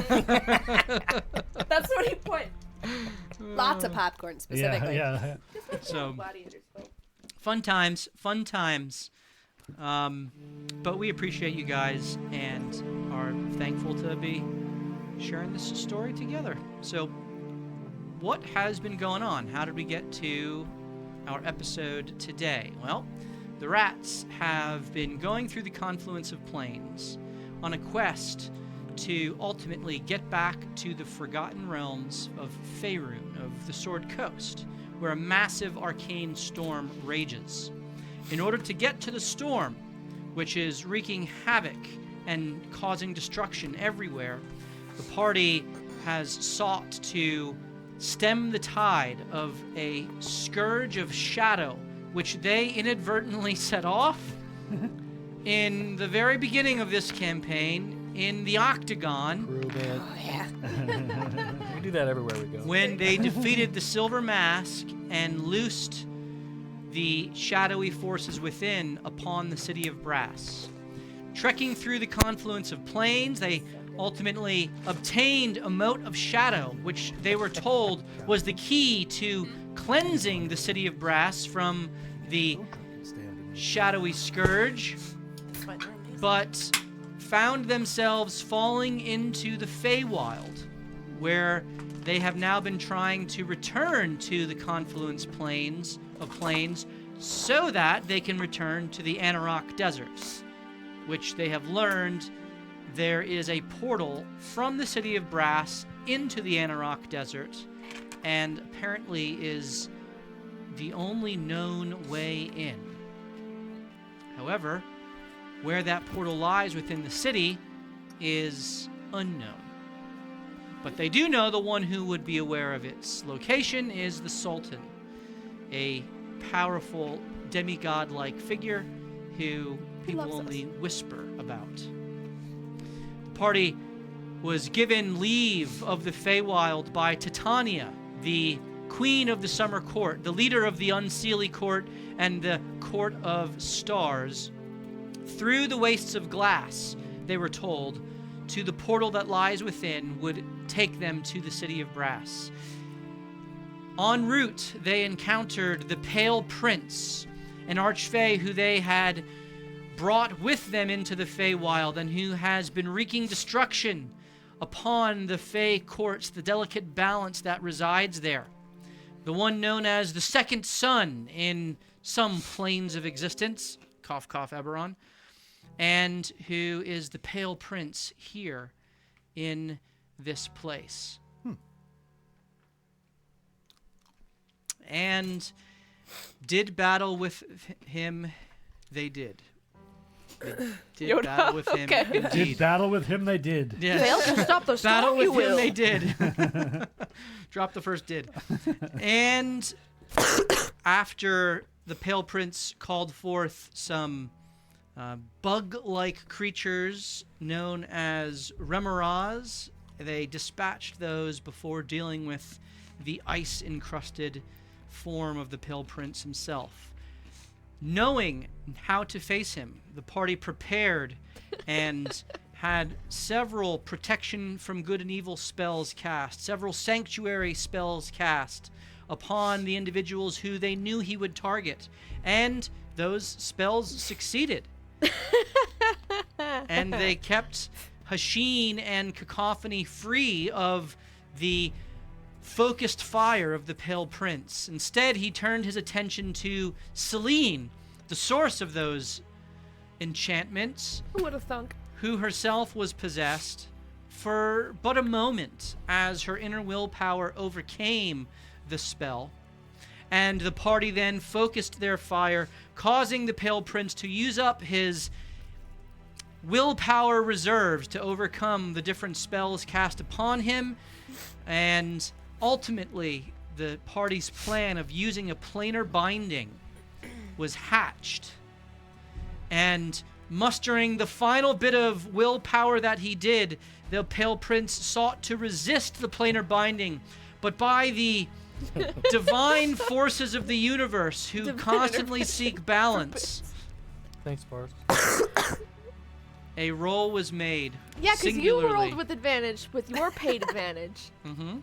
That's what he put. Lots of popcorn, specifically. Yeah. So, fun times. But we appreciate you guys and are thankful to be sharing this story together. So, what has been going on? How did we get to our episode today? Well, the rats have been going through the confluence of planes on a quest to ultimately get back to the forgotten realms of Faerun, of the Sword Coast, where a massive arcane storm rages. In order to get to the storm, which is wreaking havoc and causing destruction everywhere, the party has sought to stem the tide of a scourge of shadow, which they inadvertently set off in the very beginning of this campaign in the Octagon. Prove it. Oh, yeah. We do that everywhere we go. When they defeated the Silver Mask and loosed the shadowy forces within upon the city of Brass. Trekking through the confluence of planes, they ultimately obtained a mote of shadow, which they were told was the key to cleansing the city of Brass from the shadowy scourge, but found themselves falling into the Feywild, where they have now been trying to return to the confluence plains so that they can return to the Anorak deserts, which they have learned there is a portal from the city of Brass into the Anorak desert, and apparently is the only known way in. However, where that portal lies within the city is unknown. But they do know the one who would be aware of its location is the Sultan, a powerful demigod-like figure who people only whisper about. The party was given leave of the Feywild by Titania, the Queen of the Summer Court, the leader of the Unseelie Court and the Court of Stars, through the wastes of glass, they were told, to the portal that lies within would take them to the city of Brass. En route, they encountered the Pale Prince, an archfey who they had brought with them into the Feywild and who has been wreaking destruction upon the Fey courts, the delicate balance that resides there. The one known as the Second Sun in some planes of existence, cough, cough, Eberron, and who is the Pale Prince here in this place. And did battle with him, they did. They did battle with him, indeed. Did battle with him, they did. Yes. Failed to stop the storm, Battle with you him, will. they did. Drop the first did. And after the Pale Prince called forth some bug-like creatures known as Remoras, they dispatched those before dealing with the ice-encrusted form of the Pale Prince himself. Knowing how to face him, the party prepared and had several protection from good and evil spells cast, several sanctuary spells cast upon the individuals who they knew he would target. And those spells succeeded. And they kept Hashin and Cacophony free of the focused fire of the Pale Prince. Instead, he turned his attention to Celine, the source of those enchantments. Who would have thunk? Who herself was possessed for but a moment as her inner willpower overcame the spell. And the party then focused their fire, causing the Pale Prince to use up his willpower reserves to overcome the different spells cast upon him. And ultimately, the party's plan of using a planar binding was hatched. And mustering the final bit of willpower that he did, the Pale Prince sought to resist the planar binding, but by the divine forces of the universe who constantly seek balance, Thanks, Bars. A roll was made. Yeah, because you singularly. rolled with advantage, with your paid advantage. Mm-hmm.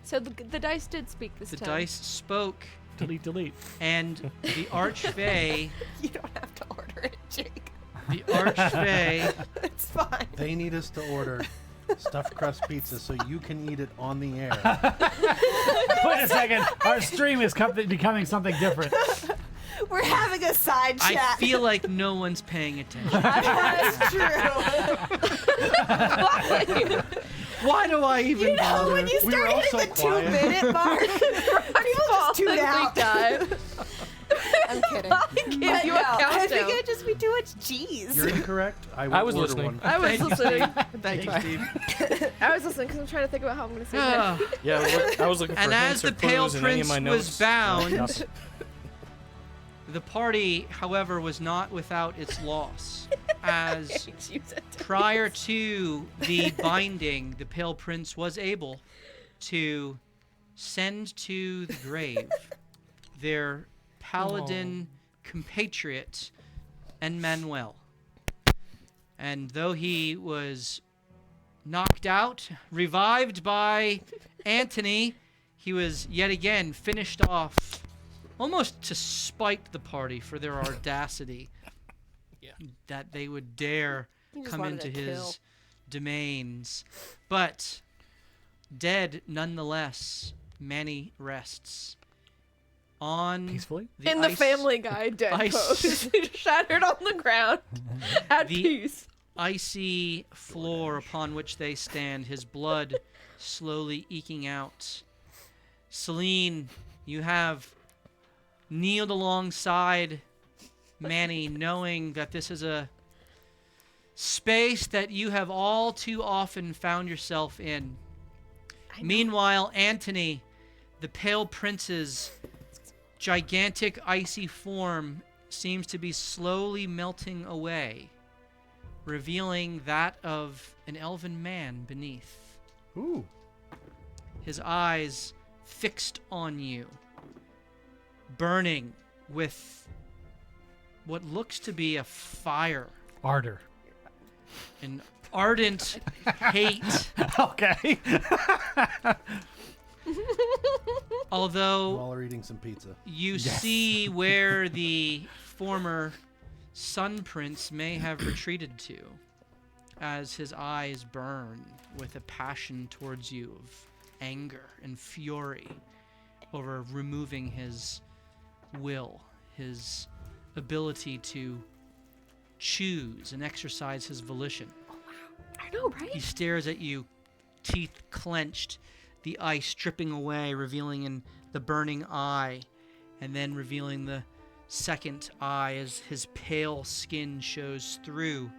So the dice did speak this time. The dice spoke, Delete. and the Archfey, You don't have to order it, Jake. the Archfey, It's fine. They need us to order stuffed crust pizza so you can eat it on the air. Wait a second. Our stream is becoming something different. We're having a side chat. I feel like no one's paying attention. That's true. Why do I even bother? When you We were start all hitting so the quiet. 2-minute mark, people just tune Falling out. dive. I'm kidding. Give you a I countdown. think it'd just be too much cheese. You're incorrect. I will was order listening. one. I was listening. Thank you, Steve. I was listening because I'm trying to think about how I'm going to say that. Ah. Yeah, I was looking for And hints as or the Pale clues in any of Prince my was notes. bound, Nothing. the party, however, was not without its loss. As prior to the binding, the Pale Prince was able to send to the grave their paladin compatriot, Manuel. And though he was knocked out, revived by Antony, he was yet again finished off, almost to spite the party for their audacity. That they would dare He just come wanted into to kill. his domains. But dead nonetheless, Manny rests on Peacefully? the In the ice- Family Guy dead ice- pose. Shattered on the ground. At The- peace. icy floor upon which they stand, his blood slowly eking out. Celine, you have kneeled alongside Manny, knowing that this is a space that you have all too often found yourself in. Meanwhile, Antony, the Pale Prince's gigantic icy form, seems to be slowly melting away, revealing that of an elven man beneath. Ooh. His eyes fixed on you, burning with what looks to be a fire, Ardor. an ardent hate. Okay. Although While we're eating some pizza. you see where the former Sun Prince may have retreated to, as his eyes burn with a passion towards you of anger and fury over removing his will, his ability to choose and exercise his volition. I know, He right? stares at you, teeth clenched, the ice dripping away, revealing in the burning eye, and then revealing the second eye as his pale skin shows through.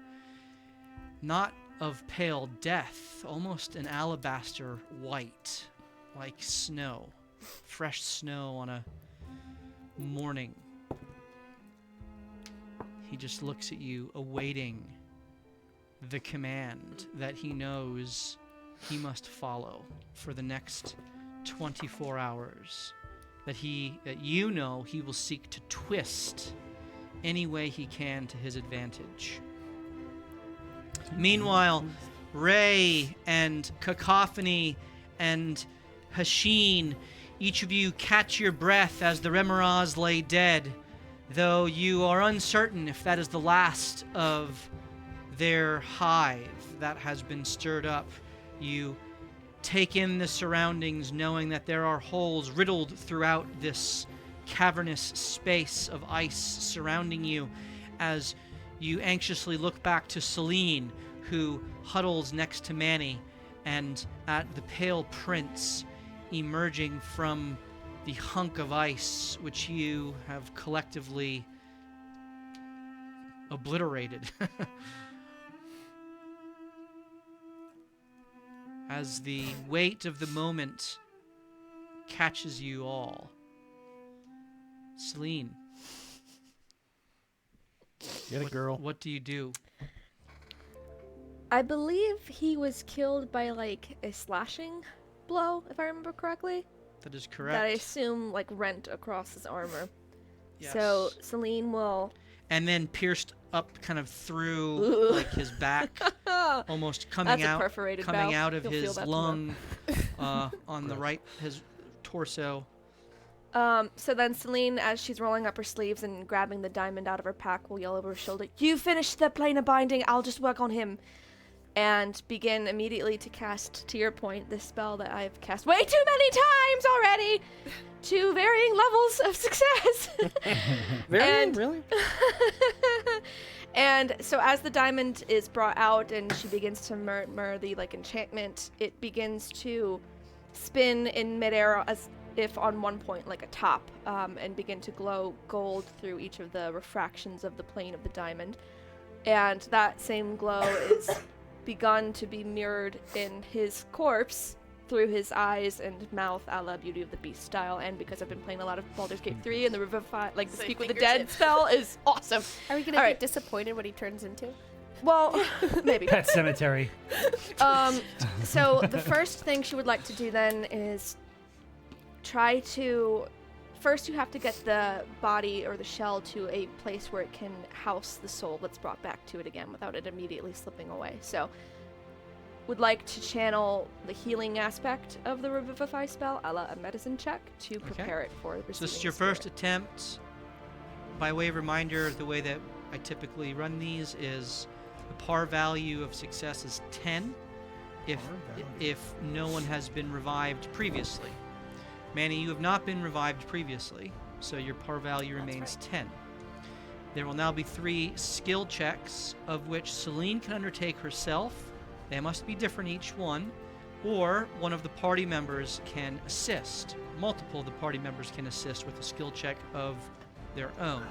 Not of pale death, almost an alabaster white, like snow, fresh snow on a morning. He just looks at you, awaiting the command that he knows he must follow for the next 24 hours. That you know he will seek to twist any way he can to his advantage. Meanwhile, Ray and Cacophony and Hashin, each of you catch your breath as the Remoraz lay dead, though you are uncertain if that is the last of their hive that has been stirred up. You take in the surroundings, knowing that there are holes riddled throughout this cavernous space of ice surrounding you, as you anxiously look back to Celine, who huddles next to Manny, and at the Pale Prince emerging from the hunk of ice which you have collectively obliterated. As the weight of the moment catches you all. Celine, Get it, girl. what do you do? I believe he was killed by like a slashing blow, if I remember correctly. That is That I correct. assume like rent across his armor. Yes. So Celine will. And then pierced up kind of through like his back, almost coming That's a out, perforated coming valve. out of You'll feel his that tomorrow. lung on the right, his torso. So then Celine, as she's rolling up her sleeves and grabbing the diamond out of her pack, will yell over her shoulder, "You finish the planar binding, I'll just work on him." And begin immediately to cast, to your point, this spell that I've cast way too many times already, to varying levels of success. Really? And so as the diamond is brought out and she begins to murmur the like enchantment, it begins to spin in midair as if on one point like a top, and begin to glow gold through each of the refractions of the plane of the diamond. And that same glow is begun to be mirrored in his corpse through his eyes and mouth, a la Beauty of the Beast style. And because I've been playing a lot of Baldur's Gate 3 and the Revivify, like the So Speak with the fingertip. Dead spell is awesome. Are we gonna All be right. disappointed what he turns into? Well, maybe. Pet Cemetery. So the first thing she would like to do then is try to... First, you have to get the body or the shell to a place where it can house the soul that's brought back to it again without it immediately slipping away. So, would like to channel the healing aspect of the Revivify spell, a la a medicine check, to prepare it for receiving So this is the your spirit. first attempt. By way of reminder, the way that I typically run these is the par value of success is 10 if no one has been revived previously. Manny, you have not been revived previously, so your par value remains 10. There will now be 3 skill checks, of which Celine can undertake herself. They must be different each one, or one of the party members can assist. Multiple of the party members can assist with a skill check of their own.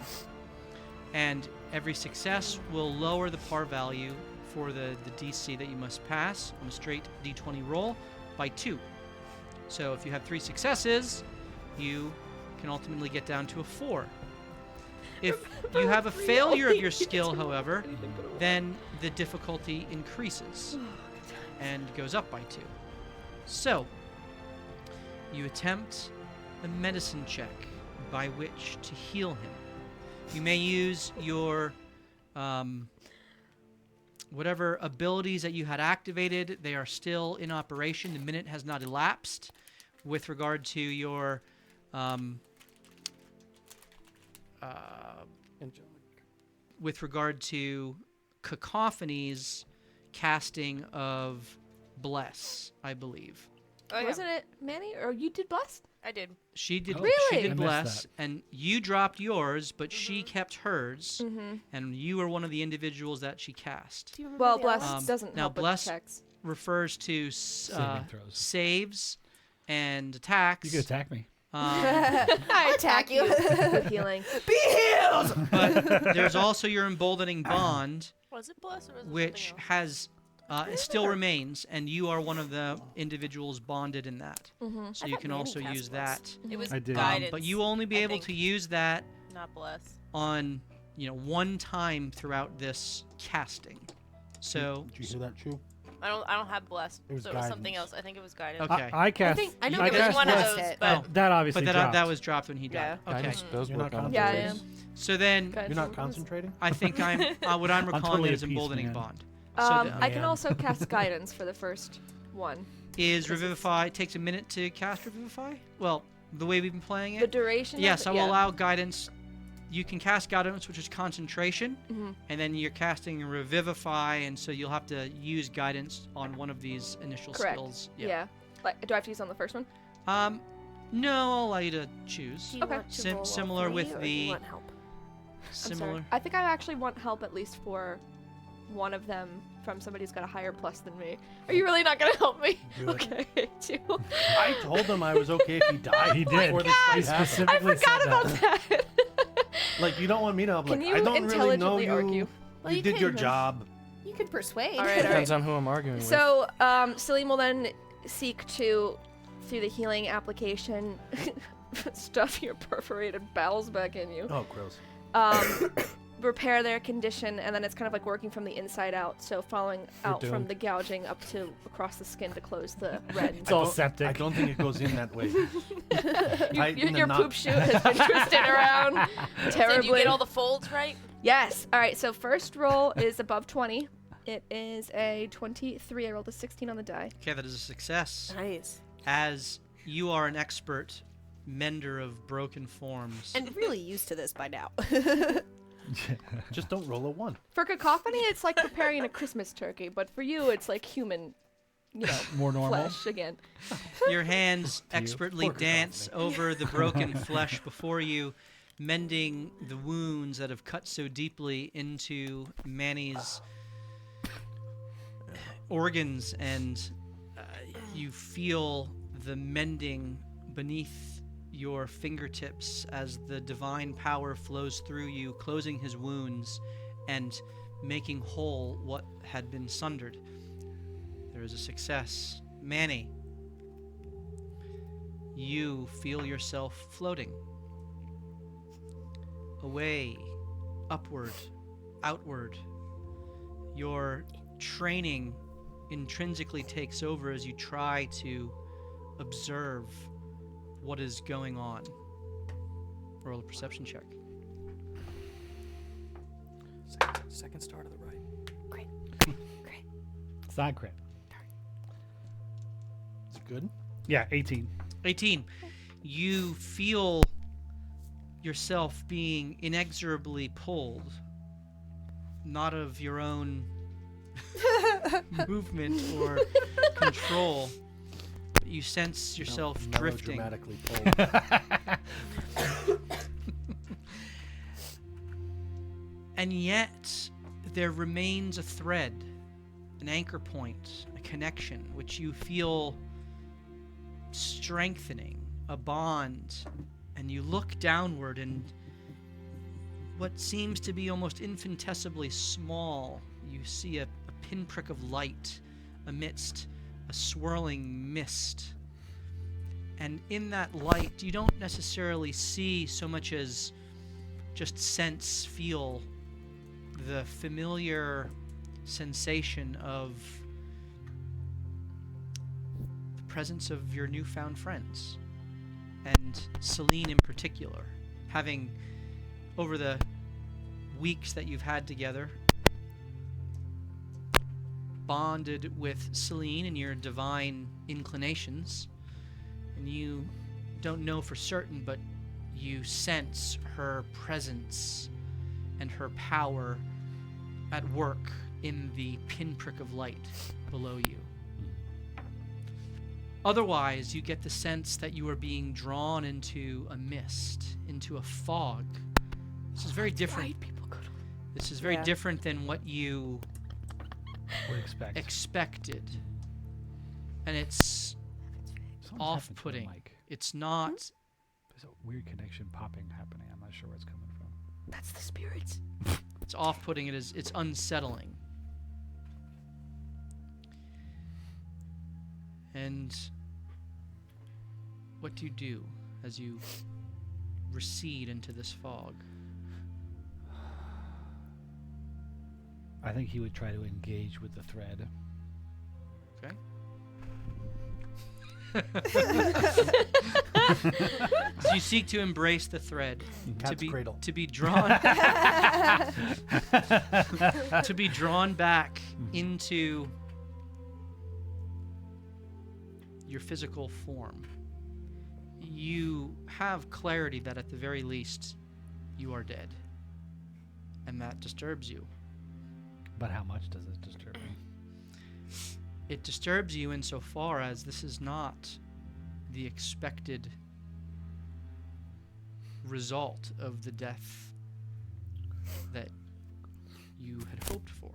And every success will lower the par value for the DC that you must pass on a straight D20 roll by 2. So if you have 3 successes, you can ultimately get down to a 4. If you have a failure of your skill, however, then the difficulty increases and goes up by 2. So, you attempt a medicine check by which to heal him. You may use your whatever abilities that you had activated. They are still in operation. The minute has not elapsed. With regard to your with regard to Cacophony's casting of Bless, I believe. Oh, yeah. Wasn't it Manny? Or you did Bless? I did. She did. Oh. She Really? did I missed Bless, that. and you dropped yours, but she kept hers, Mm-hmm. and you were one of the individuals that she cast. Do you remember Well, the Bless elements? doesn't now help Bless- with checks. Refers to Saving throws. saves and attacks. You could attack me. I attack you. With healing. Be healed. But there's also your emboldening bond, Was it Bless or was it which something has it still remains, and you are one of the individuals bonded in that. Mm-hmm. So I you thought can Manny also cast use Bless. that. It was I did. guidance. But you will only be I able think. to use that Not Bless. on, one time throughout this casting. So Did you hear that, Chew? I don't have Bless. It was so it was something guidance. else. I think it was guidance. Okay. I cast. I know I there was cast one of Bless. those, Oh, but That obviously but dropped. that was dropped when he died. Yeah. Okay. Guidance does You're work not on Yeah, I concentrating? am. So then, Good. You're not concentrating? I think I'm what I'm recalling totally it a as peace emboldening man. bond. I can am. also cast guidance for the first one. Is Revivify, it takes a minute to cast Revivify? Well, the way we've been playing The it? duration. Yes, I of will it, allow guidance. You can cast guidance, which is concentration, Mhm. and then you're casting Revivify, and so you'll have to use guidance on one of these initial Correct. skills. Yeah. Like, do I have to use on the first one? No, I'll allow you to choose. Do you Okay. want to Sim- roll all similar 3, with or do the- you want help? I'm Similar. sorry. I think I actually want help at least for one of them from somebody who's got a higher plus than me. Are you really not gonna help me? Good. Okay, too. I told him I was okay if he died. He did. Before this He fight happened. specifically I forgot said about that. that. Like, you don't want me to help. Can Like, you I don't really know intelligently you. argue? Well, you you did can your even- job. You can persuade. All right, all right. Depends on who I'm arguing with. So, Celine will then seek to, through the healing application, stuff your perforated bowels back in you. Oh, gross. Repair their condition, and then it's kind of like working from the inside out, so following out from doomed. the gouging up to across the skin to close the red. It's all I septic. don't think it goes in that way. Tighten Your the poop knot. chute has been twisted around Did terribly. you get all the folds right? Yes. All right. So first roll is above 20. It is a 23. I rolled a 16 on the die. Okay, that is a success. Nice. As you are an expert mender of broken forms. And really used to this by now. Just don't roll a 1. For Cacophony, it's like preparing a Christmas turkey, but for you, it's like human, More normal. flesh again. Your hands expertly Poor dance over the broken flesh before you, mending the wounds that have cut so deeply into Manny's organs, and you feel the mending beneath your fingertips as the divine power flows through you, closing his wounds and making whole what had been sundered. There is a success. Manny, you feel yourself floating away, upward, outward. Your training intrinsically takes over as you try to observe what is going on. Roll a perception check. Second star to the right. Great. Great. Side crit. Is it good? Yeah, 18. 18. You feel yourself being inexorably pulled, not of your own movement or control. You sense yourself drifting. Melodramatically pulled. And yet, there remains a thread, an anchor point, a connection, which you feel strengthening, a bond. And you look downward, and what seems to be almost infinitesimally small, you see a pinprick of light amidst a swirling mist. And in that light, you don't necessarily see so much as just sense, feel the familiar sensation of the presence of your newfound friends, and Celine in particular, having, over the weeks that you've had together, bonded with Celine and your divine inclinations, and you don't know for certain, but you sense her presence and her power at work in the pinprick of light below you. Otherwise, you get the sense that you are being drawn into a mist, into a fog. This is very different. This is very different than what you Would expected. And it's Something's off-putting. happened to the mic. It's not... There's a weird connection popping happening. I'm not sure where it's coming from. That's the spirits. It's off-putting. It's unsettling. And what do you do as you recede into this fog? I think he would try to engage with the thread. Okay. So you seek to embrace the thread, Cat's cradle. to be drawn to be drawn back into your physical form. You have clarity that at the very least you are dead, and that disturbs you. But how much does it disturb me? It disturbs you insofar as this is not the expected result of the death that you had hoped for.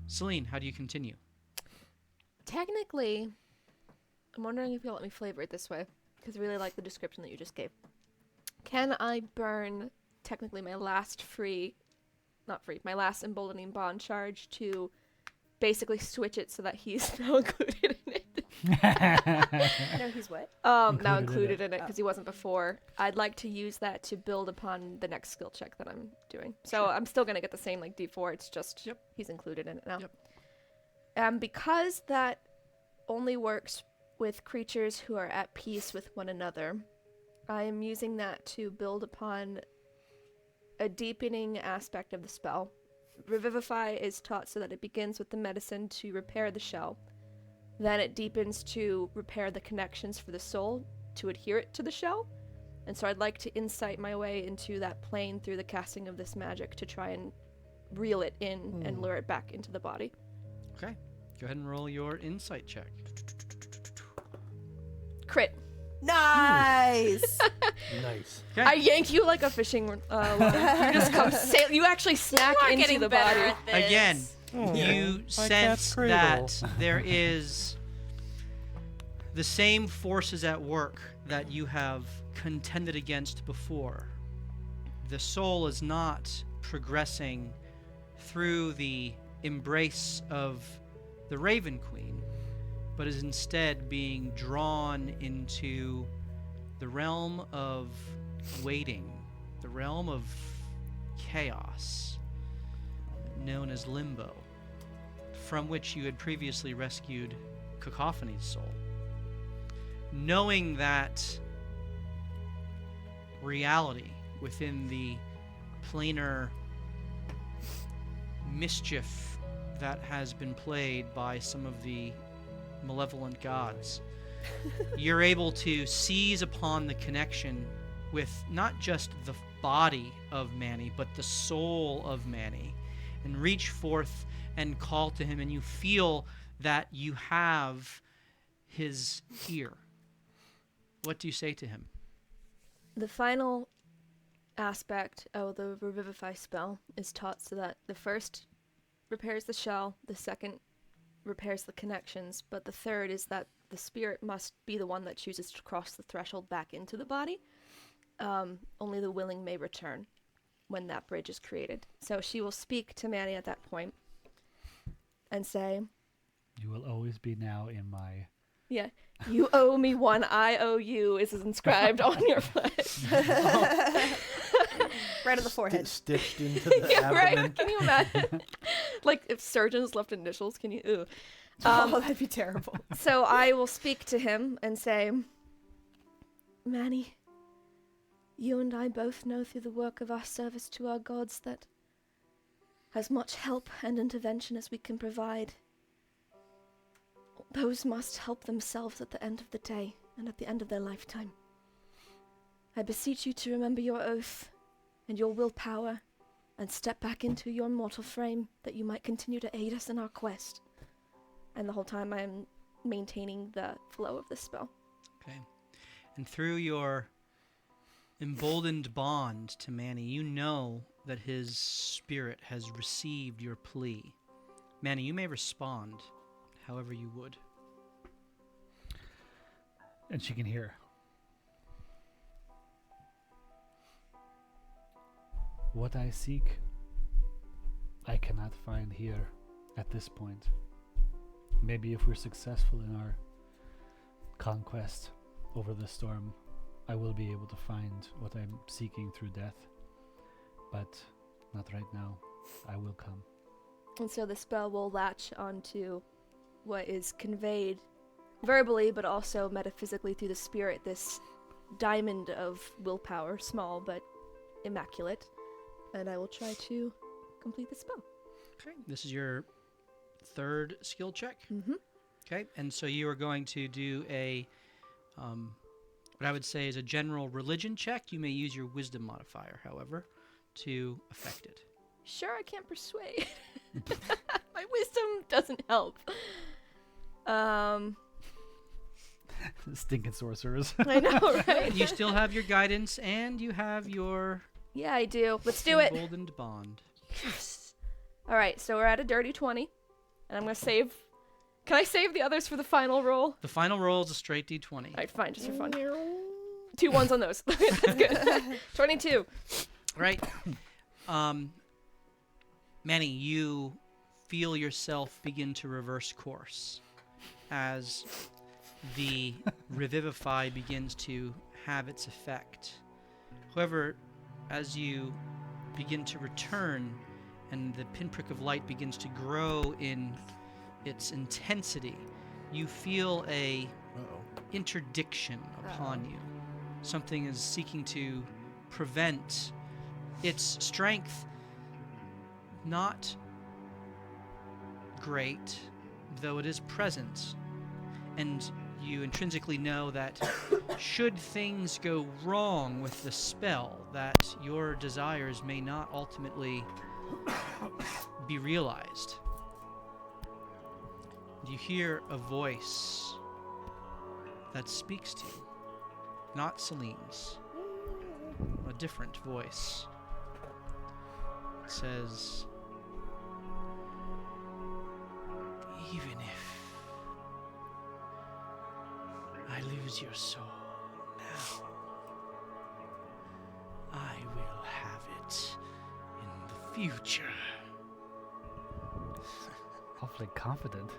Celine, how do you continue? Technically, I'm wondering if you'll let me flavor it this way, because I really like the description that you just gave. Can I burn, technically, my last my last emboldening bond charge to basically switch it so that he's now included in it? No, he's what? Now included in it because he wasn't before. I'd like to use that to build upon the next skill check that I'm doing. So I'm still going to get the same like D4. It's just he's included in it now. Because that only works with creatures who are at peace with one another, I am using that to build upon a deepening aspect of the spell. Revivify is taught so that it begins with the medicine to repair the shell. Then it deepens to repair the connections for the soul to adhere it to the shell. And so I'd like to insight my way into that plane through the casting of this magic to try and reel it in and lure it back into the body. Okay. Go ahead and roll your insight check. Crit. Nice. Nice. Okay. I yank you like a fishing line. You just come sail. You actually snack You are into getting the better body. at this. Again, Oh, you my sense cat's cradle. that there is the same forces at work that you have contended against before. The soul is not progressing through the embrace of the Raven Queen, but is instead being drawn into the realm of waiting, the realm of chaos, known as Limbo, from which you had previously rescued Cacophony's soul. Knowing that reality within the planar mischief that has been played by some of the malevolent gods, you're able to seize upon the connection with not just the body of Manny, but the soul of Manny, and reach forth and call to him, and you feel that you have his ear. What do you say to him? The final aspect of the Revivify spell is taught so that the first repairs the shell, the second repairs the connections, but the third is that the spirit must be the one that chooses to cross the threshold back into the body. Only the willing may return when that bridge is created. So she will speak to Manny at that point and say, You will always be now in my... yeah, you owe me one IOU is inscribed on your flesh. Right on the forehead. Stitched into the Yeah, abdomen. right? Can you imagine? Like, if surgeons left initials, can you? Ew. Oh, that'd be terrible. So I will speak to him and say, Manny, you and I both know through the work of our service to our gods that as much help and intervention as we can provide, those must help themselves at the end of the day and at the end of their lifetime. I beseech you to remember your oath and your willpower and step back into your mortal frame that you might continue to aid us in our quest. And the whole time I am maintaining the flow of the spell. Okay. And through your emboldened bond to Manny, you know that his spirit has received your plea. Manny, you may respond however you would. And she can hear. What I seek, I cannot find here at this point. Maybe if we're successful in our conquest over the storm, I will be able to find what I'm seeking through death. But not right now. I will come. And so the spell will latch onto what is conveyed verbally, but also metaphysically through the spirit, this diamond of willpower, small but immaculate. And I will try to complete the spell. Okay. This is your third skill check. Mm-hmm. Okay. And so you are going to do a, what I would say is a general religion check. You may use your wisdom modifier, however, to affect it. Sure, I can't persuade. My wisdom doesn't help. Stinking sorcerers. I know, right? You still have your guidance and you have your Yeah, I do. Let's do it. emboldened bond. Yes. All right, so we're at a dirty 20, and I'm gonna save. Can I save the others for the final roll? The final roll is a straight D20. All right, fine, just for fun. 2 1s on those. That's good. 22. Right. Manny, you feel yourself begin to reverse course as the Revivify begins to have its effect. However, as you begin to return and the pinprick of light begins to grow in its intensity, you feel a interdiction upon you. Something is seeking to prevent its strength. Not great, though it is present. And you intrinsically know that should things go wrong with the spell, that your desires may not ultimately be realized. You hear a voice that speaks to you. Not Celine's. A different voice. It says, even if I lose your soul now, I will have it in the future. Awfully confident.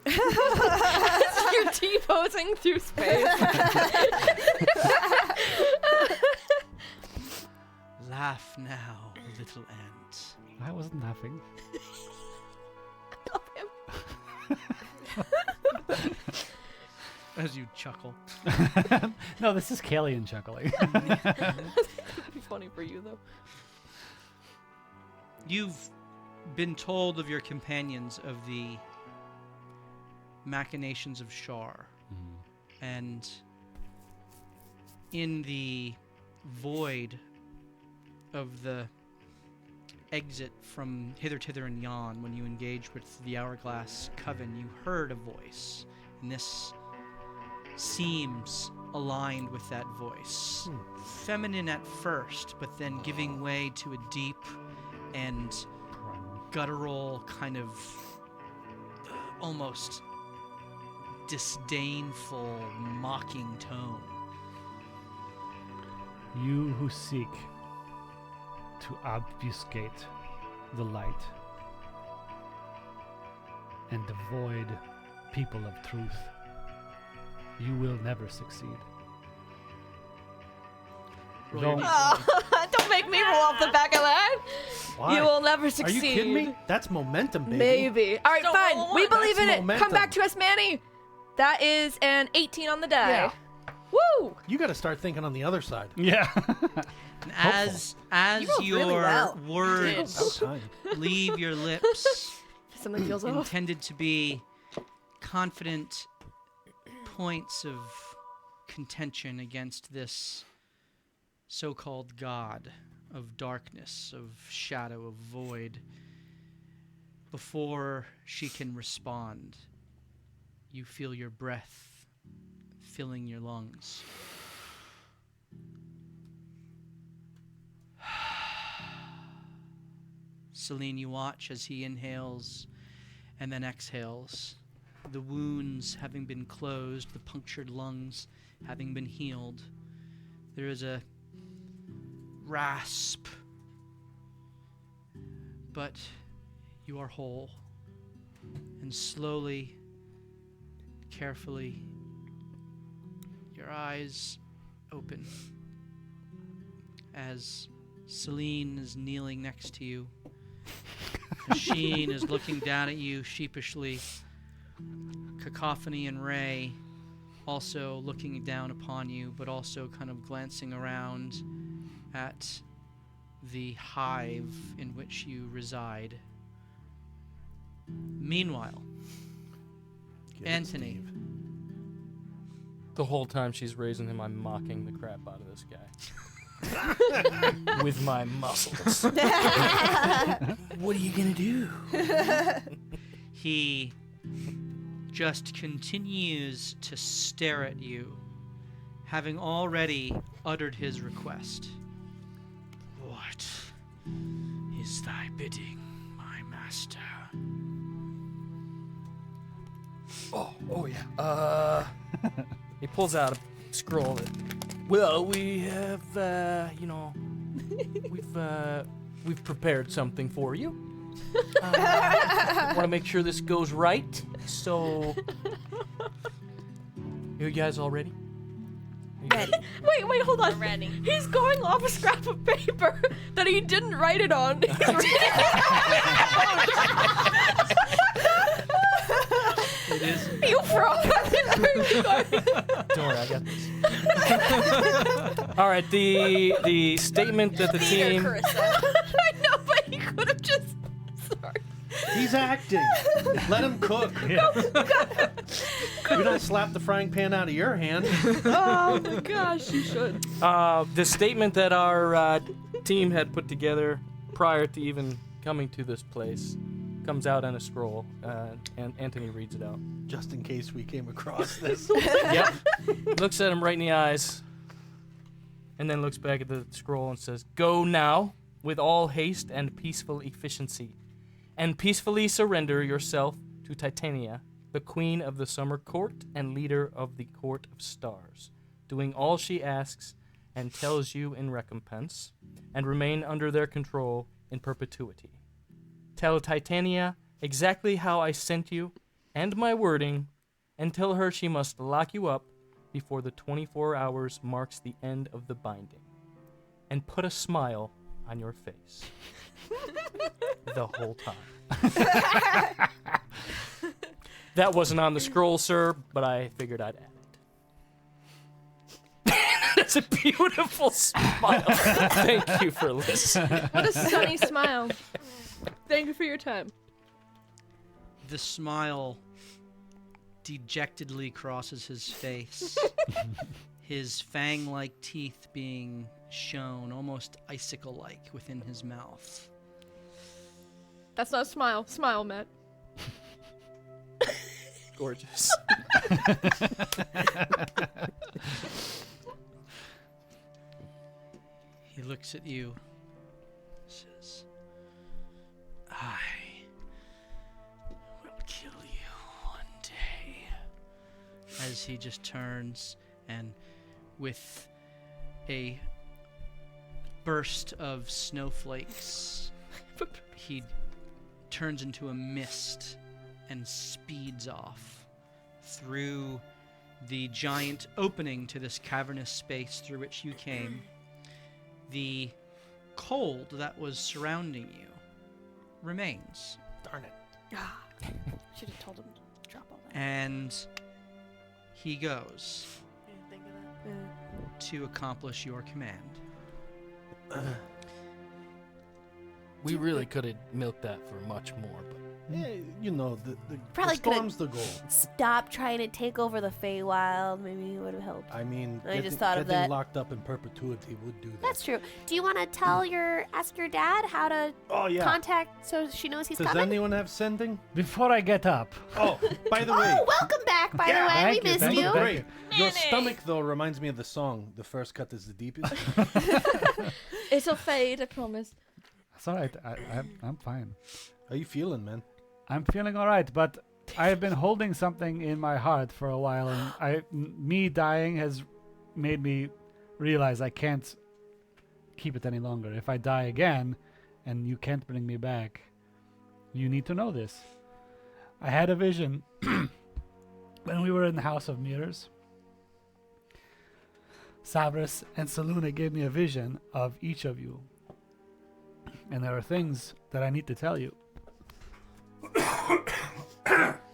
You're T-posing through space. Laugh now, little ant. I wasn't laughing. As you chuckle. No, this is Kalian chuckling. That'd be funny for you, though. You've been told of your companions of the machinations of Shar. And in the void of the exit from Hither and Yon, when you engaged with the Hourglass Coven, you heard a voice. And this seems aligned with that voice. Feminine at first, but then giving way to a deep and guttural kind of almost disdainful, mocking tone. You who seek to obfuscate the light and devoid people of truth, you will never succeed. Roll your Don't make me roll off the back of that. Why? You will never Are succeed. you kidding me? That's momentum, baby. Maybe. All right, Don't fine. roll We one. believe in That's it. Come momentum. back to us, Manny. That is an 18 on the die. Yeah. Woo! You got to start thinking on the other side. Yeah. And as You rolled your really well. words About time. leave your lips, Something feels off. intended to be confident points of contention against this so-called god of darkness, of shadow, of void. Before she can respond, you feel your breath filling your lungs. Celine, you watch as he inhales and then exhales. The wounds having been closed, the punctured lungs having been healed. There is a rasp, but you are whole. And slowly, carefully, your eyes open as Celine is kneeling next to you. Sheen is looking down at you sheepishly. Cacophony and Ray also looking down upon you, but also kind of glancing around at the hive in which you reside. Meanwhile, Get it, Anthony. Steve. The whole time she's raising him, I'm mocking the crap out of this guy. With my muscles. What are you gonna do? He just continues to stare at you, having already uttered his request. What is thy bidding, my master? Oh yeah. He pulls out a scroll. Well, we have, we've prepared something for you. Want to make sure this goes right. So, you guys all ready? Ready. Wait, hold on. Ready. He's going off a scrap of paper that he didn't write it on. He's It is you fraud. Don't worry, I got this. All right, the statement that the team. I know, but he could have just. Sorry. He's acting. Let him cook. Yeah. We don't slap the frying pan out of your hand. Oh my gosh, you should. The statement that our team had put together prior to even coming to this place comes out on a scroll, and Anthony reads it out. Just in case we came across this. Yep. Looks at him right in the eyes, and then looks back at the scroll and says, "Go now with all haste and peaceful efficiency, and peacefully surrender yourself to Titania, the queen of the summer court and leader of the court of stars, doing all she asks and tells you in recompense, and remain under their control in perpetuity. Tell Titania exactly how I sent you and my wording, and tell her she must lock you up before the 24 hours marks the end of the binding, and put a smile on your face the whole time." That wasn't on the scroll, sir, but I figured I'd add it. That's a beautiful smile. Thank you for listening. What a sunny smile. Thank you for your time. The smile dejectedly crosses his face, his fang-like teeth being shown, almost icicle-like, within his mouth. That's not a smile. Smile, Matt. Gorgeous. He looks at you, says, "I will kill you one day." As he just turns and with a burst of snowflakes, he turns into a mist and speeds off through the giant opening to this cavernous space through which you came. The cold that was surrounding you remains. Darn it. Should have told him to drop all that. And he goes I didn't think of that. to accomplish your command. We really could have milked that for much more, but Yeah, you know, the Probably storm's the goal. Stop trying to take over the Feywild. Maybe it would have helped. I mean, I just thought of getting that. locked up in perpetuity would do that. That's true. Do you want to ask your dad how to Oh, yeah. contact so she knows he's Does coming? anyone have sending? Before I get up, Oh, by the way. Oh, welcome back, by Yeah. the way. Thank We you, missed thank you. you. Great. Your stomach, though, reminds me of the song, "The First Cut is the Deepest." It'll fade, I promise. it's all right. I'm fine. How you feeling, man? I'm feeling all right, but I've been holding something in my heart for a while, and me dying has made me realize I can't keep it any longer. If I die again, and you can't bring me back, you need to know this. I had a vision when we were in the House of Mirrors. Savras and Saluna gave me a vision of each of you, and there are things that I need to tell you.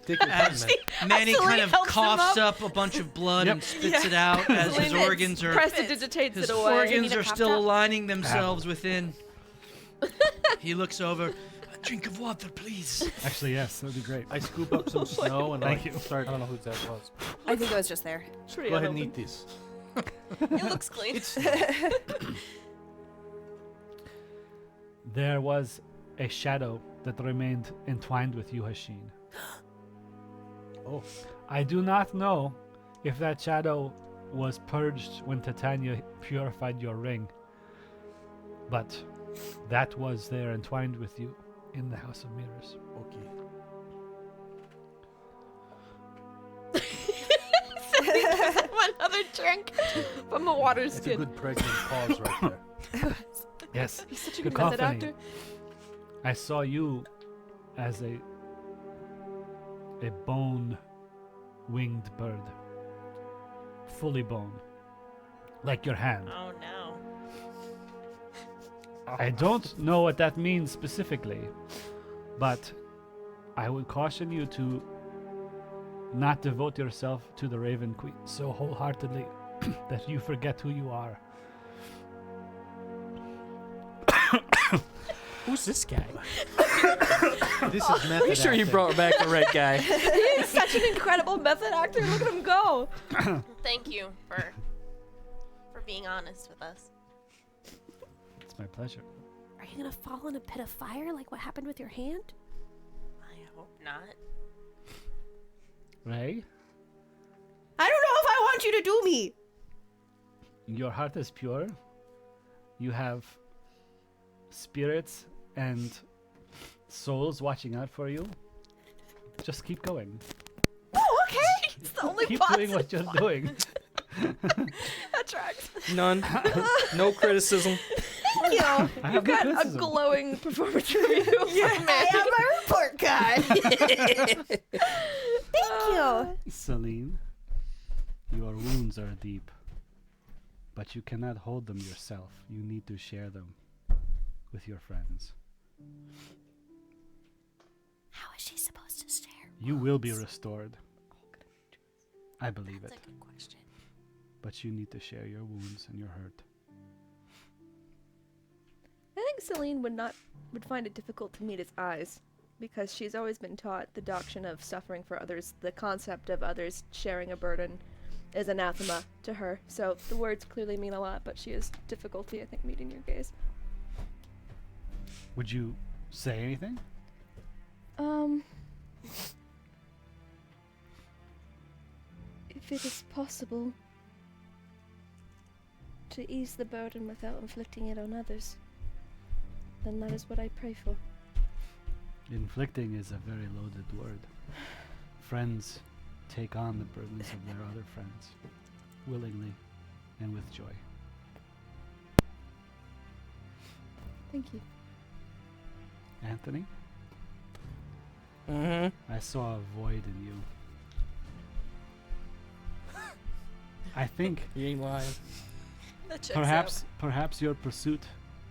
Take your time, As man. Manny Absolutely kind of helps him coughs up. up a bunch of blood Yep. and spits it out as his Limits. organs are Prestidigitates his it away. organs Need a are cough still drop? aligning themselves within. He looks over. "A drink of water, please." Actually, yes, that would be great. I scoop up some snow and Thank I you. start. I don't know who that was. I think it was just there. Pretty Go ahead and unopened. eat these. It looks clean. There was a shadow that remained entwined with you, Hashin. Oh, I do not know if that shadow was purged when Titania purified your ring, but that was there entwined with you in the House of Mirrors. okay. Another drink from a water It's a skin. good pregnant pause right there. Yes, He's such a Good good method company. actor. I saw you as a bone-winged bird, fully bone, like your hand. Oh no. I don't know what that means specifically, but I would caution you to not devote yourself to the Raven Queen so wholeheartedly. that you forget who you are. Who's this guy? This is method. Pretty sure you acting. brought back the right guy. He's such an incredible method actor. Look at him go. Thank you for being honest with us. It's my pleasure. Are you gonna fall in a pit of fire like what happened with your hand? I hope not. Ray, I don't know if I want you to do me. your heart is pure. You have spirits and souls watching out for you. Just keep going. Oh, okay. It's the only Keep positive. doing what you're doing. That tracks. None. No criticism. Thank you. I You've have no got a criticism. glowing performance review. I have my report card. Thank you. Celine, your wounds are deep, but you cannot hold them yourself. You need to share them with your friends. How is she supposed to share? You will be restored. I believe That's it. a good question. But you need to share your wounds and your hurt. I think Celine would find it difficult to meet his eyes because she's always been taught the doctrine of suffering for others, the concept of others sharing a burden is anathema to her. So the words clearly mean a lot, but she has difficulty, I think, meeting your gaze. Would you say anything? If it is possible to ease the burden without inflicting it on others, then that is what I pray for. Inflicting is a very loaded word. Friends take on the burdens of their other friends willingly and with joy. Thank you. Anthony, Mm-hmm. I saw a void in you. I think You ain't lying. That checks perhaps your pursuit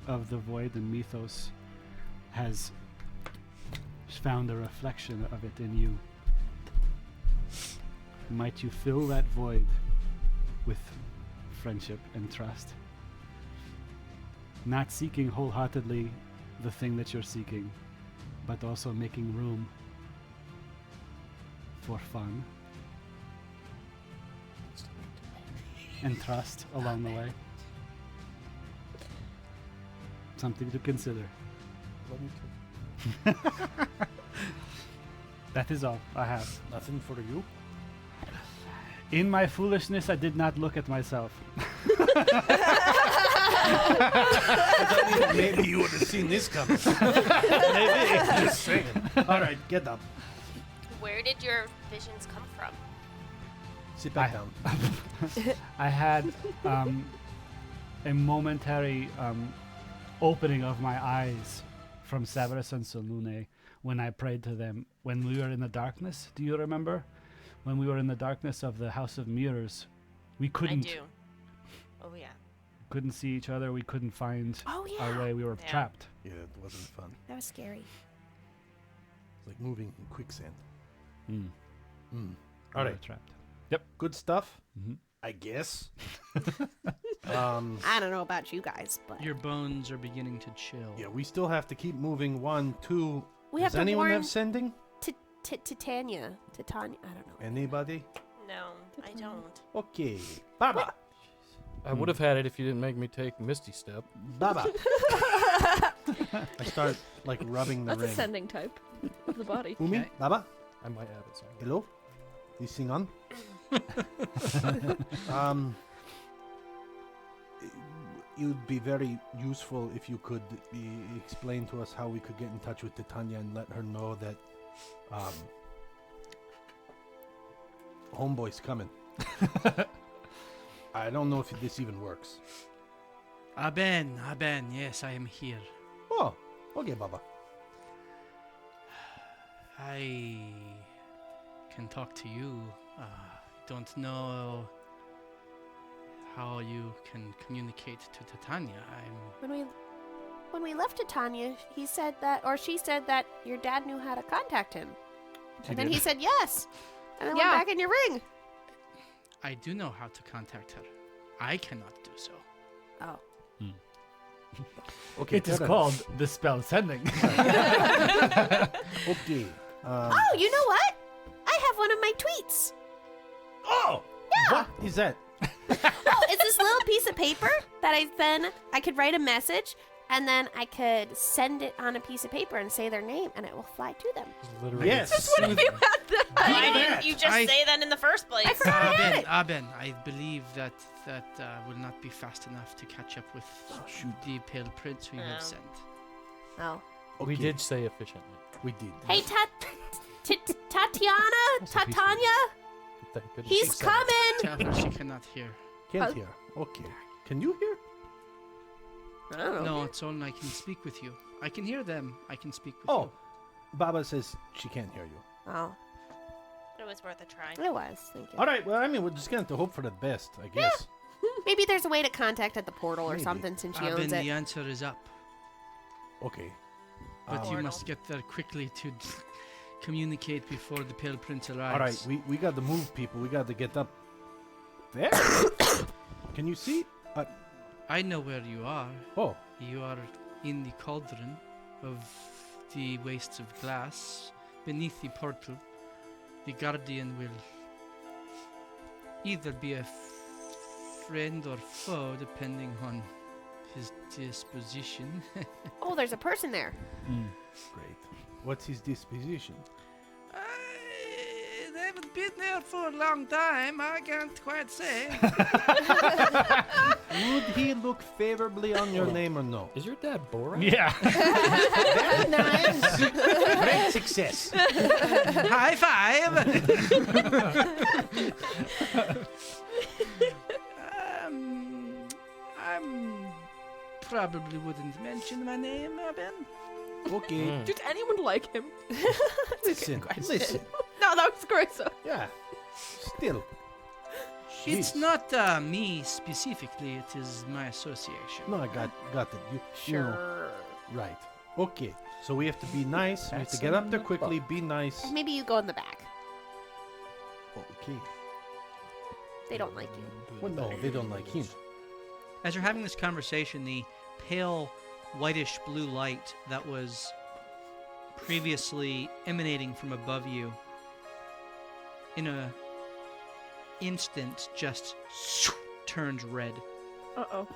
of the void and mythos has found a reflection of it in you. Might you fill that void with friendship and trust, not seeking wholeheartedly the thing that you're seeking, but also making room for fun and trust along the way. Something to consider. That is all I have. Nothing for you. In my foolishness, I did not look at myself. Maybe you would have seen this coming. Maybe. Just saying. All right, get up. Where did your visions come from? Sit back down. I had a momentary opening of my eyes from Severus and Solune when I prayed to them when we were in the darkness. Do you remember? When we were in the darkness of the House of Mirrors, we I couldn't do. Oh yeah. couldn't see each other. We couldn't find Oh yeah. our way. We were Yeah. trapped. Yeah, it wasn't fun. That was scary. It's like moving in quicksand. Mm. Mm. We All were right, trapped. good stuff. Mhm. I guess. I don't know about you guys, but Your bones are beginning to chill. Yeah, we still have to keep moving. 1, 2. we Does have to anyone warn have sending? Titania. I don't know. Anybody? No, I don't. Okay. Baba. I would have had it if you didn't make me take Misty Step. Baba. I start like rubbing the That's a ring. sending type of the body. Umi, Okay. Baba. I might have it somewhere. Hello. You sing on. It would be very useful if you could explain to us how we could get in touch with Titania and let her know that homeboy's coming. I don't know if this even works. Aben, yes, I am here. Oh, okay, Baba. I can talk to you. Don't know how you can communicate to Titania. When we left Titania, he said that, or she said that your dad knew how to contact him, and then he said yes, and then Yeah. went back in your ring. I do know how to contact her. I cannot do so. Oh. Okay, It is fair called the spell sending. enough. Okay. Oh, you know what? I have one of my tweets. Oh! Yeah. What is that? Oh, it's this little piece of paper that I could write a message, and then I could send it on a piece of paper and say their name, and it will fly to them. Literally. Yes. What if you had that? Why didn't you just I- say that in the first place? I forgot I had it. Aben, I believe that will not be fast enough to catch up with the Pale Prince we have Oh. sent. Oh. We Okay, did say efficiently. We did. Hey, Tatiana, Tatanya, Thank goodness. he's coming. Tell her she cannot hear. Can't hear. Okay. Can you hear? I don't know. No, it's only I can speak with you. I can hear them. I can speak with Oh, you. Baba says she can't hear you. Oh, It was worth a try. it was. Thank you. All right. Well, I mean, we're just going to hope for the best, I guess. Maybe there's a way to contact at the portal or Maybe. something since she Aben, owns the it. answer is up. Okay. But you Portal. must get there quickly to communicate before the Pale Prince arrives. All right. We got to move, people. We got to get up there. Can you see? I know where you are. Oh, You are in the cauldron of the wastes of glass. Beneath the portal, the guardian will either be a friend or foe, depending on his disposition. Oh, there's a person there. great. What's his disposition? They haven't been there for a long time. I can't quite say. Would he look favorably on your name or no? Is your dad Borat? Yeah. Nice. Great success. High five! I'm probably wouldn't mention my name, Ben. Okay. Mm. Did anyone like him? Listen. Listen. No, that was Grace. Yeah. Still. It's Jeez. not me specifically, it is my association. No, I got it. You know, Sure. right. Okay. So we have to be nice. We have to get up there quickly. Be nice. Maybe you go in the back. Okay. They don't like you. Well, no, they don't like him. As you're having this conversation, the pale whitish blue light that was previously emanating from above you in a instant just turns red, Uh-oh.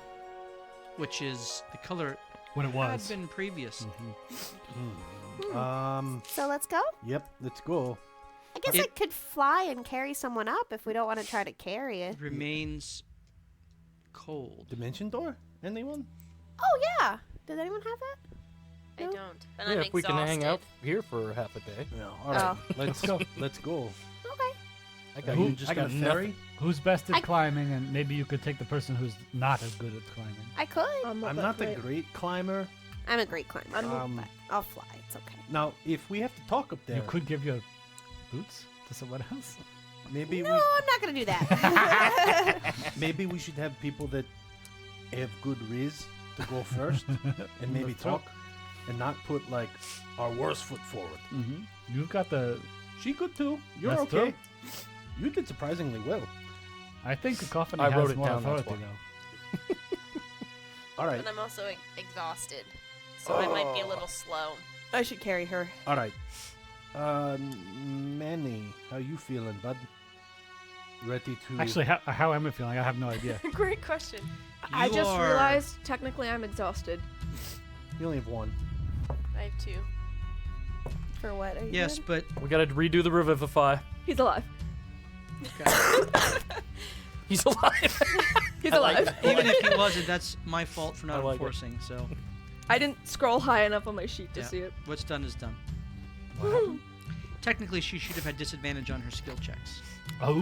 which is the color What it had was. been previous. So let's go? Yep, let's go. I guess I could fly and carry someone up if we don't want to try to carry it. It remains cold. Dimension door? Anyone? Oh, yeah. Does anyone have that? I No? don't. But Yeah, I'm if we can hang out exhausted. here for half a day. No. All right. Oh. Let's go. Let's go. Okay. I got You Who- just I got got a ferry? Who's best at I- climbing, and maybe you could take the person who's not as good at climbing. I could. I'm not a great climber. I'm a great climber. Um, but I'll fly. It's okay. Now, if we have to talk up there, You could give your boots to someone else. maybe No, I'm not going to do that. maybe we should have people that have good riz to go first and maybe That's true. talk and not put like our worst foot forward. Mm-hmm. You've got the. She could too. You're That's okay. true. You did surprisingly well. I think Cacophony I has wrote it more down, that's authority, why. though. All right. But I'm also exhausted. So I might be a little slow. I should carry her. All right. Manny, how you feeling, bud? Ready to Actually, how am I feeling? I have no idea. Great question. I You just are- realized technically I'm exhausted. You only have one. I have two. For what? Are you Yes, doing? but We gotta redo the revivify. He's alive. He's alive. He's I like alive. that. even if he wasn't, that's my fault for I not like it. enforcing. So I didn't scroll high enough on my sheet to Yeah. see it. what's done is done. Technically, she should have had disadvantage on her skill checks. Oh.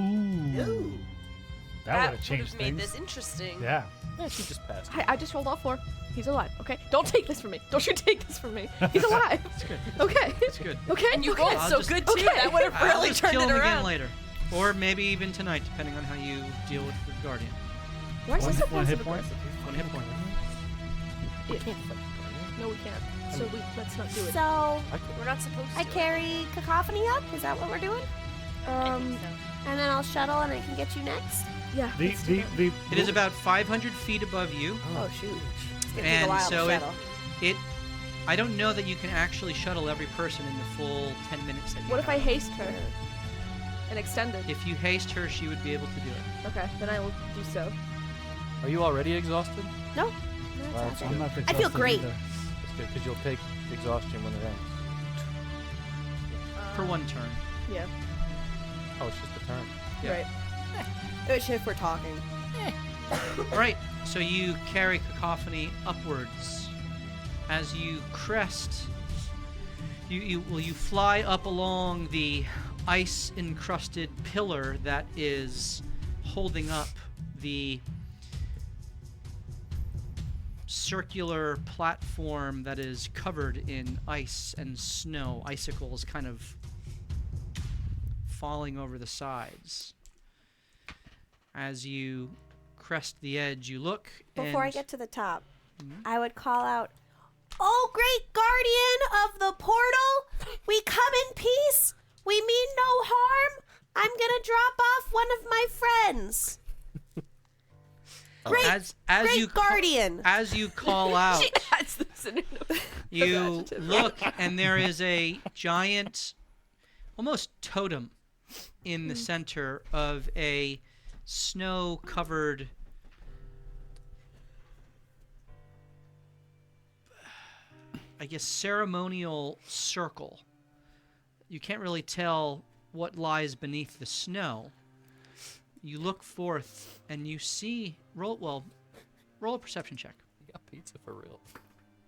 That would have changed would've made things. this interesting. Yeah. Yeah, she just passed. I just rolled all 4. He's alive. Okay. Don't take this from me. Don't you take this from me. He's alive. It's good. Okay. It's good. Okay. And you okay. rolled I'll so just- good too. okay. That would have I'll really just turned kill it him again around. later, or maybe even tonight, depending on how you deal with the guardian. Why is he so One hit passive point. aggressive? 1 hit point. We can't fight. No, we can't. So let's not do it. So We're not supposed to. I carry Cacophony up? Is that what we're doing? I think so. And then I'll shuttle and I can get you next? Yeah. The, let's do the, that. the, It is about 500 feet above you, Oh shoot. It's gonna take a and while so to shuttle. it. I don't know that you can actually shuttle every person in the full 10 minutes that you What if I have. haste her and extend it? If you haste her, she would be able to do it. Okay, then I will do so. Are you already exhausted? No. Well, it's it's not I'm bad. not I feel exhausted great. either. That's good, because you'll take exhaustion when it ends. For one turn. Yeah. Oh, it's just a turn. Yeah. Right. Which if we're talking. Right, so you carry Cacophony upwards. As you crest, you fly up along the ice-encrusted pillar that is holding up the circular platform that is covered in ice and snow, icicles kind of falling over the sides. As you crest the edge, you look. Before I and get to the top, Mhm. I would call out, "Oh, great guardian of the portal, we come in peace. We mean no harm. I'm gonna drop off one of my friends. Great, as great you guardian." as you call out, That's the synonym. you adjective. look, and there is a giant, almost totem, in the center of a snow-covered ceremonial circle. You can't really tell what lies beneath the snow. You look forth and you see roll a perception check. You got pizza for real.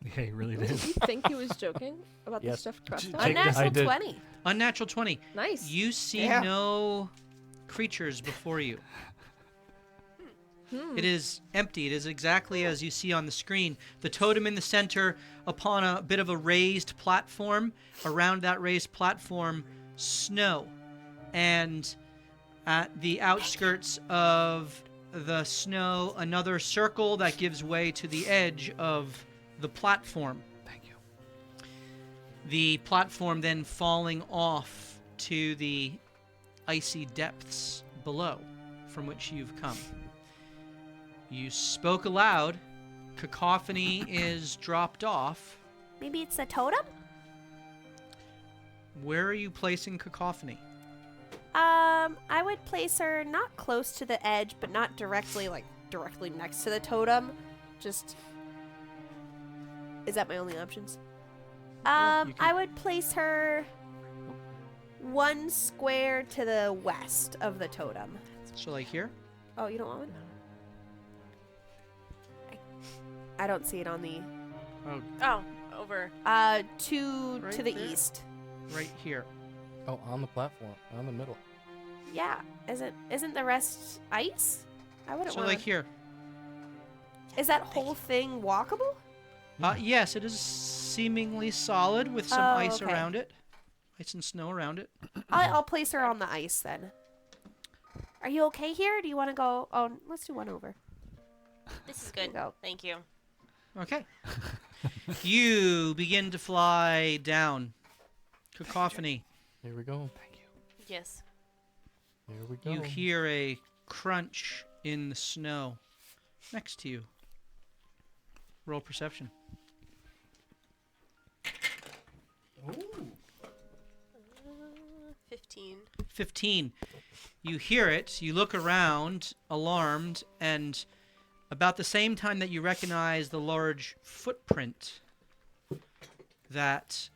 Yeah, he really Did did. you think he was joking about the Yes. stuffed crust? Take on it? this. I Unnatural did. 20. Unnatural 20. Nice. You see Yeah. no creatures before you. It is empty. It is exactly as you see on the screen. The totem in the center upon a bit of a raised platform. Around that raised platform, snow. And at the outskirts of the snow, another circle that gives way to the edge of the platform. Thank you. The platform then falling off to the icy depths below from which you've come. You spoke aloud. Cacophony is dropped off. Maybe it's a totem? Where are you placing Cacophony? I would place her not close to the edge, but not directly next to the totem. Just. Is that my only options? you can- I would place her one square to the west of the totem. So like here? Oh, you don't want one? I don't see it on the. Oh, over. To Right the there? east. Right here. Oh, on the platform, on the middle. Yeah, isn't the rest ice? I wouldn't So want. like here. Is that whole thing walkable? Yes, it is seemingly solid with some Oh, ice okay. around it. Ice and snow around it. I'll place her on the ice then. Are you okay here? Do you want to go? Oh, let's do one over. This is There you good. go. Thank you. Okay. You begin to fly down. Cacophony. Here we go. Yes. Here we go. You hear a crunch in the snow next to you. Roll perception. 15. 15. You hear it, you look around, alarmed, and about the same time that you recognize the large footprint that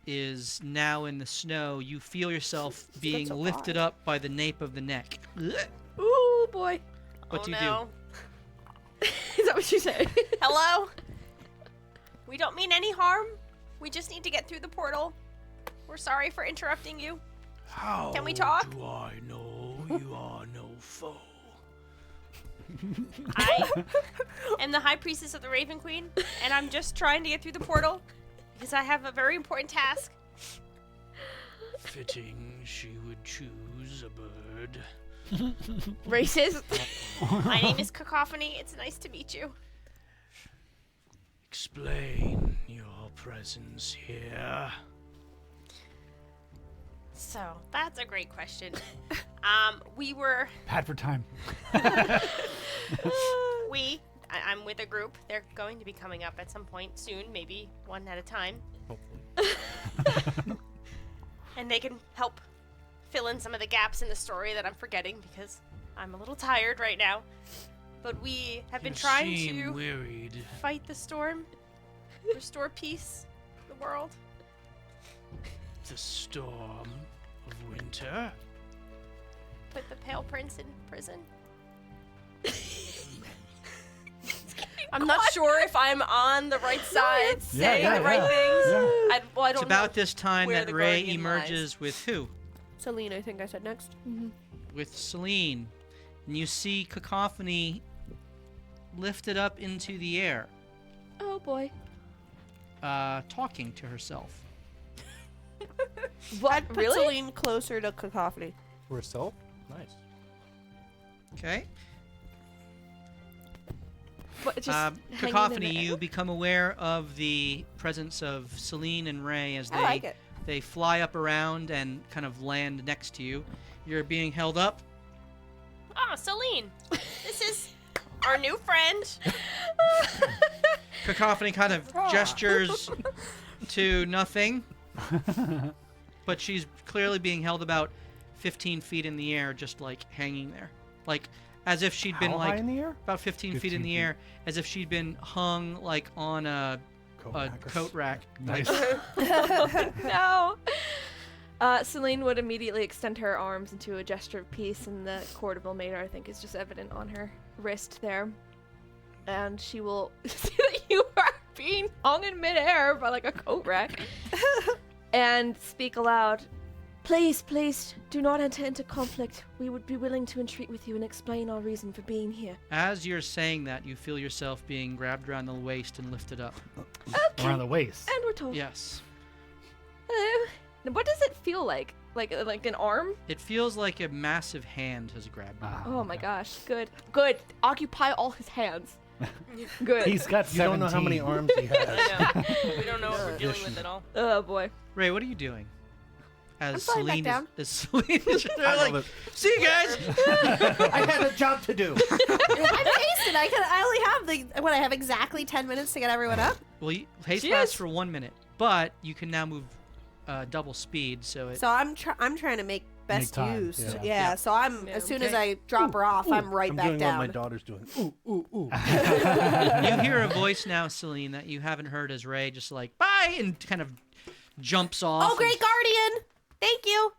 is now in the snow, you feel yourself being so lifted odd. up by the nape of the neck. Ooh, boy. What oh, do you no. Is that what you say? Hello? We don't mean any harm. We just need to get through the portal. We're sorry for interrupting you. How Can we talk? do I know you are no foe? I am the High Priestess of the Raven Queen, and I'm just trying to get through the portal because I have a very important task. Fitting she would choose a bird. Racist. My name is Cacophony. It's nice to meet you. Explain your presence here. So, that's a great question. We were Pad for time. I'm with a group. They're going to be coming up at some point soon, maybe one at a time. Hopefully. And they can help fill in some of the gaps in the story that I'm forgetting because I'm a little tired right now. But we have been trying to worried. fight the storm, restore peace in the world. The storm of winter. Put the Pale Prince in prison. I'm not sure if I'm on the right side, saying the right things. Yeah. I don't It's about this time where that the Ray guardian emerges with who? Celine, I think I said next. With Celine. And you see Cacophony lifted up into the air, Oh boy. talking to herself. What? Put Really? Celine closer to Cacophony. For herself? Nice. Okay. What, just hanging in Cacophony, the you air? become aware of the presence of Celine and Ray as I like it. they fly up around and kind of land next to you. You're being held up. Ah, Celine. This is our new friend. Cacophony kind of gestures to nothing, but she's clearly being held about 15 feet in the air, just like hanging there, like as if she'd been How high like in the air? about 15 feet in 15 the feet. air, as if she'd been hung like on a coat rack. Nice. No. Celine would immediately extend her arms into a gesture of peace, and the cord of Ilmater, I think, is just evident on her wrist there. And she will see that you are being hung in midair by like a coat rack, and speak aloud. Please, please, do not enter into conflict. We would be willing to entreat with you and explain our reason for being here. As you're saying that, you feel yourself being grabbed around the waist and lifted up. Okay. Around the waist. And we're told. Yes. Hello. Now, what does it feel like? Like an arm? It feels like a massive hand has grabbed you. Ah, Oh my okay. gosh. Good. Good. Occupy all his hands. Good. He's got You don't know how many 17. arms he has. I know. We don't know what we're dealing with at all. Oh boy. Ray, what are you doing? As I'm flying Celine back down. is, as Celine is I they're like, love see you guys. I had a job to do. I'm hasted. I only have I have exactly 10 minutes to get everyone up. Well, haste lasts for 1 minute, but you can now move double speed, so it. So I'm trying to make best time, use. yeah. Yeah. So I'm Yeah. as soon as Okay. I drop her off, I'm right I'm back doing down. what my daughter's doing. Ooh, ooh, ooh. You hear a voice now, Celine, that you haven't heard as Ray just like bye and kind of jumps off. Oh, and- great guardian! Thank you.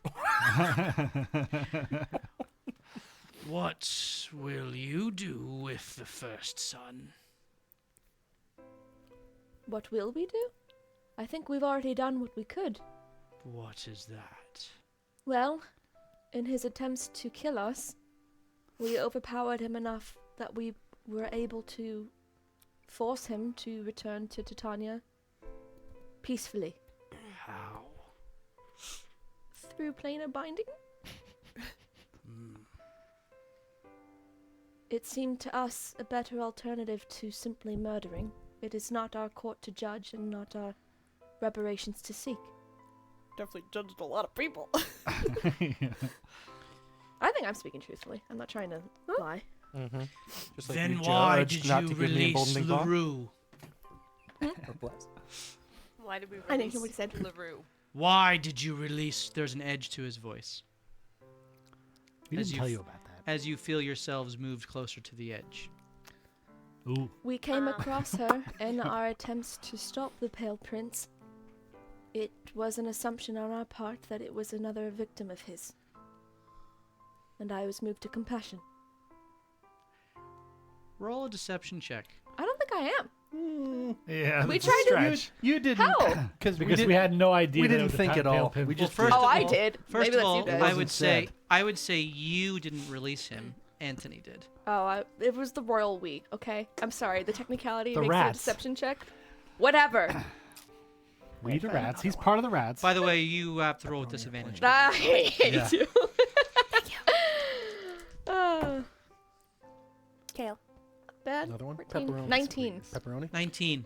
What will you do with the first son? What will we do? I think we've already done what we could. What is that? Well, in his attempts to kill us, we overpowered him enough that we were able to force him to return to Titania peacefully. How? Through planar binding? It seemed to us a better alternative to simply murdering. It is not our court to judge and not our reparations to seek. Definitely judged a lot of people. I think I'm speaking truthfully. I'm not trying to lie. Mm-hmm. Just like Then you why judged did not you to give me a release emboldening bomb. LaRue? Or bless. Why did we release I didn't hear what he said. LaRue? Why did you release? There's an edge to his voice. We As didn't you tell f- you about that. As you feel yourselves moved closer to the edge. Ooh. We came across her in our attempts to stop the Pale Prince. It was an assumption on our part that it was another victim of his. And I was moved to compassion. Roll a deception check. I don't think I am. Yeah. We that's a tried to- stretch. You didn't. How? Because Because we had no idea. we that it didn't was a think at pale all. pin. We just first Oh, of I all- did. First Maybe of that's all, you guys. I Wasn't would say said. I would say you didn't release him. Anthony did. Oh, it was the royal we, okay? I'm sorry, the technicality The makes rats. a deception check. Whatever. We the rats. He's part of the rats. By the way, you have to roll with disadvantage. I hate Yeah. you. Ah, Kale. bad. Another one? 14. Pepperoni. 19. Pepperoni? 19.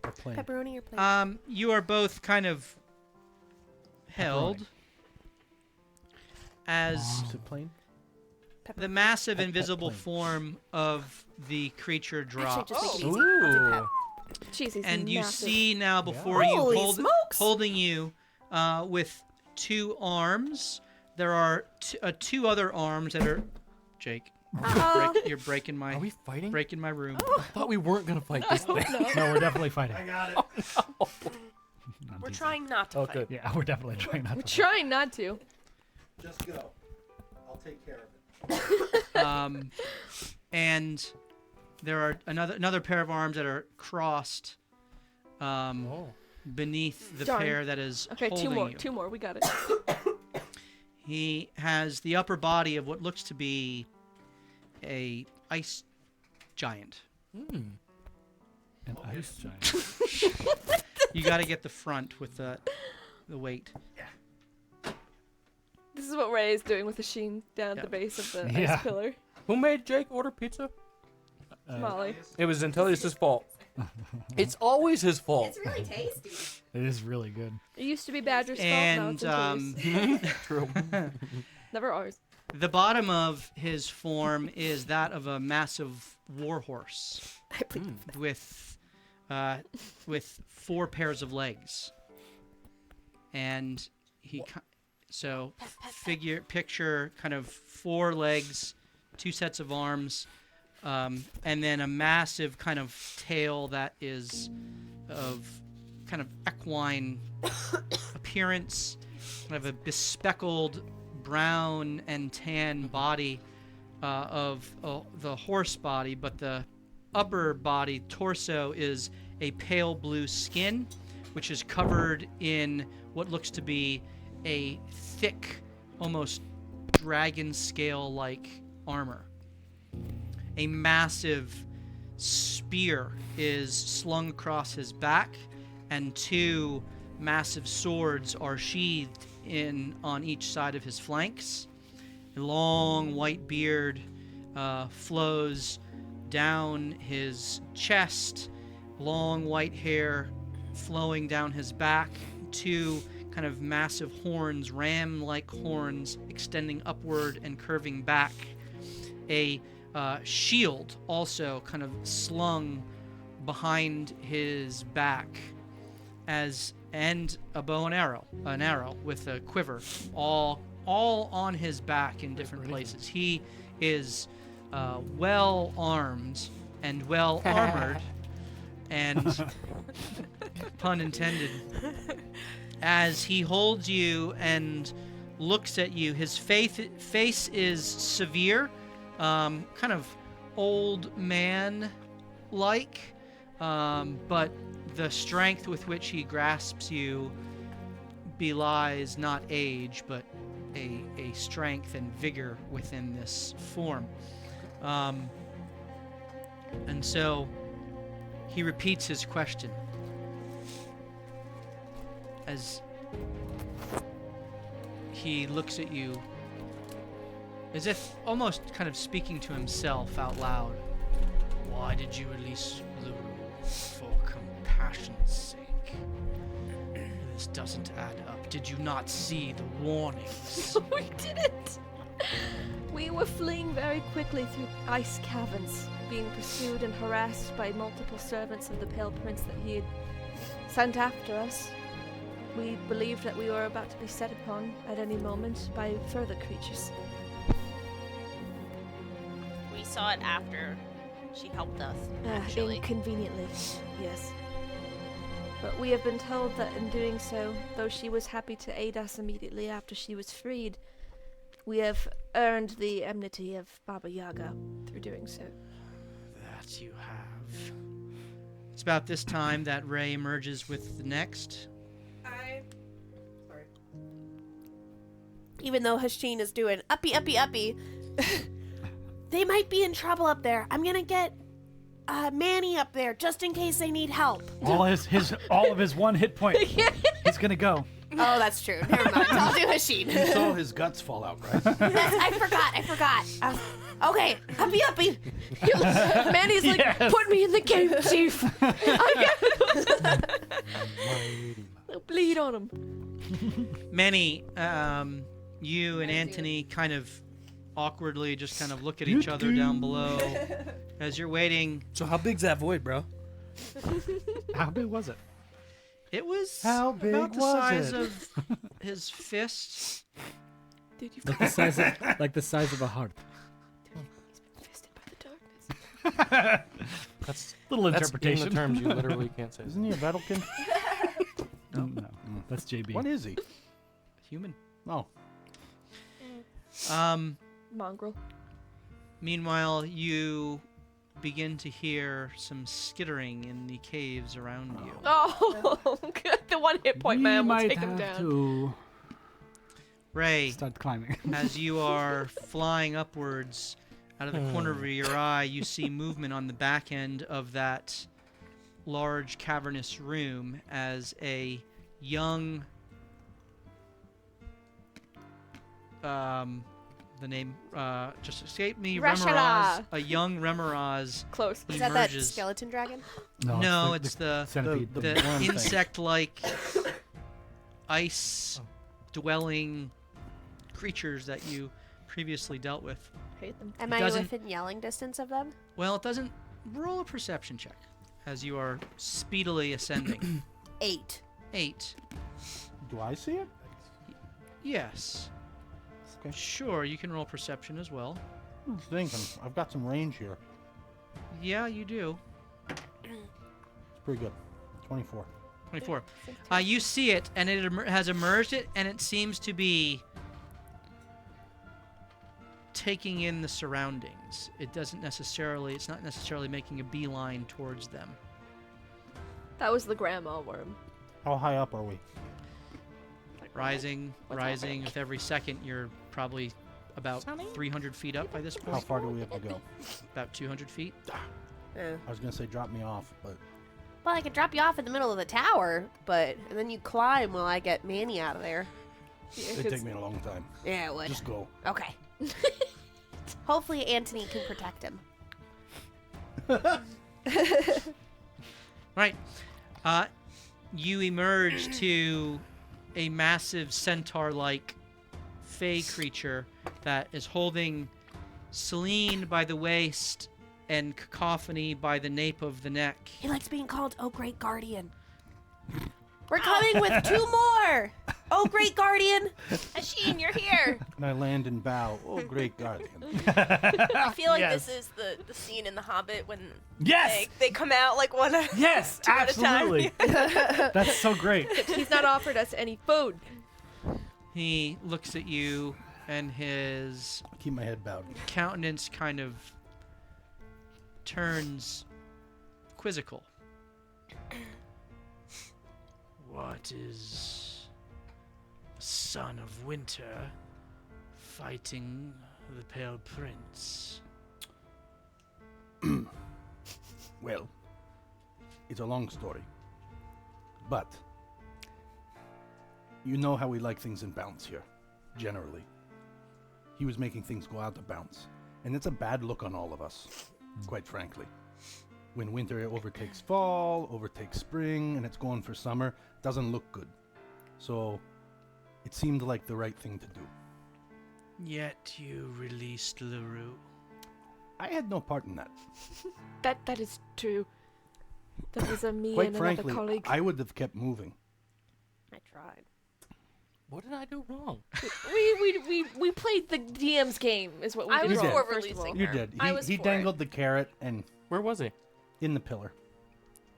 Or plain? Pepperoni or plain? You are both kind of held. as Is it plain? the massive Pet invisible plane. form of the creature drops. Actually, just make it easy. Ooh. Jeez, he's And you massive. see now before you, Holy smokes! holding you with 2 arms. There are 2 other arms that are. Jake, you're breaking Are we fighting? breaking my room. I thought we weren't gonna fight this thing. No, we're definitely fighting. got it. I'm We're teasing. trying not to Oh, fight. good. Yeah, we're definitely trying not to. Trying not to. Just go. I'll take care of it. And there are another pair of arms that are crossed Oh. beneath the Darn. pair that is Okay, holding two more. you. 2 more. We got it. He has the upper body of what looks to be a ice giant. Hmm. An ice giant. You got to get the front with the weight. This is what Ray is doing with the sheen down at the base of the Yeah. ice pillar. Who made Jake order pizza? Molly. It was Intellius' fault. It's always his fault. really tasty. It is really good. It used to be Badger's fault. Now And it's Intellius. True. Never ours. the bottom of his form is that of a massive warhorse with 4 pairs of legs. And picture kind of 4 legs, 2 sets of arms, and then a massive kind of tail that is of kind of equine appearance, kind of a bespeckled brown and tan body of the horse body, but the upper body torso is a pale blue skin, which is covered in what looks to be a thick, almost dragon scale-like armor. A massive spear is slung across his back, and 2 massive swords are sheathed on each side of his flanks. A long white beard flows down his chest, long white hair flowing down his back, 2 kind of massive horns, ram-like horns, extending upward and curving back. A shield also kind of slung behind his back, and a bow and an arrow with a quiver, all on his back in different places. He is well armed and well armored, and pun intended. As he holds you and looks at you, his face is severe, kind of old man-like, but the strength with which he grasps you belies not age, but a strength and vigor within this form. And so he repeats his question as he looks at you as if almost kind of speaking to himself out loud. Why did you release Lulu? For compassion's sake. This doesn't add up. Did you not see the warnings? We didn't. We were fleeing very quickly through ice caverns, being pursued and harassed by multiple servants of the Pale Prince that he had sent after us. We believed that we were about to be set upon at any moment by further creatures. We saw it after she helped us, actually. Inconveniently, yes. But we have been told that in doing so, though she was happy to aid us immediately after she was freed, we have earned the enmity of Baba Yaga through doing so. That you have. It's about this time that Ray emerges with the next. Even though Hasheen is doing uppy, they might be in trouble up there. I'm gonna get Manny up there just in case they need help. All of his 1 hit point. He's gonna go. Oh, that's true. Never mind. I'll do Hasheen. You saw his guts fall out, right? I forgot. Okay, uppy. Manny's like, Yes. put me in the game, Chief. Bleed on him. Manny, You and Anthony kind of awkwardly just kind of look at each other down below as you're waiting. So how big's that void, bro? How big was it? It was How big about the was size it? of his fist. Dude, you've Like the size of, like the size of a heart. fisted by the darkness. That's Little that's interpretation. in the terms you literally can't say. Isn't he a battlekin? No, that's JB. What is he? Human. Oh, Mongrel. Meanwhile, you begin to hear some skittering in the caves around you. Oh, good. The one hit point we man will might take him have down. to Ray, start climbing. as you are flying upwards, out of the corner of your eye, you see movement on the back end of that large cavernous room as a young the name just escaped me. Rashala. A young Remoraz Close. Is that that emerges. skeleton dragon? No, it's the centipede. the the worm thing. insect-like ice dwelling creatures that you previously dealt with. Hate them. Am It I doesn't- within yelling distance of them? Well, it doesn't. Roll a perception check as you are speedily ascending. 8. 8. do I see it? Yes. Okay. Sure, you can roll perception as well. I'm thinking. I've got some range here. Yeah, you do. It's pretty good. 24. 24. You see it, and it has emerged, and it seems to be taking in the surroundings. It's not necessarily making a beeline towards them. That was the grandma worm. How high up are we? Rising. With every second, you're probably about 300 feet up by this How point. far do we have to go? About 200 feet. I was gonna say drop me off, but Well, I could drop you off in the middle of the tower, and then you climb while I get Manny out of there. it'd take me a long time. Yeah, it would. Just go. Okay. Hopefully Anthony can protect him. Right. You emerge to a massive centaur-like fey creature that is holding Celine by the waist and Cacophony by the nape of the neck. He likes being called "Oh Great Guardian." We're coming with 2 more. Oh Great Guardian. Asheen, you're here. And I land and bow. Oh, great guardian. I feel like Yes. this is the scene in The Hobbit when Yes. they come out like one at Yes, at a time. absolutely. That's so great. He's not offered us any food. He looks at you, and his Keep my head bowed. countenance kind of turns quizzical. What is son of winter fighting the Pale Prince? Well, it's a long story. But you know how we like things in bounce here, generally. He was making things go out of bounds. And it's a bad look on all of us, quite frankly. When winter overtakes fall, overtakes spring, and it's going for summer, doesn't look good. So it seemed like the right thing to do. Yet you released LaRue. I had no part in that. That is true. That was me Quite and frankly, another colleague. I would have kept moving. I tried. What did I do wrong? we played the DM's game, is what we I did was wrong, for first of all. releasing You her. did. I was He for it. dangled the carrot and Where was he? in the pillar.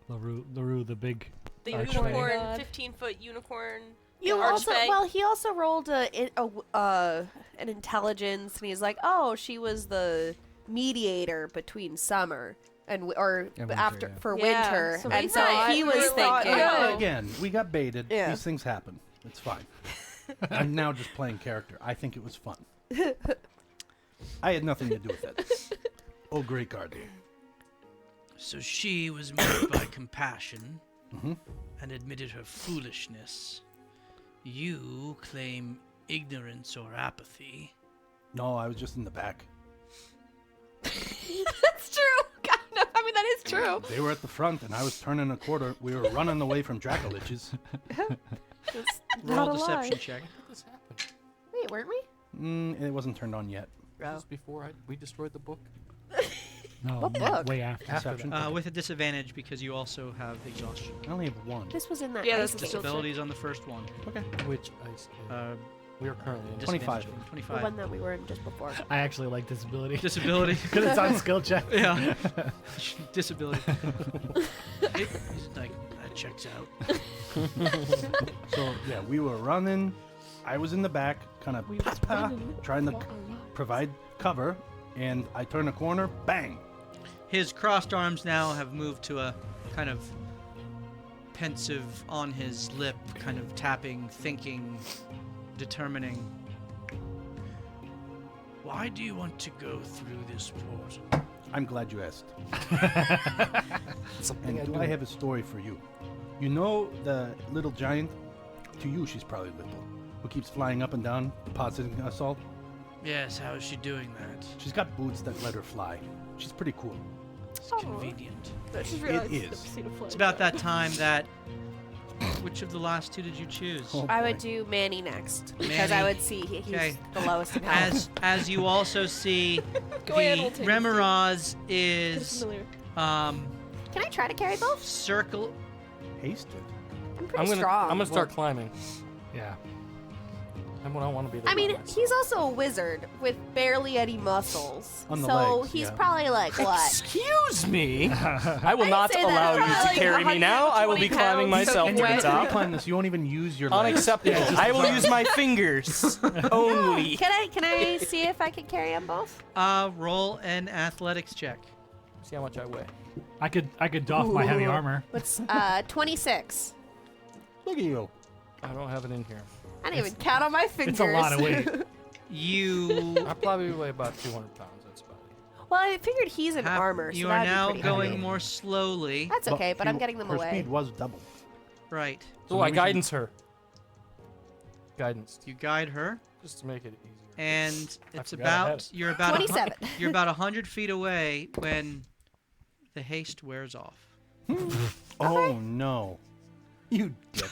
LaRue, the big. The Archfey. unicorn, God. 15-foot unicorn. You Archfey. also he also rolled an intelligence, and he's like, oh, she was the mediator between summer and And after winter, yeah. for Yeah, winter, so and we so thought- he we was thought, thinking. oh. Again, we got baited. Yeah. These things happen. It's fine. I'm now just playing character. I think it was fun. I had nothing to do with it. Oh, great guardian. So she was moved by compassion Mhm. and admitted her foolishness. You claim ignorance or apathy. No, I was just in the back. That's true. Kind of. I mean, that is true. They were at the front, and I was turning a quarter. We were running away from Dracoliches. It's Roll not a a lie. deception check. What this happened? Wait, weren't we? It wasn't turned on yet. Just before we destroyed the book. No, What book? way after. Inception. With a disadvantage because you also have exhaustion. I only have one. This was in that. Yeah, ice this is cave. still- Disabilities on the first one. Which ice? We are currently in. 25. Disadvantage, The 25. one that we were in just before. I actually like disability. Disability. Because it's on skill check. Yeah. Disability. He's like, that checks out. So yeah, we were running. I was in the back, kind of trying to provide cover, and I turn a corner, bang! His crossed arms now have moved to a kind of pensive on his lip, kind of tapping, thinking, determining. Why do you want to go through this portal? I'm glad you asked. Something And I have a story for you. You know the little giant? To you, she's probably little. Who keeps flying up and down, depositing us all? Yes, how is she doing that? She's got boots that let her fly. She's pretty cool. It's convenient. I just realized is. the pseudo flow. It's about that time that... Which of the last two did you choose? Oh, I boy. would do Manny next because I Manny. would see he's Okay. the lowest in health. As you also see, Go ahead, the we'll take it. Remoraz Get is familiar. Can I try to carry both? circle. Hasted. I'm pretty I'm gonna strong. I'm gonna start climbing. Yeah. I don't want to be the I mean, lowest. he's also a wizard with barely any muscles. On the so legs, he's yeah. probably like what? Excuse me. I will I'd not say that allow you probably to like carry me now. I will be 120 climbing pounds myself soaking to the wet. You top. climb this, you won't even use your legs. Unacceptable. I will use my fingers only. Can I see if I can carry them both? Roll an athletics check. See how much I weigh. I could doff my heavy armor. What's 26? Look at you. I don't have it in here. I didn't even count on my fingers. It's a lot of weight. You I probably weigh about 200 pounds. That's about it. Well, I figured he's in have- armor, so you are that'd now be pretty going heavy. more slowly. That's okay, but I'm she- getting them her away. speed was double. Right. So I maybe she- guidance her. Guidance. You guide her, Just to make it easier. and it's forgot I had about it. you're about 27. You're about 100 feet away when the haste wears off. Oh no. You dick.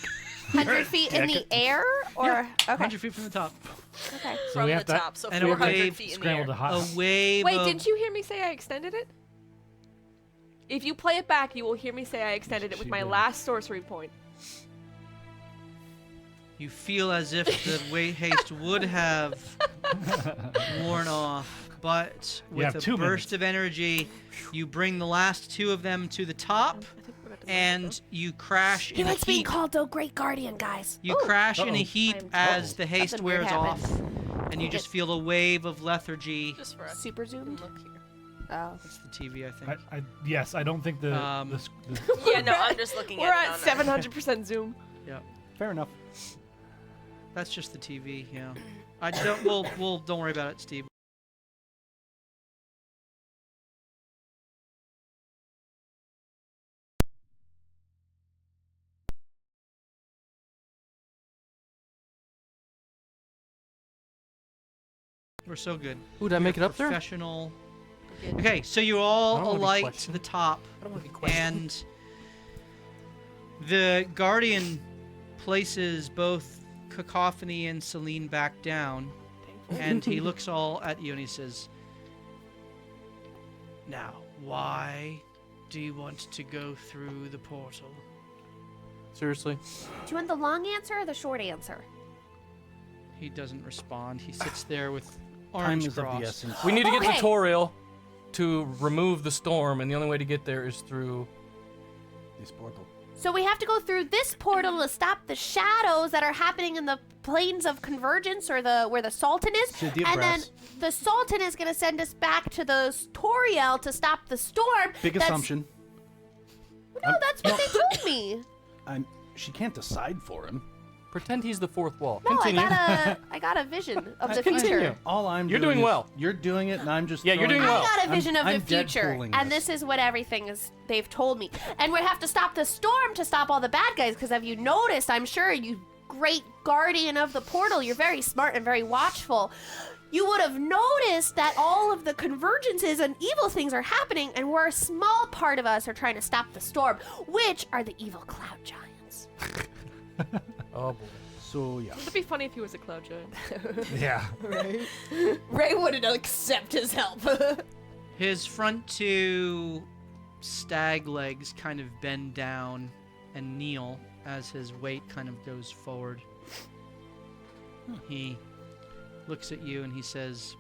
100 feet in the air, or okay. 100 feet from the top. Okay. So From we the have to top, so and a 400 wave feet in the scramble air. to A hot. wave Wait, of didn't you hear me say I extended it? If you play it back, you will hear me say I extended it with She my did. last sorcery point. You feel as if the weight haste would have worn off, but You have with a 2 burst minutes. of energy, you bring the last 2 of them to the top, I think we're about to and you crash He in a likes being heap. called the Great Guardian, guys. You crash in a Uh-oh. heap I'm- as the haste Something weird wears happened. off, and you just feel a wave of lethargy. Just for us. Super zoomed. Look here. Oh. That's the TV, I think. Yes, I don't think the, Yeah, no, I'm just looking We're at at 700% zoom. Fair enough. That's just the TV, yeah. I don't. We'll don't worry about it, Steve. We're so good. Ooh, did I make it We're up there? Professional. Okay, so you're I all don't wanna be alight to questioned. the top, I don't want to be questioned. and the guardian places both Cacophony and Celine back down, and he looks all at you and he says, "Now, why do you want to go through the portal?" Seriously? Do you want the long answer or the short answer? He doesn't respond. He sits there with Time arms is of the crossed. essence. We need to get Okay. to Toriel to remove the storm, and the only way to get there is through. This portal. So we have to go through this portal to stop the shadows that are happening in the planes of convergence, or the where the Sultan is. City of And then Brass. the Sultan is going to send us back to the Toriel to stop the storm. Big That's- assumption. No, that's what they told me. She can't decide for him. Pretend he's the fourth wall. No, Continue. I got a vision of the Continue. future. All I'm You're doing doing is- well. You're doing it, and I'm just. Yeah, you're throwing doing well. I got a vision of I'm the future, Deadpooling and this. this is what everything is. They've told me, and we have to stop the storm to stop all the bad guys. Because have you noticed? I'm sure you, great guardian of the portal, you're very smart and very watchful. You would have noticed that all of the convergences and evil things are happening, and we're a small part of us are trying to stop the storm, which are the evil cloud giants. Oh boy. So yeah. It'd be funny if he was a cloud giant. Yeah. Ray wouldn't accept his help. His front two stag legs kind of bend down and kneel as his weight kind of goes forward. He looks at you and he says,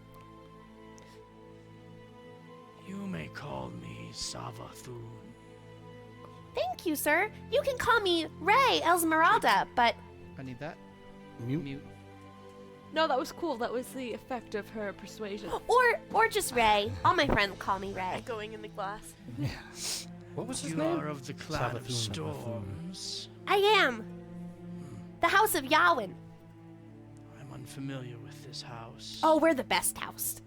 "You may call me Savathun." Thank you, sir. You can call me Ray Esmeralda, but I need that. Mute. Mute. No, that was cool. That was the effect of her persuasion. or just Ray. All my friends call me Ray. Echoing in the glass. What was his You name? are of the clan of Savathun. storms. I am. The House of Yawin. I'm unfamiliar with this house. Oh, we're the best house.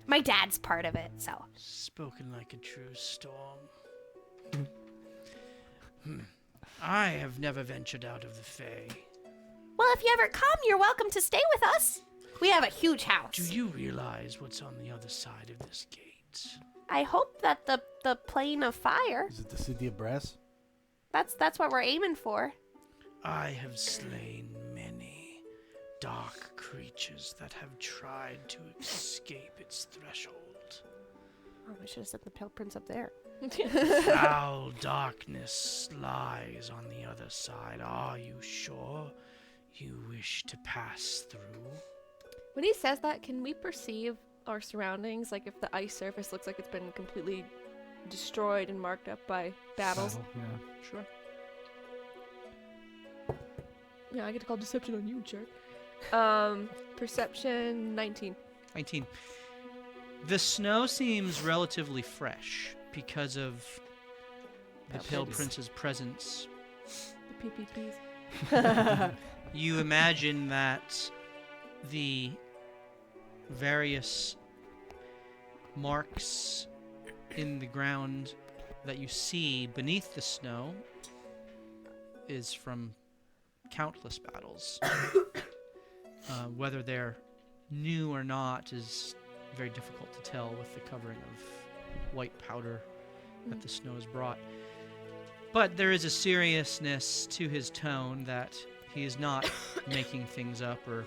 My dad's part of it, so. Spoken like a true storm. I have never ventured out of the Fae. Well, if you ever come, you're welcome to stay with us. We have a huge house. Do you realize what's on the other side of this gate? I hope that the plane of fire. Is it the city of brass? That's what we're aiming for. I have slain many dark creatures that have tried to escape its threshold. Oh, I should have set the pale prince up there. Foul darkness lies on the other side. Are you sure you wish to pass through? When he says that, can we perceive our surroundings? Like if the ice surface looks like it's been completely destroyed and marked up by battles? Yeah. Sure. Yeah, I get to call deception on you, jerk. Perception 19. 19. The snow seems relatively fresh because of the Pale Prince's presence. The PPPs. You imagine that the various marks in the ground that you see beneath the snow is from countless battles. Whether they're new or not is very difficult to tell with the covering of white powder that the snow has brought. But there is a seriousness to his tone that he is not making things up or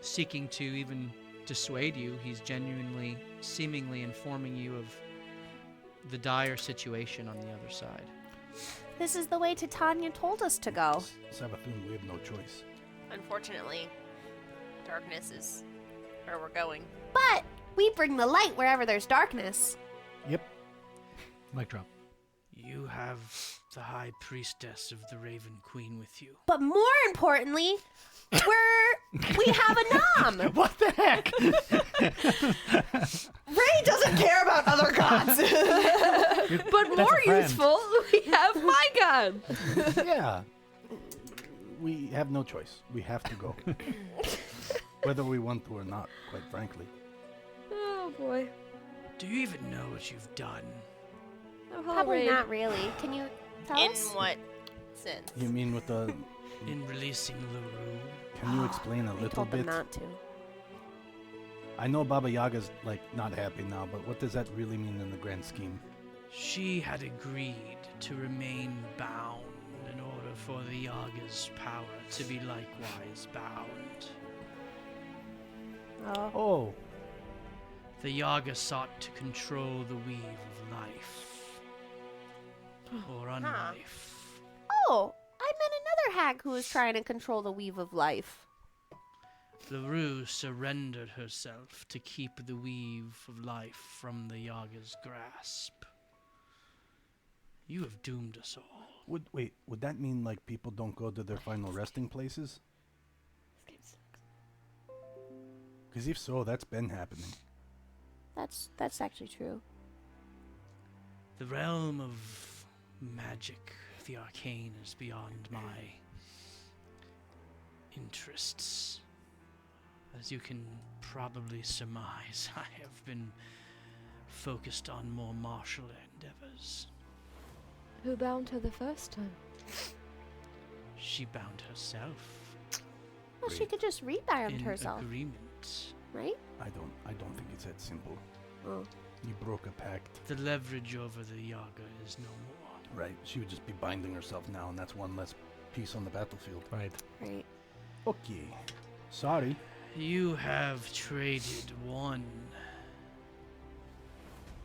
seeking to even dissuade you. He's genuinely, seemingly informing you of the dire situation on the other side. This is the way Titania told us to go. Savathun, we have no choice. Unfortunately, darkness is where we're going. But we bring the light wherever there's darkness. Yep. Mic drop. You have the High Priestess of the Raven Queen with you. But more importantly, we have a nom. What the heck? Ray doesn't care about other gods. But That's more a friend. useful, we have my god. Yeah. We have no choice. We have to go. Whether we want to or not, quite frankly. Oh boy. Do you even know what you've done? Oh, hello, Probably Ray. not really. Can you tell In us? what sense? You mean with the... In releasing LaRue? Can you explain a I little told them bit? not to. I know Baba Yaga's, like, not happy now, but what does that really mean in the grand scheme? She had agreed to remain bound in order for the Yaga's power to be likewise bound. Oh. Oh, The Yaga sought to control the weave of life. Or unlife. Oh, I met another hag who was trying to control the weave of life. LaRue surrendered herself to keep the weave of life from the Yaga's grasp. You have doomed us all. would that mean, like, people don't go to their final resting places? Because if so, that's been happening. That's actually true. The realm of magic, the arcane, is beyond my interests. As you can probably surmise, I have been focused on more martial endeavors. Who bound her the first time? She bound herself Well, she could just rebound in herself, agreement. right? I don't think it's that simple. Oh. You broke a pact. The leverage over the Yaga is no more. Right. She would just be binding herself now, and that's one less piece on the battlefield. Right. Right. Okay. Sorry. You have traded one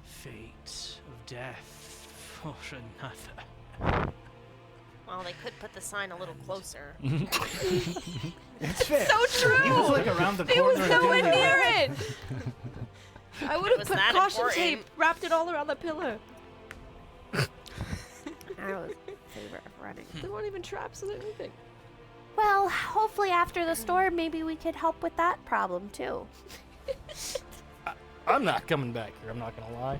fate of death for another. Well, they could put the sign a little closer. It's fair. So true. He was like around the He corner. was and nowhere didn't near even- it. I would It have was put that caution important. tape, wrapped it all around the pillar. Arrow's favorite of running. There weren't even traps or anything. Well, hopefully after the storm, maybe we could help with that problem too. I'm not coming back here. I'm not gonna lie.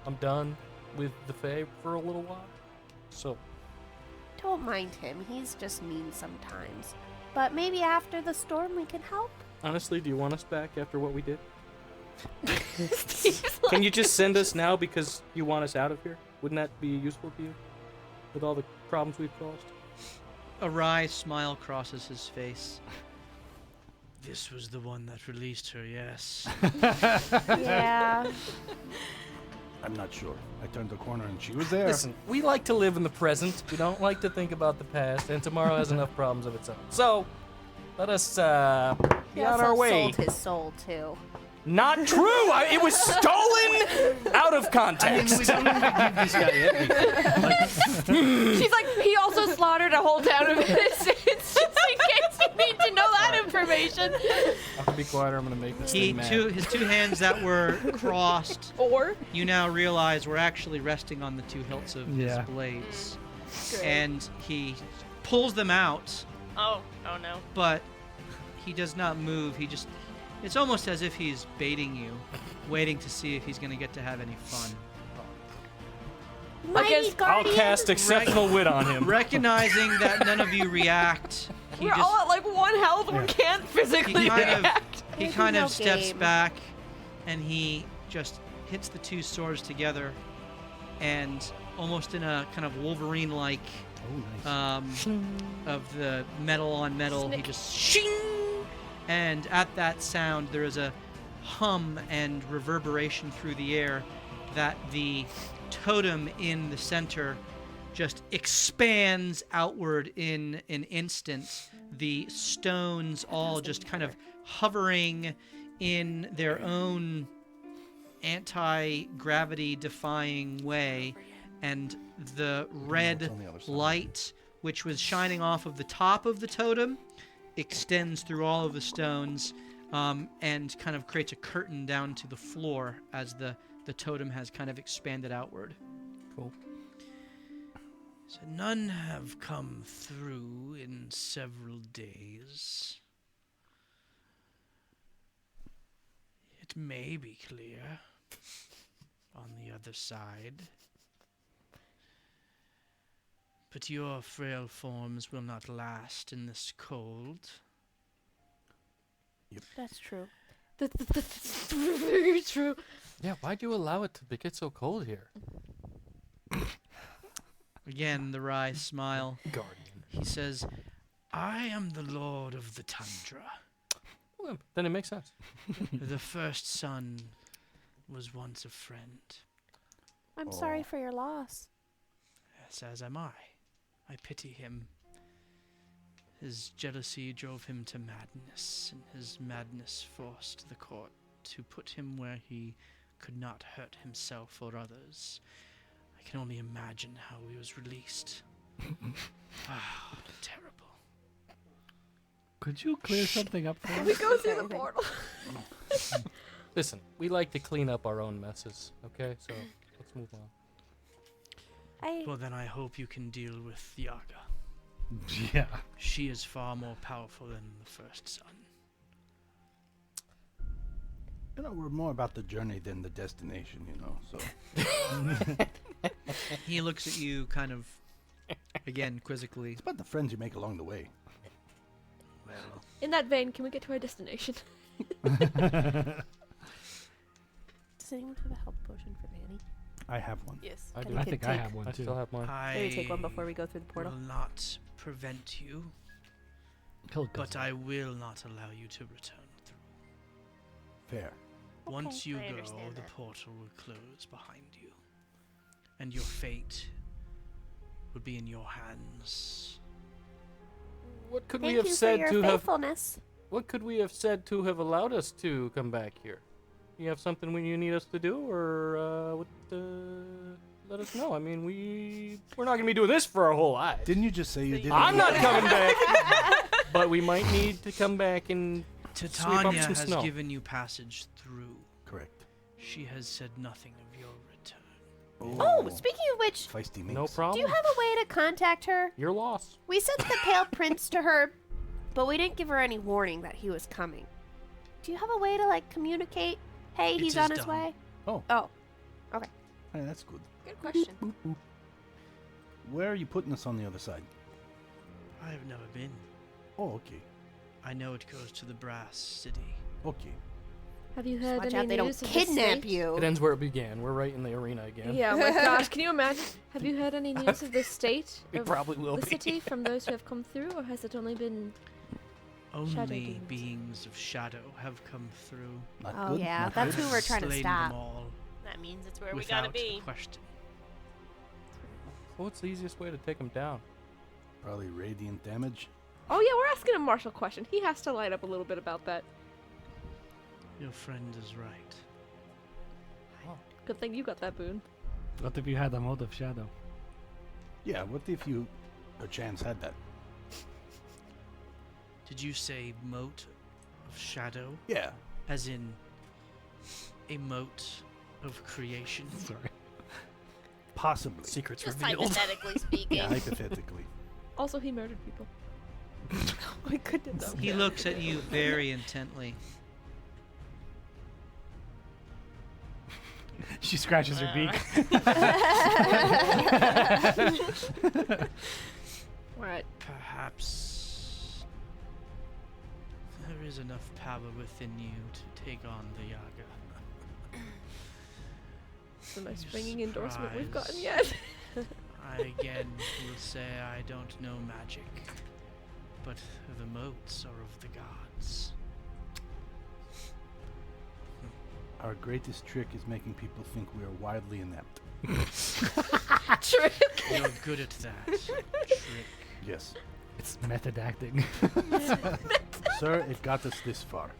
I'm done with the Fae for a little while. So Don't mind him. He's just mean sometimes. But maybe after the storm, we can help. honestly, do you want us back after what we did? Steve's like, Can you just send us now because you want us out of here? Wouldn't that be useful to you? With all the problems we've caused? A wry smile crosses his face. This was the one that released her, yes. Yeah. I'm not sure. I turned the corner and she was there. Listen, we like to live in the present. We don't like to think about the past, and tomorrow has enough problems of its own. So, let us be He on also our way. sold his soul too. Not true! It was stolen out of context. we don't need to give this guy everything. she's like, he also slaughtered a whole town of innocents just in case you need to know that information. I'm gonna be quiet or I'm gonna make this thing mad. His two hands that were crossed, Or you now realize were actually resting on the two hilts of Yeah. his blades. And he pulls them out, Oh no. but he does not move. It's almost as if he's baiting you, waiting to see if he's going to get to have any fun. Mighty guess I'll Guardian. cast exceptional wit on him. Recognizing that none of you react, he we're all at like 1 health. We can't physically he kind of react. he There's kind no of steps game. back, and he just hits the two swords together, and almost in a kind of Wolverine-like Oh, nice. of the metal on metal, he just shing, and at that sound there is a hum and reverberation through the air that the totem in the center just expands outward in an instant. The stones all just kind of hovering in their own anti-gravity defying way, and the red on the other side. light which was shining off of the top of the totem extends through all of the stones, and kind of creates a curtain down to the floor as the totem has kind of expanded outward. Cool. So none have come through in several days. It may be clear on the other side. But your frail forms will not last in this cold. That's true. That's very true. Yeah, why'd you allow it to get so cold here? Again, the wry smile. Guardian. He says, I am the Lord of the Tundra. Well, then it makes sense. The first son was once a friend. I'm sorry for your loss. Yes, as am I. I pity him. His jealousy drove him to madness, and his madness forced the court to put him where he could not hurt himself or others. I can only imagine how he was released. Ah, terrible. Could you clear something up for Can us? we go through the portal? Listen, we like to clean up our own messes, okay? So let's move on. Well, then I hope you can deal with Yaga. Yeah. She is far more powerful than the first son. You know, we're more about the journey than the destination, you know, so. He looks at you kind of, again, quizzically. It's about the friends you make along the way. Well, In that vein, can we get to our destination? Does anyone have a health potion for Manny? I have one. Yes. I Can do. you I could think I take- have one I too. still have mine. Maybe take one I before we go through the portal. will not prevent you, Kill but Godzilla. I will not allow you to return through. Fair. Once you I go, understand the that. portal will close behind you, and your fate will be in your hands. What could we Thank have you for said your to have? faithfulness. What could we have said to have allowed us to come back here? You have something you need us to do, or let us know. I mean, we're not gonna be doing this for our whole lives. Didn't you just say you did? I'm not coming back, but we might need to come back and sweep up Titania some has snow. given you passage through. Correct. She has said nothing of your return. Oh, speaking of which, Feisty minx. No do problem. you have a way to contact her? You're lost. We sent the Pale Prince to her, but we didn't give her any warning that he was coming. Do you have a way to, like, communicate? Hey, he's on his done. way? Oh. Oh. Hey, that's good. Good question. Where are you putting us on the other side? I have never been. Oh, okay. I know it goes to the Brass City. Okay. Have you Just heard watch any out they don't news of the kidnap state? you. It ends where it began. We're right in the arena again. Yeah, oh my gosh, can you imagine? Have you heard any news of the state We of probably will the be. city from those who have come through, or has it only been... Shadow Only demons. beings of shadow have come through. Not Oh, good. yeah, not that's good. who we're trying to Slain stop. them all That means it's where we without gotta be. question. What's the easiest way to take him down? Probably radiant damage. Oh yeah, we're asking a Marshall question. He has to light up a little bit about that. Your friend is right. Good thing you got that boon. What if you had a mode of shadow? Yeah, what if you, a chance, had that? Did you say moat of shadow? Yeah. As in a moat of creation? Sorry. Possibly. Secrets Just revealed. hypothetically speaking. Yeah, hypothetically. Also, he murdered people. Oh my goodness. He looks at you very intently. She scratches her beak. Right. Perhaps there is enough power within you to take on the Yaga. It's the most You're ringing endorsement we've gotten surprised. yet. I again will say I don't know magic, but the moats are of the gods. Our greatest trick is making people think we are wildly inept. Trick. You're good at that. Trick. Yes. It's method acting. Sir, it got us this far.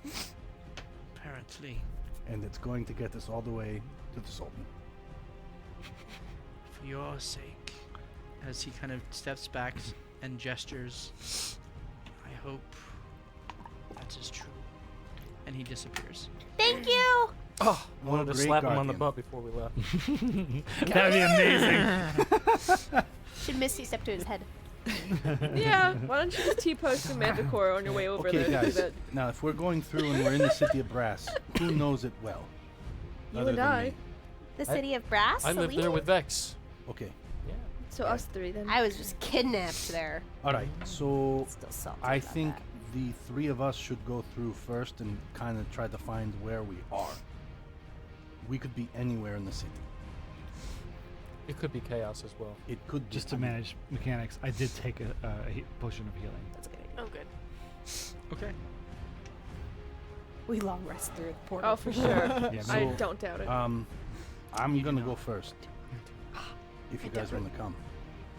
Apparently, And it's going to get us all the way to the Sultan. for your sake, as he kind of steps back and gestures, I hope that is true. And he disappears. Thank you. Oh, I wanted to great slap him on the guardian. butt before we left. That'd be amazing. Should Misty step to his head. Yeah, why don't you just T-post a Manticore on your way over Okay, there to do guys. that? Now, if we're going through and we're in the city of Brass, who knows it well? You Other and than I. me. The city of Brass? I lived there Selene? with Vex. Okay. Yeah. So us three then. I was just kidnapped there. All right. So Still salty I about think that. the three of us should go through first and kind of try to find where we are. We could be anywhere in the city. It could be chaos as well. It could be. Just to manage mechanics, I did take a potion of healing. That's a good idea. Oh, good. Okay. We long rest through the portal. Oh, for sure. Yeah, I so, don't doubt it. I'm gonna go first. If you guys want to come,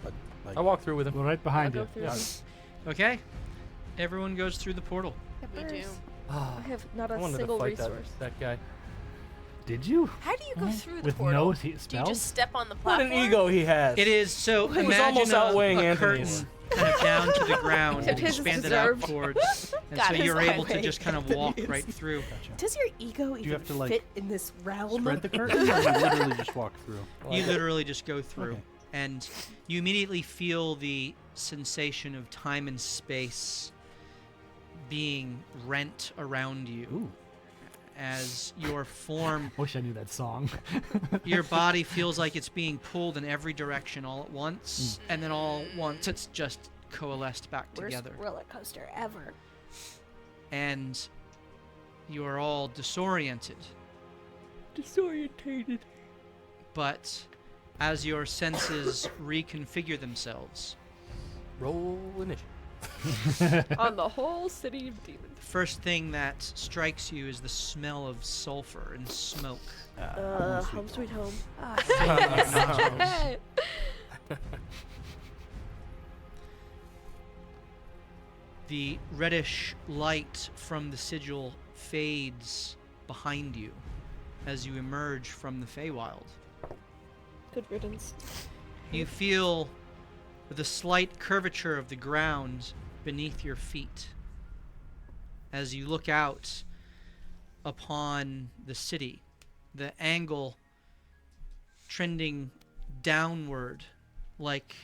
but like, I walk through with him. We're right I'll behind go you. through yeah. them. Okay. Everyone goes through the portal. We do. Ah, I have not I a wanted to single fight resource. that guy. Did you? How do you go through the With portal? no Do you spells? just step on the What platform? an ego he has. It is so. He was Imagine almost outweighing a Anthony's. curtain kind of down to the ground and Except his is expanded deserved. outwards, and God, so his you're able to highway just kind of walk right through. Gotcha. Does your ego you have to, like, fit in this realm? Spread the curtain, or you literally just walk through. You literally just go through, Okay. and you immediately feel the sensation of time and space being rent around you Ooh. as your form, Wish I knew that song. your body feels like it's being pulled in every direction all at once, and then all at once it's just coalesced back Worst together. roller coaster ever. And you are all disoriented. Disorientated. But as your senses reconfigure themselves, Roll initiative. On the whole city of demons. the first thing that strikes you is the smell of sulfur and smoke. Home sweet home. The reddish light from the sigil fades behind you as you emerge from the Feywild. Good riddance. You feel the slight curvature of the ground beneath your feet as you look out upon the city, the angle trending downward like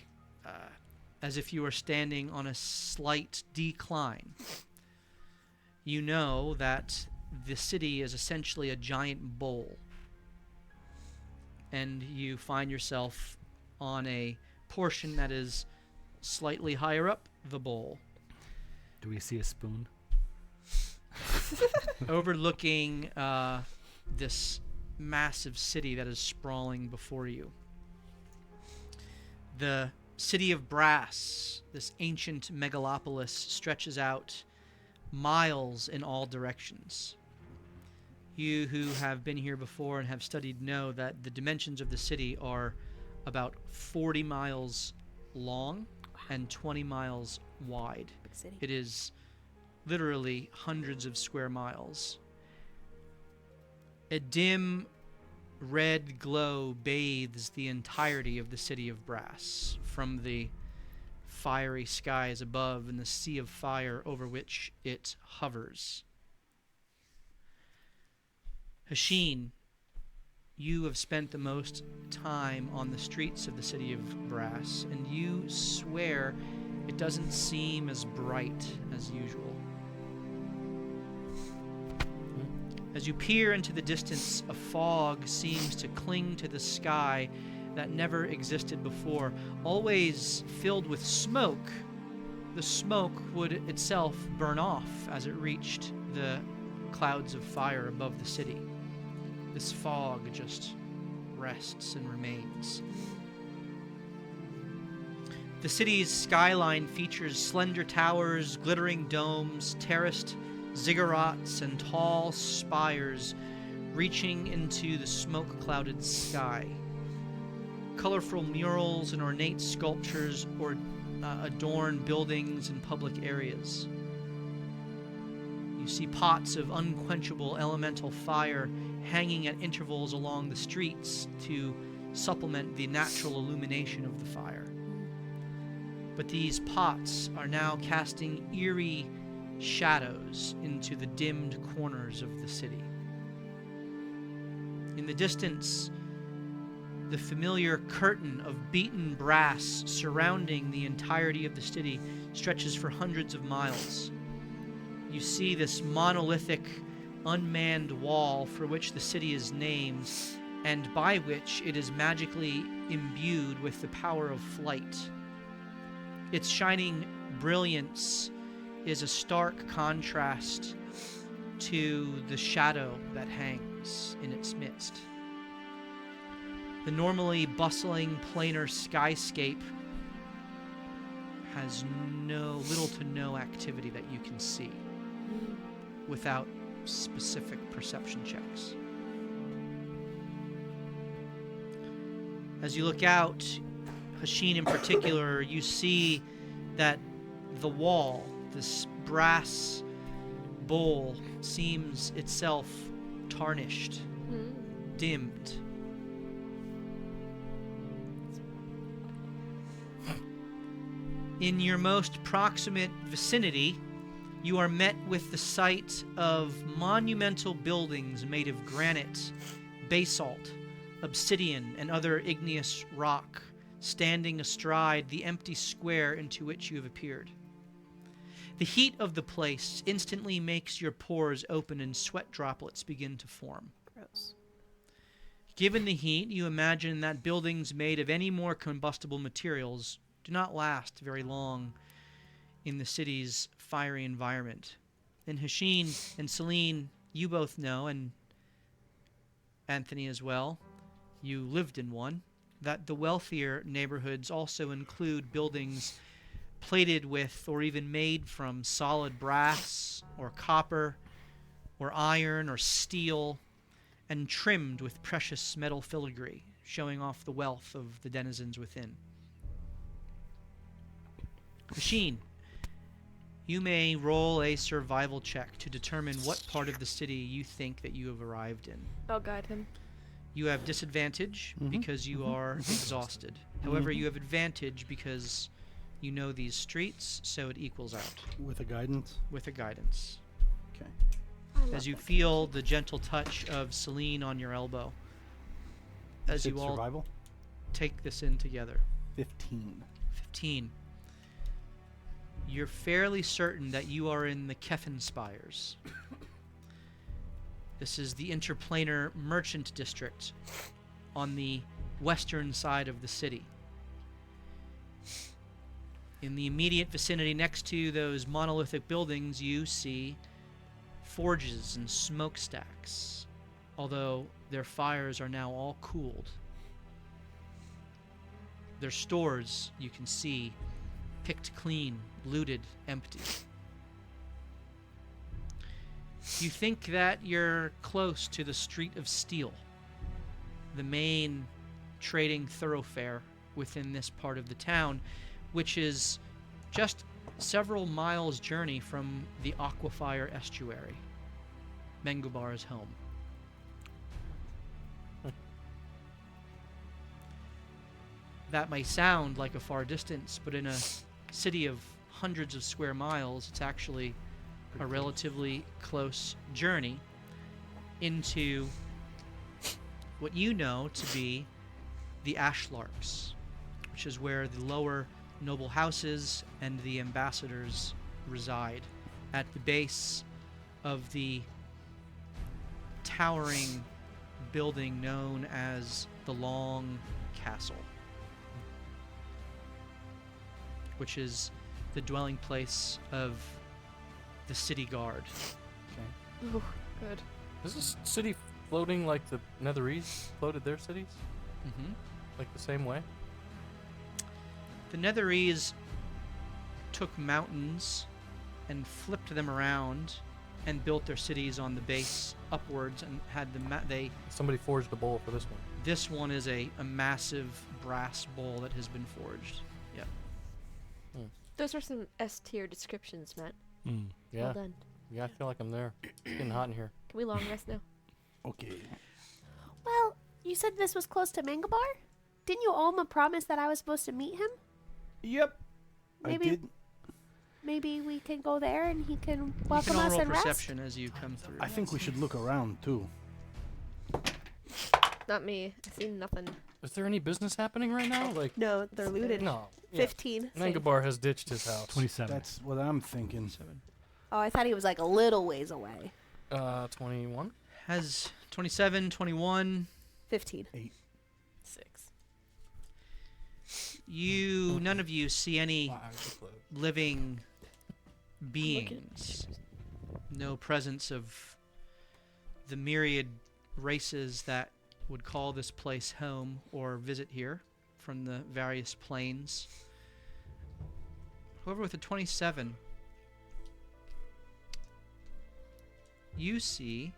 as if you were standing on a slight decline. You know that the city is essentially a giant bowl, and you find yourself on a portion that is slightly higher up the bowl, Do we see a spoon? overlooking this massive city that is sprawling before you. The city of Brass, this ancient megalopolis, stretches out miles in all directions. You who have been here before and have studied know that the dimensions of the city are about 40 miles long and 20 miles wide. Big city. It is literally hundreds of square miles. A dim red glow bathes the entirety of the city of Brass, from the fiery skies above and the sea of fire over which it hovers. Hashin, you have spent the most time on the streets of the city of Brass, and you swear it doesn't seem as bright as usual. As you peer into the distance, a fog seems to cling to the sky that never existed before, always filled with smoke. The smoke would itself burn off as it reached the clouds of fire above the city. This fog just rests and remains. The city's skyline features slender towers, glittering domes, terraced ziggurats, and tall spires reaching into the smoke-clouded sky. Colorful murals and ornate sculptures adorn buildings and public areas. You see pots of unquenchable elemental fire hanging at intervals along the streets to supplement the natural illumination of the fire. But these pots are now casting eerie shadows into the dimmed corners of the city. In the distance, the familiar curtain of beaten brass surrounding the entirety of the city stretches for hundreds of miles. You see this monolithic, unmanned wall for which the city is named, and by which it is magically imbued with the power of flight. Its shining brilliance is a stark contrast to the shadow that hangs in its midst. The normally bustling planar skyscape has little to no activity that you can see without specific perception checks. As you look out, Hashin in particular, you see that the wall, this brass bowl, seems itself tarnished, dimmed. In your most proximate vicinity, you are met with the sight of monumental buildings made of granite, basalt, obsidian, and other igneous rock, standing astride the empty square into which you have appeared. The heat of the place instantly makes your pores open and sweat droplets begin to form. Gross. Given the heat, you imagine that buildings made of any more combustible materials do not last very long in the city's fiery environment. And Hashin and Celine, you both know, and Anthony as well, you lived in one, that the wealthier neighborhoods also include buildings plated with or even made from solid brass or copper or iron or steel, and trimmed with precious metal filigree, showing off the wealth of the denizens within. Hashin, You may roll a survival check to determine what part of the city you think that you have arrived in. I'll guide him. You have disadvantage because you are exhausted. However, you have advantage because you know these streets, so it equals out With a guidance. with a guidance. Okay. As you feel the gentle touch of Celine on your elbow. As Said you all survival. take this in together. 15. 15. You're fairly certain that you are in the Keffin Spires. This is the interplanar merchant district on the western side of the city. In the immediate vicinity next to those monolithic buildings, you see forges and smokestacks, although their fires are now all cooled. Their stores, you can see, picked clean, looted, empty. You think that you're close to the Street of Steel, the main trading thoroughfare within this part of the town, which is just several miles' journey from the Aquafire estuary, Mengubar's home. That may sound like a far distance, but in a city of hundreds of square miles, it's actually a relatively close journey into what you know to be the Ashlarks, which is where the lower noble houses and the ambassadors reside, at the base of the towering building known as the Long Castle, which is the dwelling place of the city guard. Ooh, good. Is this city floating like the Netherese floated their cities? Mm-hmm. Like the same way? The Netherese took mountains and flipped them around and built their cities on the base upwards and had the Somebody forged a bowl for this one. This one is a massive brass bowl that has been forged. Yep. Those are some S tier descriptions, Matt. Yeah. Well done. Yeah, I feel like I'm there. It's getting hot in here. Can we long rest now? Okay. Well, you said this was close to Mengubar? Didn't you owe him a promise that I was supposed to meet him? Yep. Maybe- I did. Maybe we can go there and he can You welcome can all us roll and rest? perception as you come through. I think we should look around too. Not me. I see nothing. Is there any business happening right now? Like, No, they're looted. no. Yeah. 15. Mengubar has ditched his house. 27. That's what I'm thinking. Oh, I thought he was like a little ways away. 21. Has 27, 21. 15. 6. None of you see any living beings. No presence of the myriad races that would call this place home or visit here from the various planes. However, with a 27, you see,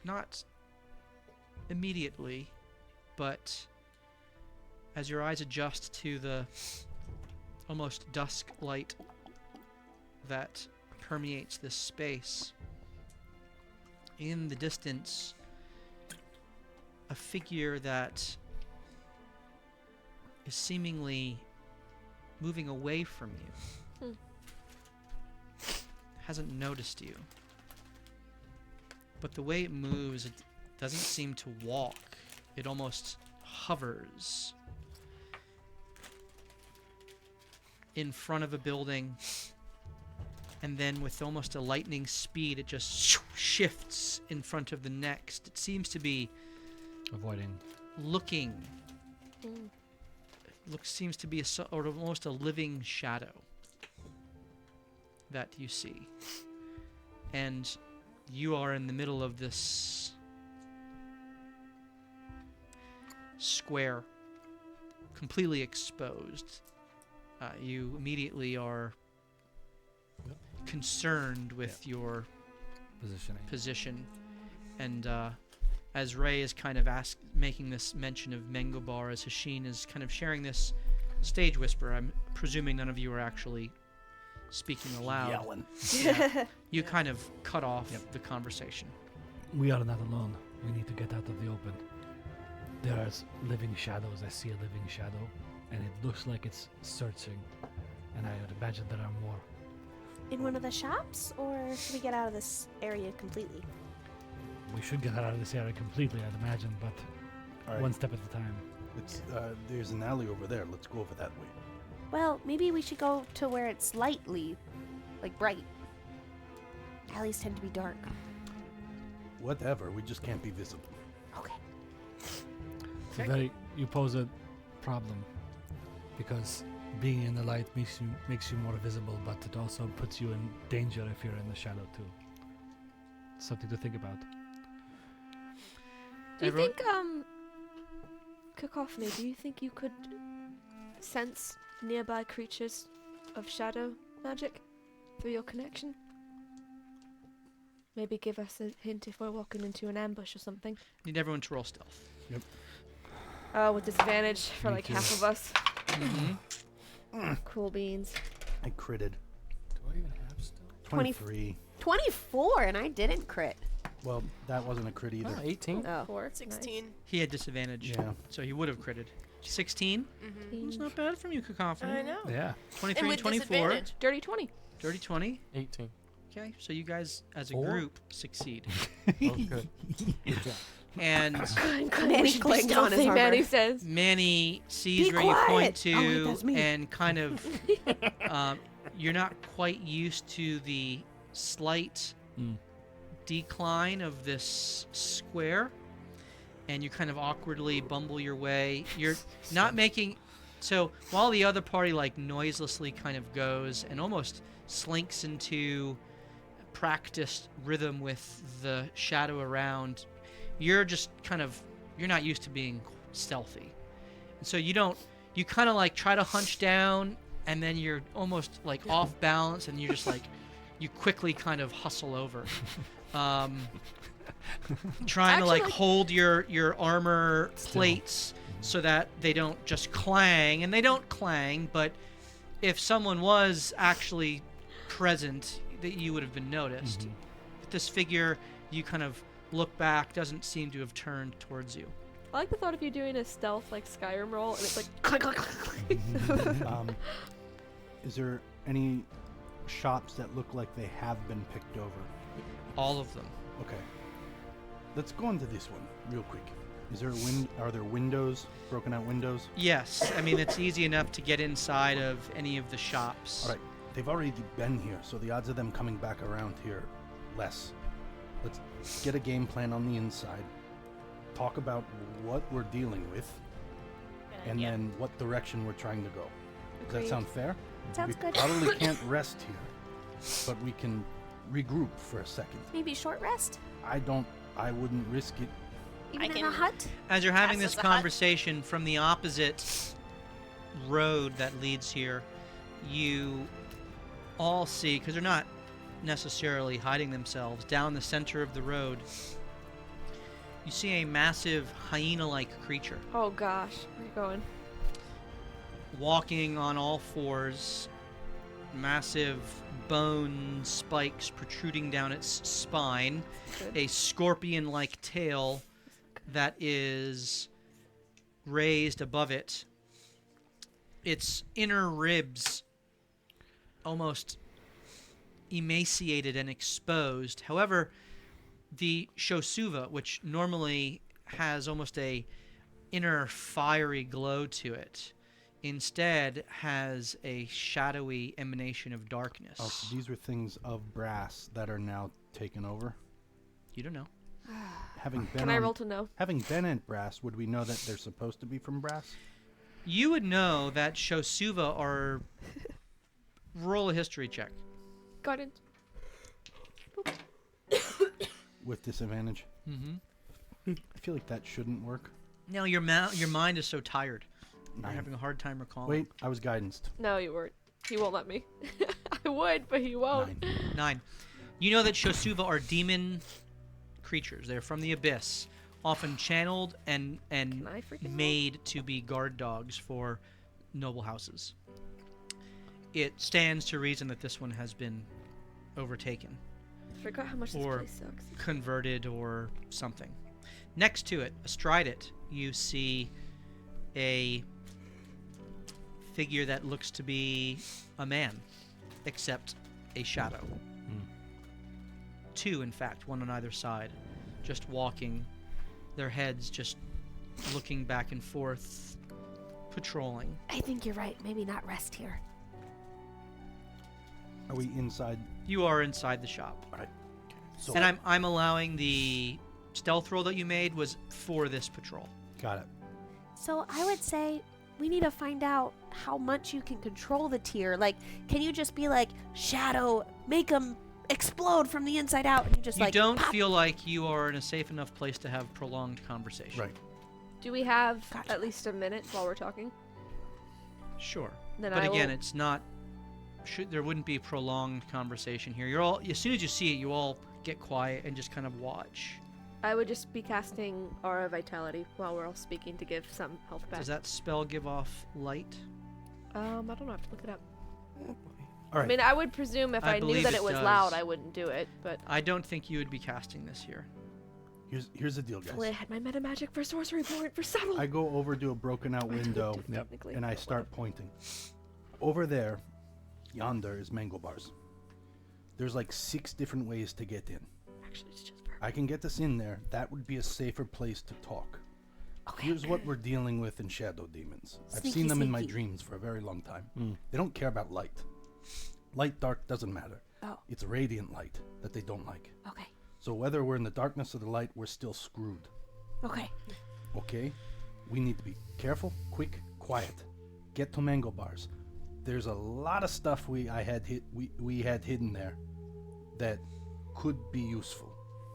not immediately, but as your eyes adjust to the almost dusk light that permeates this space, in the distance, a figure that is seemingly moving away from you. Hasn't noticed you. But the way it moves, it doesn't seem to walk. It almost hovers in front of a building, and then with almost a lightning speed, it just shifts in front of the next. It seems to be Avoiding. looking. Seems to be or almost a living shadow that you see. And you are in the middle of this square, completely exposed. You immediately are concerned with your position, and as Ray is kind of making this mention of Mengubar, as Hashin is kind of sharing this stage whisper. I'm presuming none of you are actually speaking aloud. Yelling. Yeah. You kind of cut off the conversation. We are not alone. We need to get out of the open. There are living shadows. I see a living shadow, and it looks like it's searching. And I would imagine there are more. In one of the shops, or should we get out of this area completely? We should get out of this area completely, I'd imagine, but All right. one step at a time. It's, there's an alley over there. Let's go over that way. Well, maybe we should go to where it's lightly, like bright. Alleys tend to be dark. Whatever. We just can't be visible. Okay. You pose a problem because being in the light makes you more visible, but it also puts you in danger if you're in the shadow too. Something to think about. Do you Everyone- think, Cacophony, do you think you could sense nearby creatures of shadow magic through your connection? Maybe give us a hint if we're walking into an ambush or something. Need everyone to roll stealth. With disadvantage for Me like too. half of us. Mm-hmm. Cool beans. I critted. Do I even have stuff? 23. 24, and I didn't crit. Well, that wasn't a crit either. 18. Oh. 4. 16. He had disadvantage, Yeah. so he would have critted. 16? Mm-hmm. That's not bad from you, Cacophony. I know. Yeah. 23 And and with 24. disadvantage. Dirty 20. Dirty 20. 18. Okay, so you guys as a 4? group succeed. Oh, good. And Manny clicked on his armor. Manny says. Manny sees Be where you point quiet. to Oh, wait, that's me. and kind of you're not quite used to the slight Mm. decline of this square, and you kind of awkwardly bumble your way. You're not making so while the other party like noiselessly kind of goes and almost slinks into practiced rhythm with the shadow around, you're just kind of you're not used to being stealthy, and so you kind of like try to hunch down, and then you're almost like off balance, and you're just like you quickly kind of hustle over, trying to like Actually- hold your armor plates so that they don't just clang, and they don't clang, but if someone was actually present, that you would have been noticed. Mhm. But this figure, you kind of look back, doesn't seem to have turned towards you. I like the thought of you doing a stealth like Skyrim roll and it's like click, click, click. Is there any shops that look like they have been picked over? All of them. Okay. Let's go into this one real quick. Is there are there windows, broken out windows? Yes, I mean it's easy enough to get inside of any of the shops. All right. They've already been here, so the odds of them coming back around here, less. Let's get a game plan on the inside. Talk about what we're dealing with, and then what direction we're trying to go. Does that Agreed. sound fair? Sounds We good. probably can't rest here, but we can regroup for a second. Maybe short rest? I wouldn't risk it. Even in can- a hut? As you're having Cast this as a hut. conversation from the opposite road that leads here, you all see, because they're not necessarily hiding themselves, down the center of the road, you see a massive hyena-like creature Oh gosh, where you going? walking on all fours, massive bone spikes protruding down its spine, Good. a scorpion-like tail that is raised above it. Its inner ribs almost emaciated and exposed. However, the Shosuva, which normally has almost a inner fiery glow to it, instead has a shadowy emanation of darkness. Oh, so these are things of brass that are now taken over. You don't know. Having been Can I on- roll to know? Having been at brass, would we know that they're supposed to be from brass? You would know that Shosuva are. Roll a history check. Guidance. With disadvantage? Mm-hmm. I feel like that shouldn't work. Now your mind is so tired. You're 9. having a hard time recalling. Wait, I was guidanced. No, you weren't. He won't let me. I would, but he won't. 9. 9. You know that Shosuva are demon creatures. They're from the abyss, often channeled and Can I freaking roll? made to be guard dogs for noble houses. It stands to reason that this one has been overtaken, Forgot how much this Or- place sucks. converted, or something. Next to it, astride it, you see a figure that looks to be a man, except a shadow. Two, in fact, one on either side, just walking, their heads just looking back and forth, patrolling. I think you're right. Maybe not rest here. Are we inside? You are inside the shop. So And I'm allowing the stealth roll that you made was for this patrol. got it. So I would say we need to find out how much you can control the tier. Like, can you just be like, Shadow, make them explode from the inside out, and you just You like don't pop? feel like you are in a safe enough place to have prolonged conversation. Right. Do we have Gotcha. at least a minute while we're talking? Sure. Then But I again, will- it's not. There wouldn't be prolonged conversation here. You're all, as soon as you see it, you all get quiet and just kind of watch. I would just be casting Aura Vitality while we're all speaking to give some health back. Does that spell give off light? I don't know. I have to look it up. All right. I mean, I would presume if I I knew believe that it it was does. loud, I wouldn't do it. But I don't think you would be casting this here. Here's the deal, if only I guys. had my meta magic for sorcery point for subtle. I go over to a broken out window Technically, and I but start pointing. Over there, yonder is mango bars. There's like 6 different ways to get in. whatever. Actually, it's just for I can get us in there. That would be a safer place to talk. Okay. Here's what we're dealing with in shadow demons. I've Sneaky, seen them in my sneaky. dreams for a very long time. They don't care about light. Light, dark, doesn't matter. Oh, It's radiant light that they don't like. okay. So whether we're in the darkness or the light, we're still screwed. Okay. Okay? We need to be careful, quick, quiet. Get to mango bars. There's a lot of stuff we had hidden there that could be useful.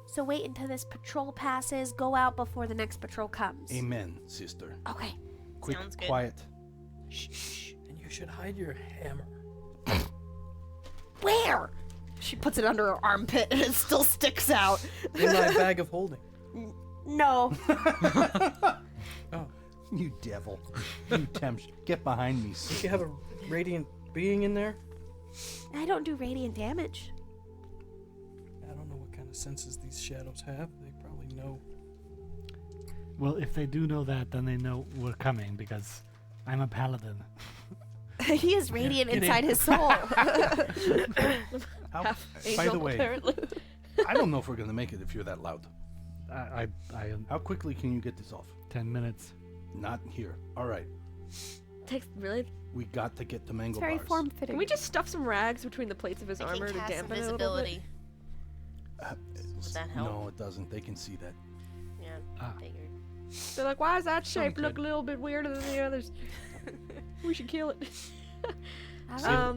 So wait until this patrol passes. Go out before the next patrol comes. Amen, sister. Okay. Quick, Sounds good. quiet. Shh. And you should hide your hammer. Where? She puts it under her armpit and it still sticks out. In my bag of holding. No. Oh. You devil. You tempt. Get behind me, You sister. have a radiant being in there? I don't do radiant damage. I don't know what kind of senses these shadows have. They probably know. Well, if they do know that, then they know we're coming because I'm a paladin. He is radiant get inside in. his soul. How, half by angel, the way, apparently. I don't know if we're going to make it if you're that loud. I How quickly can you get this off? 10 minutes. Not here. All right. Takes really. We got to get to It's mango very bars. form fitting. Can we just stuff some rags between the plates of his I armor can to cast dampen it a little bit? invisibility. Would that help? No, it doesn't. They can see that. Yeah, Ah. figured. They're like, why does that shape Some look a could. little bit weirder than the others? We should kill it.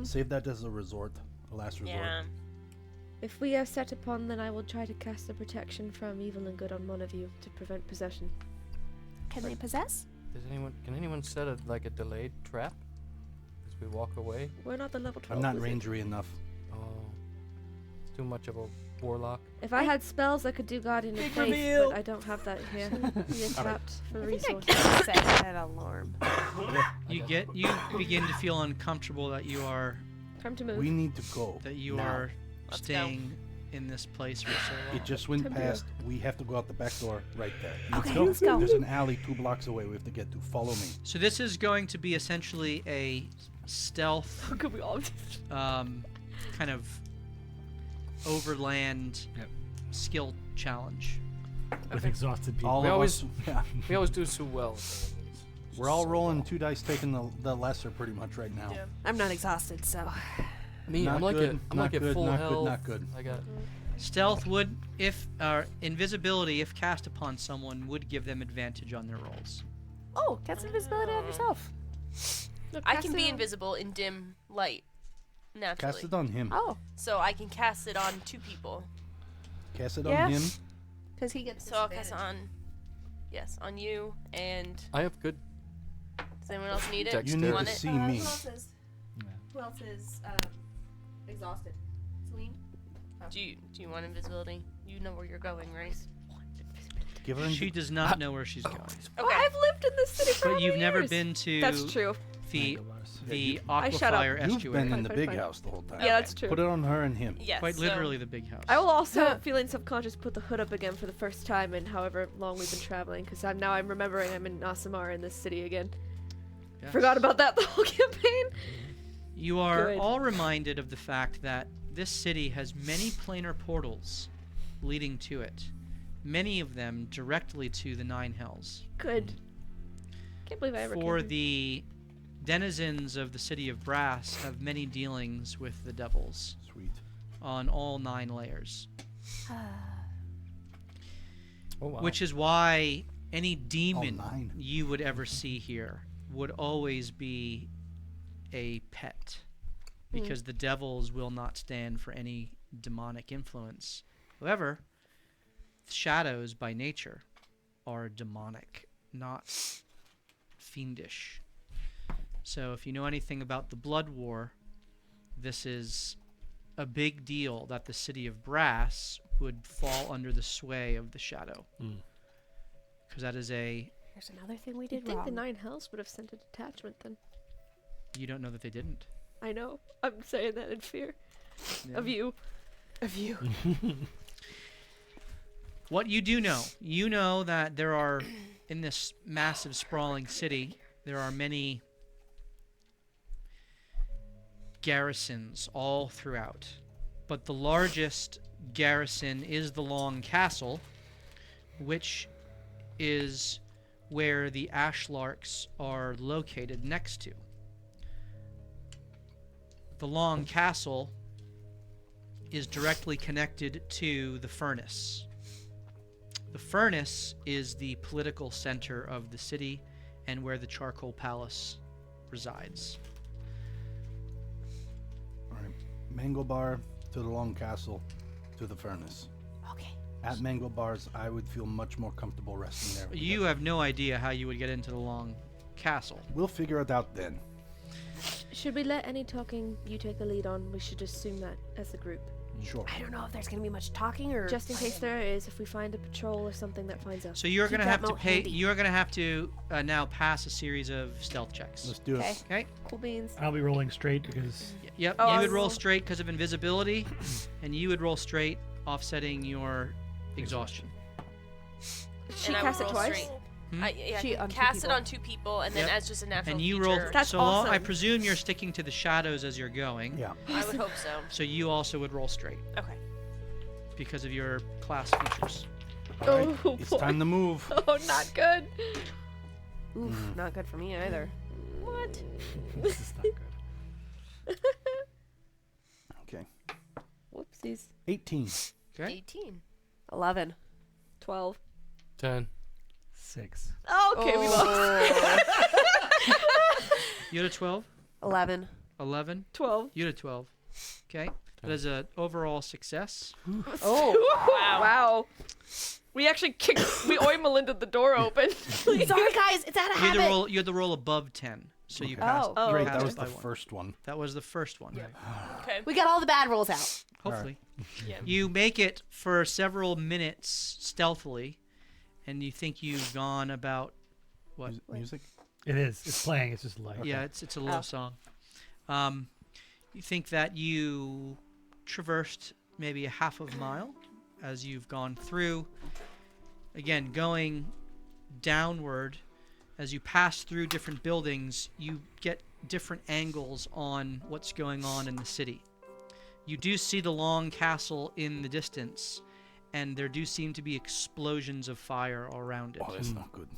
Save that as a resort, a last resort. Yeah. If we are set upon, then I will try to cast a protection from evil and good on one of you to prevent possession. Can they possess? Can anyone set a delayed trap as we walk away? We're not the level 12. I'm not wizard. rangery enough. Oh, it's too much of a warlock. If I had spells, I could do Guardian of Big Faith, reveal! but I don't have that here. We are trapped for I think I resources. can set that alarm. You begin to feel uncomfortable that you are Time to move. We need to go. now. are Let's go. staying in this place for so long. It just went Time to go. past. We have to go out the back door right there. Okay, let's go. There's an alley 2 blocks away we have to get to. Follow me. So this is going to be essentially a stealth Could we all? kind of overland Yep. skill challenge. With exhausted people. All We of always- us. Yeah. We always do so well. We're all rolling 2 dice, taking the lesser pretty much right now. Yeah. I'm not exhausted, so. Me, Not I'm like good, I'm not like at good, full not health. good, not good. I got. Stealth would, if invisibility, if cast upon someone, would give them advantage on their rolls. Oh, cast invisibility on yourself. Look, I cast can it be on- invisible in dim light, naturally. Cast it on him. Oh, So I can cast it on 2 people. Cast it Yeah. on him. because he gets. So I'll cast it on, yes, on you. And I have good. does anyone else need it? Dexterity. You Do need want to it? see me. Who else is exhausted? Celine. Do you want invisibility? You know where you're going, right? Give her. She does not know where she's going. Okay. Well, I've lived in this city for how But you've many never years? been to That's true. the Mangobars. I shut up. aquifer You've estuary. been in the Fine, big fine. house the whole time. Yeah, that's true. Put it on her and him. Yes. Quite so- literally the big house. I will also, feeling subconscious, put the hood up again for the first time in however long we've been traveling, because I'm remembering I'm in Nasamar in this city again. Yes. Forgot about that the whole campaign. You are Good. all reminded of the fact that this city has many planar portals leading to it. Many of them directly to the Nine Hells. Good. Can't believe I ever For came here. the denizens of the city of Brass have many dealings with the devils Sweet. on all 9 layers. Oh, wow. Which is why any demon 9. you would ever see here would always be a pet. Because the devils will not stand for any demonic influence. However, shadows by nature are demonic, not fiendish. So if you know anything about the Blood War, this is a big deal that the city of Brass would fall under the sway of the shadow. Because that is Here's another thing we You'd did think wrong. the Nine Hells would have sent a detachment then. you don't know that they didn't. I know. I'm saying that in fear Yeah. of you. Of you. What you do know, you know that there are, in this massive sprawling city, there are many garrisons all throughout. But the largest garrison is the Long Castle, which is where the Ashlarks are located next to. The Long Castle is directly connected to the Furnace. The Furnace is the political center of the city and where the Charcoal Palace resides. All right. Mango Bar to the Long Castle to the Furnace. Okay. At Mango Bars, I would feel much more comfortable resting there. You have no idea how you would get into the Long Castle. We'll figure it out then. Should we let any talking you take the lead on? We should assume that as a group. Sure. I don't know if there's gonna be much talking or Just in case there is, if we find a patrol or something that finds us. So you're Keep gonna that have to moat pay. handy. You're gonna have to now pass a series of stealth checks. Let's do it. Okay. Okay. Cool beans. I'll be rolling straight because Yep. Oh, you I would roll roll- straight because of invisibility, and you would roll straight, offsetting your exhaustion. She And I cast would it roll twice. straight. Hmm? I She can on two cast it people. on 2 people, and then Yep. as just a natural And you feature, roll. That's so long, I awesome. presume you're sticking to the shadows as you're going. Yeah. I would hope so. So you also would roll straight Okay. because of your class features. All right. Oh, It's boy. time to move. Oh, not good. Oof, not good for me either. What? this is not good. Okay. Whoopsies. 18. Okay. 18. 11. 12. 10. 6. Okay, we lost. You had a 12. 11. 11. 12. You had a 12. Okay. That is an overall success. Oh. Wow. We actually kicked. We Oi Melinda the door open. Sorry, guys. It's out of You had to habit. roll. You had to roll above 10. So you Okay. passed. Oh. you Great. passed That was by the one. first one. That was the first one. Okay. We got all the bad rolls out. Hopefully. Yeah. You make it for several minutes stealthily, and you think you've gone about what? Music? It is. It's playing. It's just light. Yeah, it's a low Oh. song. You think that you traversed maybe a half of a mile as you've gone through. Again, going downward as you pass through different buildings, you get different angles on what's going on in the city. You do see the Long Castle in the distance, and there do seem to be explosions of fire all around it. Oh, that's not good.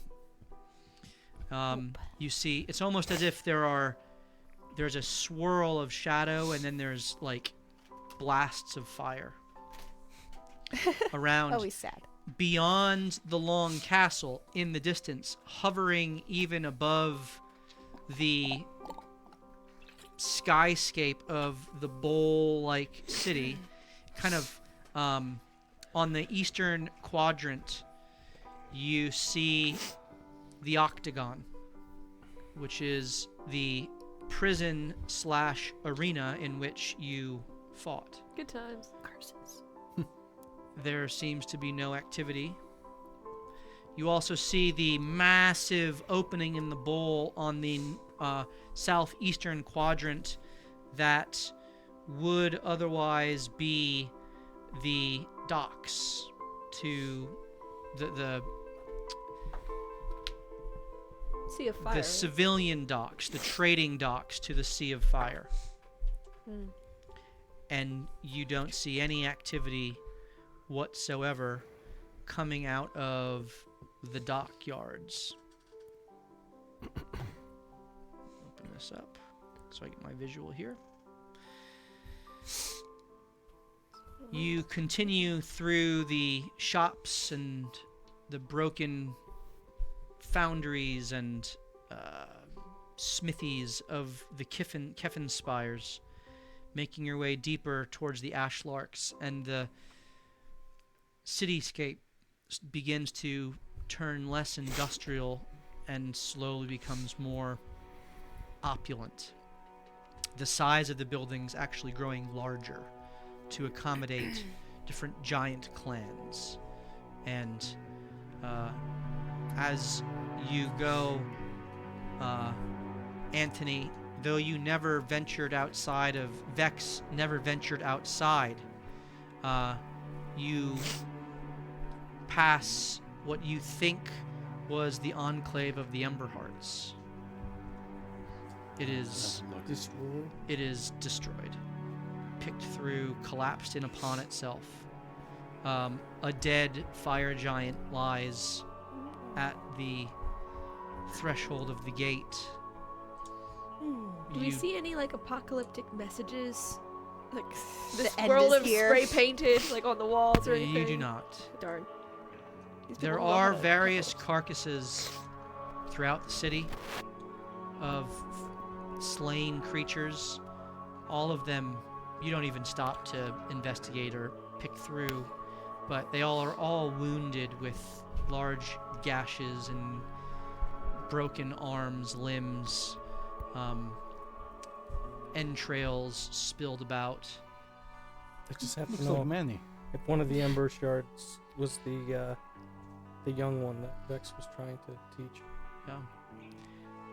You see, it's almost as if there's a swirl of shadow, and then there's like blasts of fire around. Always sad. Beyond the Long Castle, in the distance, hovering even above the skyscape of the bowl-like city, kind of on the eastern quadrant, you see the Octagon, which is the prison/arena in which you fought. Good times. There seems to be no activity. You also see the massive opening in the bowl on the southeastern quadrant that would otherwise be the docks to the Sea of Fire. the civilian docks, the trading docks to the Sea of Fire. Hmm. And you don't see any activity whatsoever coming out of the dockyards. Open this up so I get my visual here. You continue through the shops and the broken foundries and smithies of the Keffin spires, making your way deeper towards the Ashlarks, and the cityscape begins to turn less industrial and slowly becomes more opulent. The size of the buildings actually growing larger to accommodate different giant clans. And as you go, Anthony, though you never ventured outside of Vex, never ventured outside, you pass what you think was the enclave of the Emberhearts. It is Destroyed. it is destroyed, picked through, collapsed in upon itself. A dead fire giant lies at the threshold of the gate. Do we see any like apocalyptic messages? Like The end squirrel is lives here. spray painted like on the walls or anything? You do not. Darn. These There people know how are to various apocalypse. carcasses throughout the city of slain creatures. All of them you don't even stop to investigate or pick through, but they all are all wounded with large gashes and broken arms, limbs, entrails spilled about. I just have to Looks know like many. if one of the Ember Shards was the young one that Vex was trying to teach. Yeah.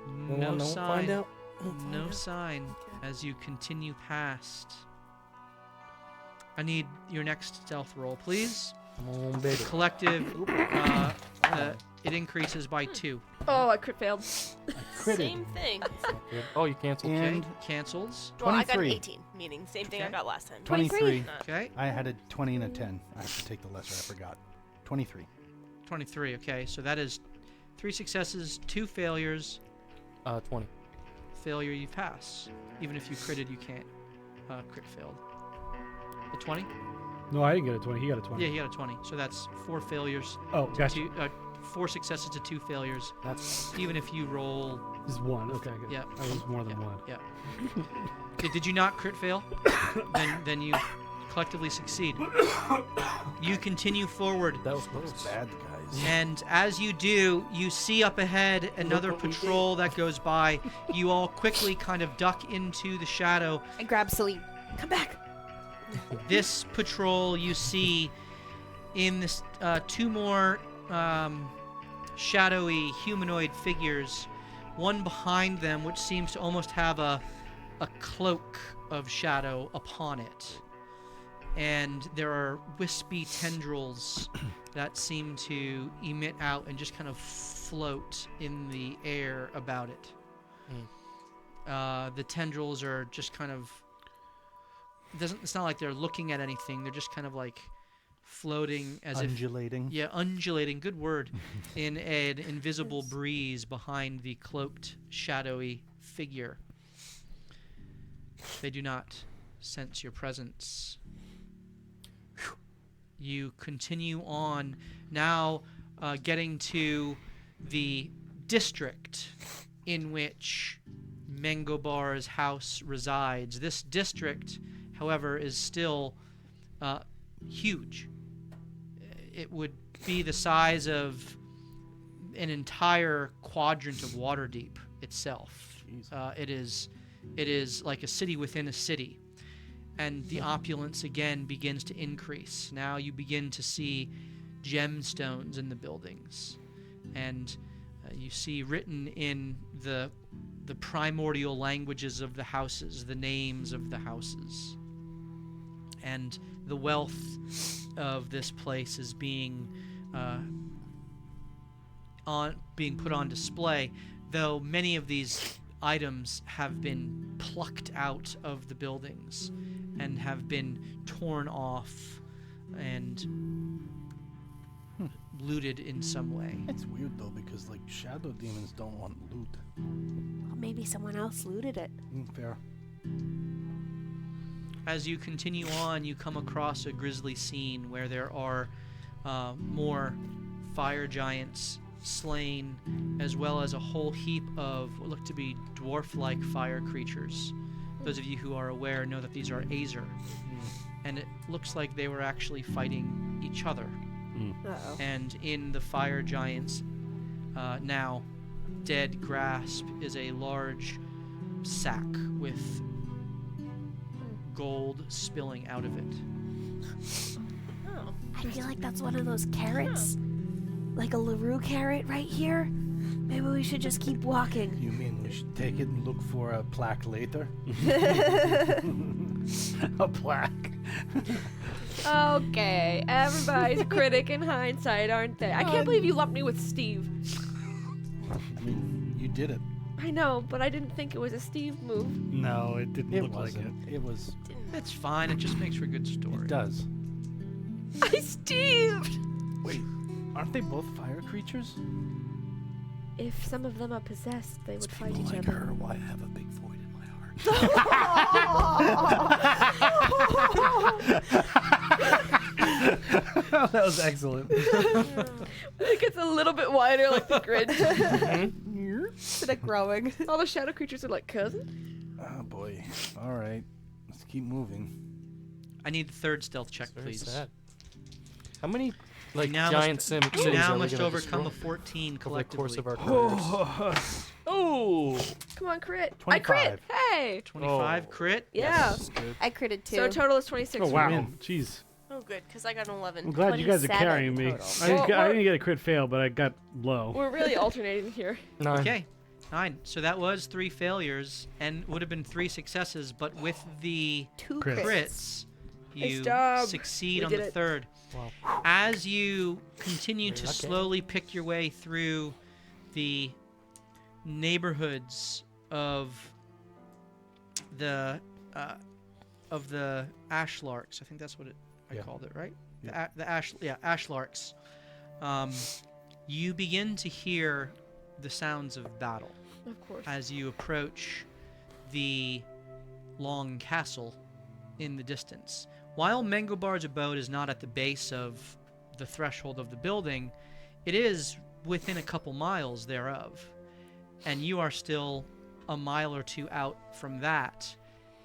The No one that won't sign. find out. Won't find No out. sign as you continue past. I need your next stealth roll, please. Come on, The baby. collective, it increases by 2. Oh, I crit failed. Critted. Same thing. Oh, you canceled. Okay, And cancels. Well, I got an 23. 18, meaning same thing I Okay. got last time. 23. Okay, I had a 20 and a 10. I have to take the lesser. I forgot. 23. 23. Okay, so that is 3 successes, 2 failures. 20. Failure, you pass. Even if you critted, you can't. Crit failed. A 20? No, I didn't get a 20. He got a 20. Yeah, he got a 20. So that's 4 failures. Oh, gotcha. 4 successes to 2 failures. That's Even if you roll. This is one. Okay, good. Yeah. That was more than one. Yeah. Did you not crit fail? then you collectively succeed. You continue forward, that was Those close. bad guys. and as you do, you see up ahead another what we patrol that goes by. You all quickly kind of duck into the shadow. I grab Celine. Come back. This patrol you see in this 2 more shadowy humanoid figures, one behind them which seems to almost have a cloak of shadow upon it, and there are wispy tendrils that seem to emit out and just kind of float in the air about it. The tendrils are just kind of it's not like they're looking at anything. They're just kind of like floating as if Undulating. undulating, good word, in an invisible breeze behind the cloaked, shadowy figure. They do not sense your presence. You continue on, now getting to the district in which Mengobar's house resides. This district, however, is still huge. It would be the size of an entire quadrant of Waterdeep itself. It is like a city within a city, and the opulence again begins to increase. Now you begin to see gemstones in the buildings, and You see written in the primordial languages of the houses, the names of the houses. And the wealth of this place is being put on display, though many of these items have been plucked out of the buildings and have been torn off and looted in some way. It's weird though, because like shadow demons don't want loot. Well, maybe someone else looted it. Fair. As you continue on, you come across a grisly scene where there are more fire giants slain, as well as a whole heap of what look to be dwarf-like fire creatures. Those of you who are aware know that these are Azer, and it looks like they were actually fighting each other. Uh-oh. And in the fire giants' now dead grasp is a large sack with gold spilling out of it. Oh. I feel like that's one of those carrots. Like a LaRue carrot right here. Maybe we should just keep walking. You mean we should take it and look for a plaque later? A plaque. Okay, everybody's a critic in hindsight, aren't they? I can't believe you lumped me with Steve. I mean, you did it. I know, but I didn't think it was a Steve move. No, it didn't It look like wasn't. it. It was. It's fine. It just makes for a good story. It does. I Steved! Wait, aren't they both fire creatures? If some of them are possessed, they would fight each like other. her, why have a big void in my heart? That was excellent. It gets a little bit wider, like the grid. Instead of growing. All the shadow creatures are like, cousin? Oh boy. All right, let's keep moving. I need the third stealth check, Very please. sad. How many like now giant must, sim you cities now are we must gonna overcome a destroy 14 over the collectively. course of our careers? Oh, Come on, crit. 25. I crit! Hey! 25 Oh. crit. Yeah. That's good. I critted too. So total is 26 oh for wow. me. Jeez. Oh, good, because I got an 11. I'm glad you guys are 27 carrying me. total. Well, I didn't get a crit fail, but I got low. We're really alternating here. 9. Okay. 9. So that was 3 failures and would have been 3 successes, but with the 2 Crits. crits, you Nice job. succeed We on did the it. third. Wow. As you continue to Okay. slowly pick your way through the neighborhoods of the ashlarks, I think that's what I Yeah. called it, right? Yeah. Ashlarks. You begin to hear the sounds of battle Of course. as you approach the long castle in the distance. While Mengobar's abode is not at the base of the threshold of the building, it is within a couple miles thereof. And you are still a mile or two out from that.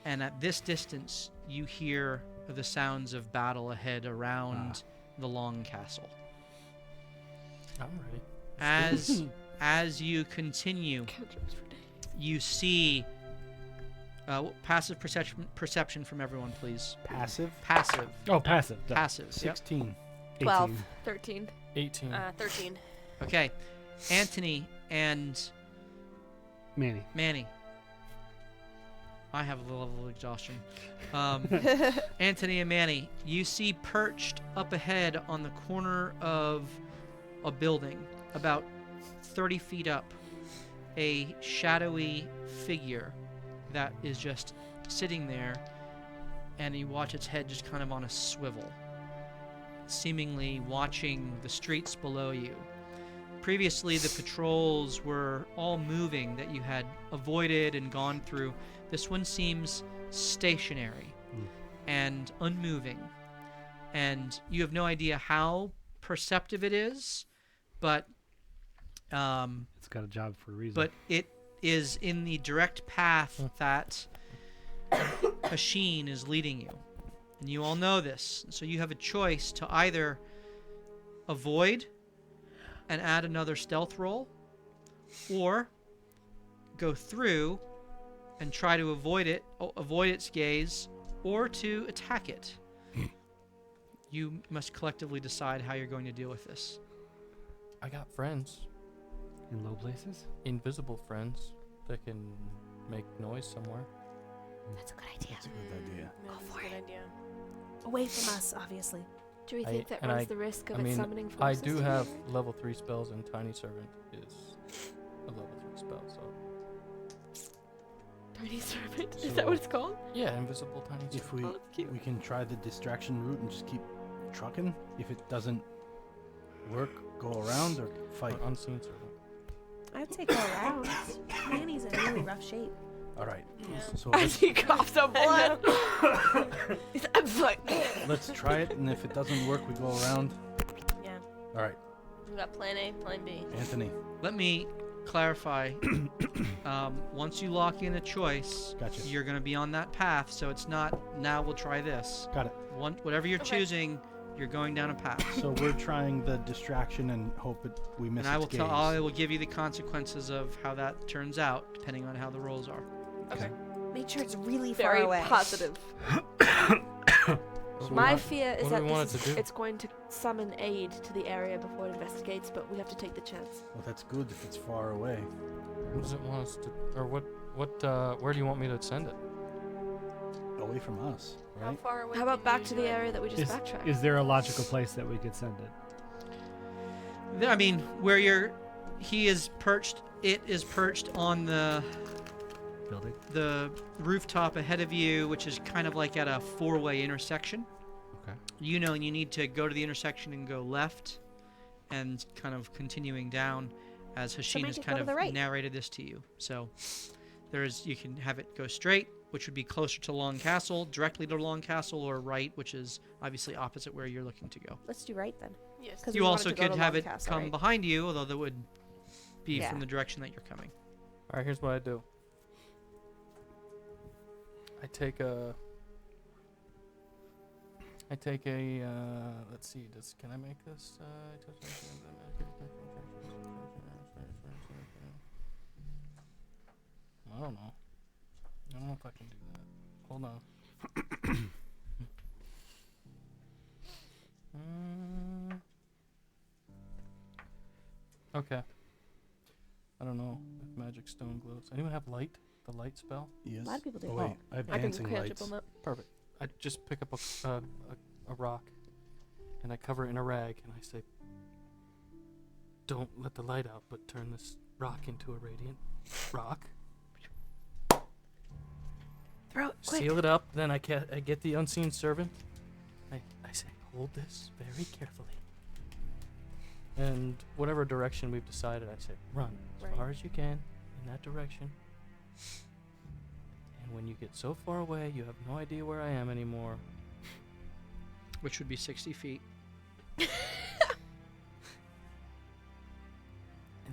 And at this distance, you hear the sounds of battle ahead around the long castle. I'm ready. As you continue, you see passive perception from everyone, please. Passive. Passive. Oh, passive. Duh. Passive. Yep. 16. 12. 18. 13. 18. 13. Okay. Anthony and Manny. I have a level of exhaustion. Anthony and Manny, you see perched up ahead on the corner of a building, about 30 feet up, a shadowy figure that is just sitting there, and you watch its head just kind of on a swivel, seemingly watching the streets below you. Previously, the patrols were all moving that you had avoided and gone through. This one seems stationary and unmoving, and you have no idea how perceptive it is, but It's got a job for a reason. but it is in the direct path that Hashin is leading you. And you all know this. So you have a choice to either avoid and add another stealth roll, or go through and try to avoid its gaze, or to attack it. You must collectively decide how you're going to deal with this. I got friends. In low places? invisible friends that can make noise somewhere. That's a good idea. That's a good idea. Go for it. Idea. Away from us, obviously. Do we think that and runs I- the risk of I it mean, summoning I forces? do to have the area? level 3 spells, and Tiny Servant is a level 3 spell, so. Tiny servant? So- Is that what it's called? Yeah, invisible Tiny Servant. If we Oh, that's cute. we can try the distraction route and just keep trucking. If it doesn't work, go around or fight. Or Unseen Servant. I'd say go around. Manny's in really rough shape. All right. Yeah. So As he coughs up blood. let's try it, and if it doesn't work, we go around. Yeah. All right, We got plan A, plan B. Anthony. Let me clarify. Once you lock in a choice, Gotcha. you're going to be on that path. So it's not now we'll try this. Got it. Whatever you're Okay. choosing, you're going down a path. So we're trying the distraction and hope we miss And I its will gaze. I will give you the consequences of how that turns out, depending on how the rolls are. Okay. Make sure it's really Very far away. positive. What do we My want- fear is what do that we want it to do? it's going to summon aid to the area before it investigates, but we have to take the chance. Well, that's good if it's far away. What does it want us to, or where do you want me to send it? Away from us, How right? far away? How about can back you to do the it? area that we just backtracked? Is there a logical place that we could send it? I mean, where he is perched. It is perched on the Building? rooftop ahead of you, which is kind of like at a 4-way intersection. Okay. You know, you need to go to the intersection and go left, and kind of continuing down, as Hashin make has it go kind to of the right. narrated this to you. So you can have it go straight, which would be closer to Long Castle, directly to Long Castle, or right, which is obviously opposite where you're looking to go. Let's do right then. Yes. 'Cause we You wanted also to go could to have Long it Castle, come right? behind you, although that would be Yeah. from the direction that you're coming. All right, here's what I do. I take a. Let's see. Can I make this? I don't know. I don't know if I can do that. Hold on. Okay. I don't know if magic stone glows. Anyone have light? The light spell? Yes. A lot of people do. Oh wait, I have I can dancing cantrip lights. on that. Perfect. I just pick up a rock, and I cover it in a rag, and I say, "Don't let the light out, but turn this rock into a radiant rock. Throw it quick. Seal it up. Then I get the unseen servant. I say, hold this very carefully. And whatever direction we've decided, I say, run as far as you can in that direction. And when you get so far away, you have no idea where I am anymore. Which would be 60 feet. And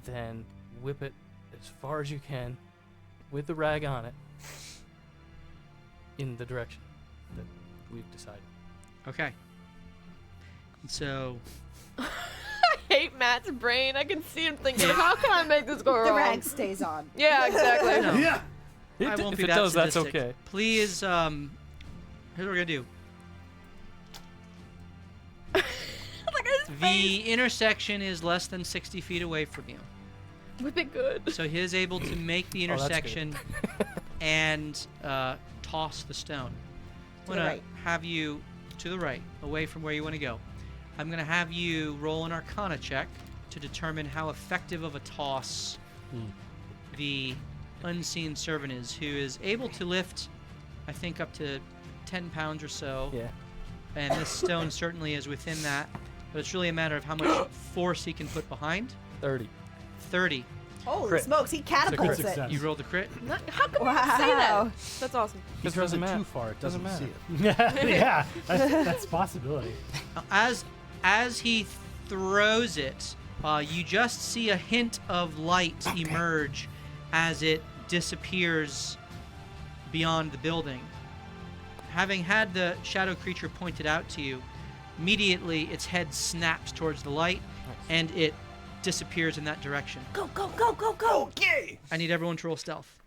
then whip it as far as you can with the rag on it in the direction that we've decided. Okay. And so I hate Matt's brain. I can see him thinking, how can I make this go wrong? The rag stays on. Yeah, exactly. No. Yeah. I won't if be it that does, that's sadistic. okay. Please, here's what we're gonna do. Look at his The intersection is less than 60 feet away from you. Whip it good. So he is able to make the Oh, that's good. intersection and toss the stone. I'm To the gonna right. have you to the right, away from where you want to go. I'm gonna have you roll an Arcana check to determine how effective of a toss the unseen servant is, who is able to lift, I think, up to 10 pounds or so. Yeah. And this stone certainly is within that, but it's really a matter of how much force he can put behind. 30. 30. Holy Crit. smokes, he catapults it. success. You rolled a crit. How come you say that? Wow. That's awesome. He It throws doesn't it matter. too far, it Doesn't doesn't, see matter. it. Yeah, that's a possibility. As he throws it, you just see a hint of light emerge as it disappears beyond the building. Having had the shadow creature pointed out to you, immediately its head snaps towards the light and it disappears in that direction. Go, go, go, go, go. Okay. I need everyone to roll stealth.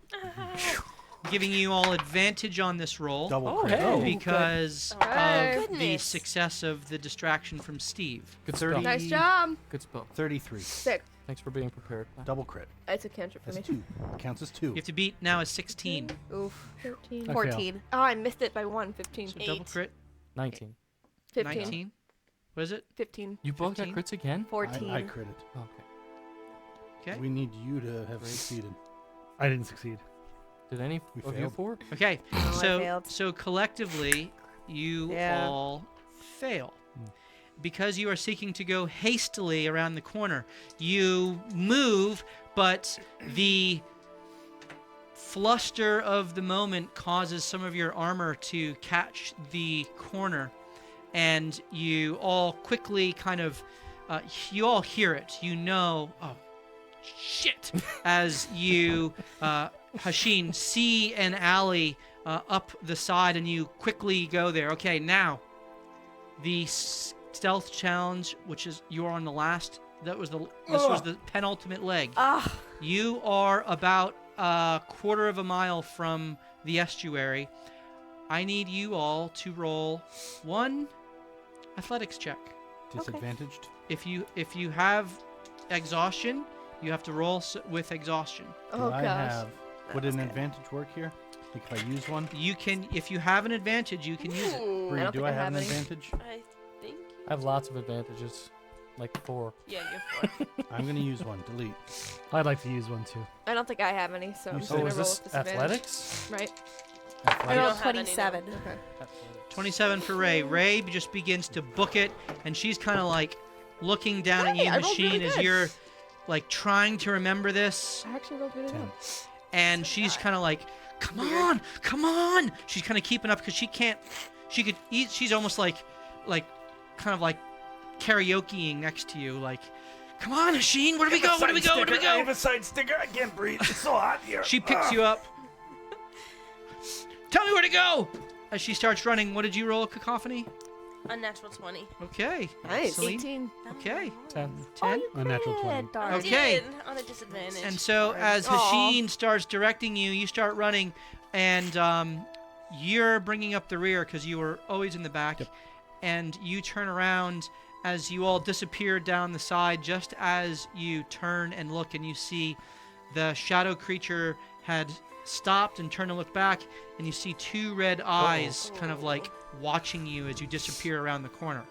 giving you all advantage on this roll. Double Oh, crit. hey. because Hey. of the Goodness. success of the distraction from Steve. Good spell. Nice job. Good spell. 33. Sick. Thanks for being prepared. Double crit. It's a cantrip for That's me. 2. Counts as 2. You have to beat now is 16. Oof. 13. I fail. 14. Oh, I missed it by 1. 15. So double 8. crit, 19. 15. 19. What is it? 15. You both 15? got crits again? 14. I critted. Okay. Okay. We need you to have succeeded. I didn't succeed. Did any We of you failed. 4? Okay. I so failed. so collectively, you Yeah. all fail. Because you are seeking to go hastily around the corner. You move, but the fluster of the moment causes some of your armor to catch the corner, and you all quickly kind of you all hear it. You know, oh shit, as you Hashin see an alley up the side, and you quickly go there. Okay, now the stealth challenge, which is you're on the last. This was the penultimate leg. Ah, You are about a quarter of a mile from the estuary. I need you all to roll 1 athletics check. Disadvantaged. If you have exhaustion, you have to roll with exhaustion. Oh, Do I gosh. have? Would an advantage work here? Like if I use one? You can, if you have an advantage, you can use it. Bree, don't do think I I have have an any. advantage? I think. I have lots of advantages. Like 4. Yeah, you have 4. I'm going to use one. Delete. I'd like to use one too. I don't think I have any, so I'm Oh, just Oh, gonna is roll this with disadvantage. athletics? Right. I Athletics. rolled don't have any, no. 27. Okay. 27 for Ray. Ray just begins to book it, and she's kind of like looking down at Hey, you, I rolled Machine, really as good. you're like trying to remember this, I actually rolled really 10. well. and she's kind of like, come on. She's kind of keeping up because she can't. She could eat. She's almost like kind of like karaokeing next to you, like, come on, Hashin, where do we go? Where do we go? Where do we go? a side sticker. I can't breathe. It's so hot here. She picks you up. Tell me where to go. As she starts running, what did you roll, Cacophony? Unnatural 20. Okay. Nice. Celine? 18. Okay. 10. 10. Unnatural 20. Darn. Okay. Did, on a disadvantage. And so as Aw. Hashin starts directing you, you start running, and you're bringing up the rear because you were always in the back, and you turn around as you all disappear down the side. Just as you turn and look, and you see the shadow creature had stopped and turned to look back, and you see 2 red eyes kind of like watching you as you disappear around the corner.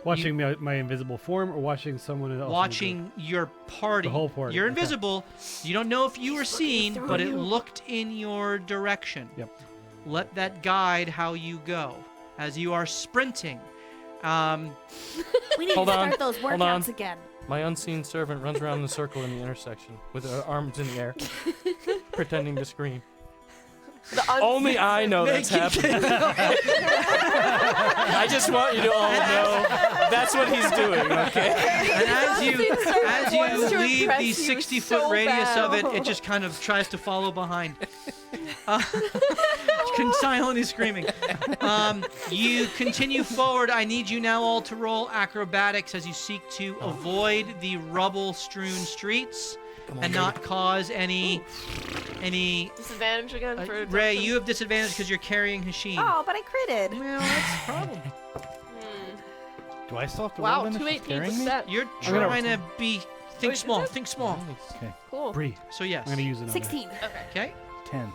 Watching my invisible form or watching someone else? in the group? Watching your party. The whole party, You're okay. invisible. You don't know if you were seen, through but it you. looked in your direction. Yep. Let that guide how you go as you are sprinting. We need Hold to on, start those hold on. workouts again. My unseen servant runs around the circle in the intersection with her arms in the air, pretending to scream. Only I know that's happening. I just want you to all know that's what he's doing, okay? And as you wants to leave impress the you 60-foot so radius of it, bad. it just kind of tries to follow behind. Silently screaming. You continue forward. I need you now all to roll acrobatics as you seek to avoid the rubble-strewn streets and not cause any. Disadvantage again for Ray, you have disadvantage because you're carrying Hashin. Oh, but I critted. Well, that's a problem. Do I still have to Wow, roll then if 2 she's 18s carrying with me? that. You're I'm gonna- trying to be. Think Wait, small. is it? Think small. Okay. Cool. Bree, So yes. I'm gonna use another. 16. Okay. 10.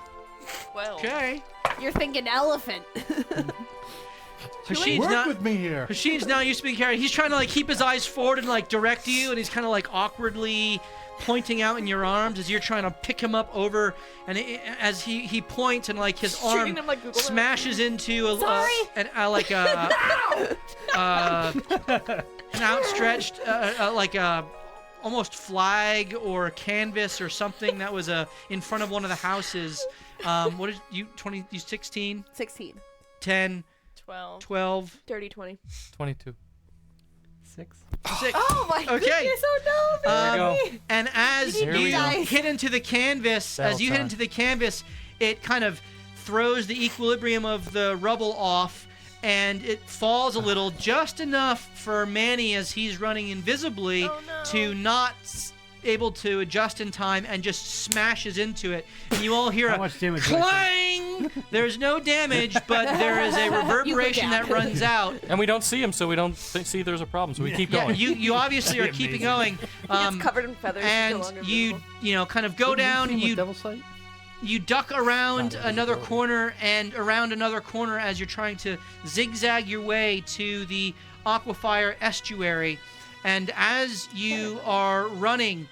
12. Okay. You're thinking elephant. Hashin's Work not. with me here. Hashin's now used to being carried. He's trying to like keep his eyes forward and like direct you, and he's kind of like awkwardly pointing out in your arms as you're trying to pick him up over, and as he points and like his arm Treating him like Google Maps. smashes into Sorry. an outstretched like a almost flag or canvas or something that was in front of one of the houses. What did you 20? You 16, 16. 10, 12. 12, Dirty 20. 22. 6. 6. Oh my Okay. goodness, oh no, There we baby. And as Here we you go. hit into the canvas, it kind of throws the equilibrium of the rubble off, and it falls a little, just enough for Manny as he's running invisibly Oh, no. to not able to adjust in time and just smashes into it. And you all hear How a much damage do I clang. There's no damage, but there is a reverberation that runs out. And we don't see him, so we don't see there's a problem. So we keep Yeah, going. you obviously are keeping going. It's covered in feathers. He's no And longer you visible. kind of go down and Devil Sight? you duck around Not another invisibility. corner and around another corner as you're trying to zigzag your way to the Aquafire estuary. And as you are running,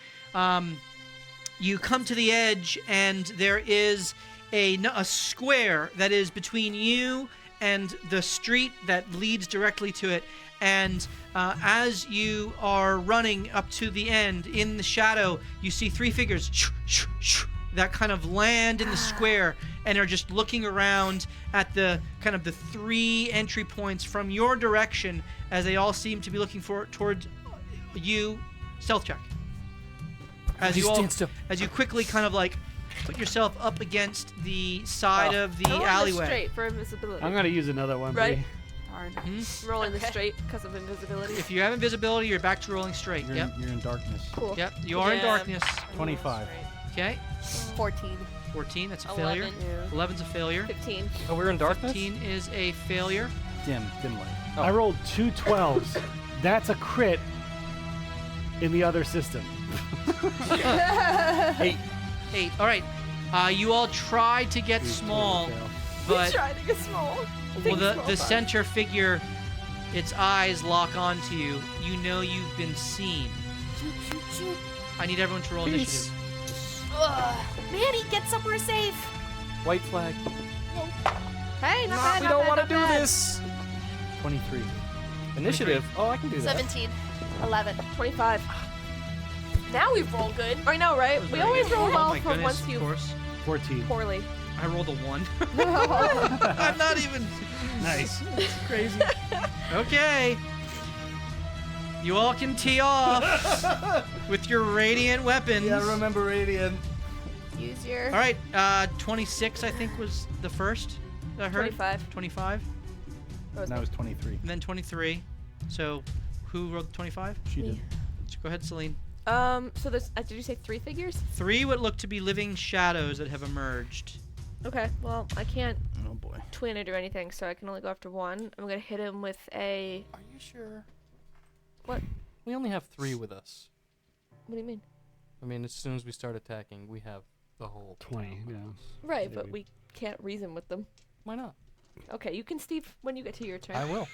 you come to the edge, and there is a square that is between you and the street that leads directly to it. And as you are running up to the end, in the shadow, you see three figures that kind of land in the square and are just looking around at the kind of the three entry points from your direction, as they all seem to be looking towards you. Stealth check. As you quickly kind of like put yourself up against the side of the Roll in the alleyway. straight for invisibility. I'm gonna use another one. Right. Bree. Rolling the straight because of invisibility. If you have invisibility, you're back to rolling straight. You're, Yep. you're in darkness. Cool. Yep. You are in darkness. 25. Okay. 14. 14. That's a failure. 11. 11's a failure. 15. Oh, we're in darkness? 15 is a failure. Dim light. I rolled 2 12s. That's a crit in the other system. 8. All right. You all try to get small, but Trying to get small. well, the center figure, its eyes lock onto you. You know you've been seen. I need everyone to roll initiative. Ugh. Manny, get somewhere safe. White flag. Hey, not bad. We not don't bad, want to not do bad. this. 23. Initiative. Oh, I can do that. 17. 11. 25. Now we roll good. I know, right? We always roll Oh well my for goodness, once of you course. 14. poorly. I rolled a 1. I'm not even. Nice. Crazy. Okay. You all can tee off with your radiant weapons. Yeah, remember Radiant. Use your. All right. 26, I think, was the first. I heard. 25. 25. And I was 23. And then 23. So, who rolled 25? She did. Go ahead, Celine. So there's, did you say 3 figures? 3 would look to be living shadows that have emerged. Okay, well, I can't Oh boy. twin it or anything, so I can only go after one. I'm gonna hit him with a. Are you sure? What? We only have 3 with us. What do you mean? I mean, as soon as we start attacking, we have the whole 20. Yeah. Right, Yeah, but we- we can't reason with them. Why not? Okay, you can, Steve, when you get to your turn. I will.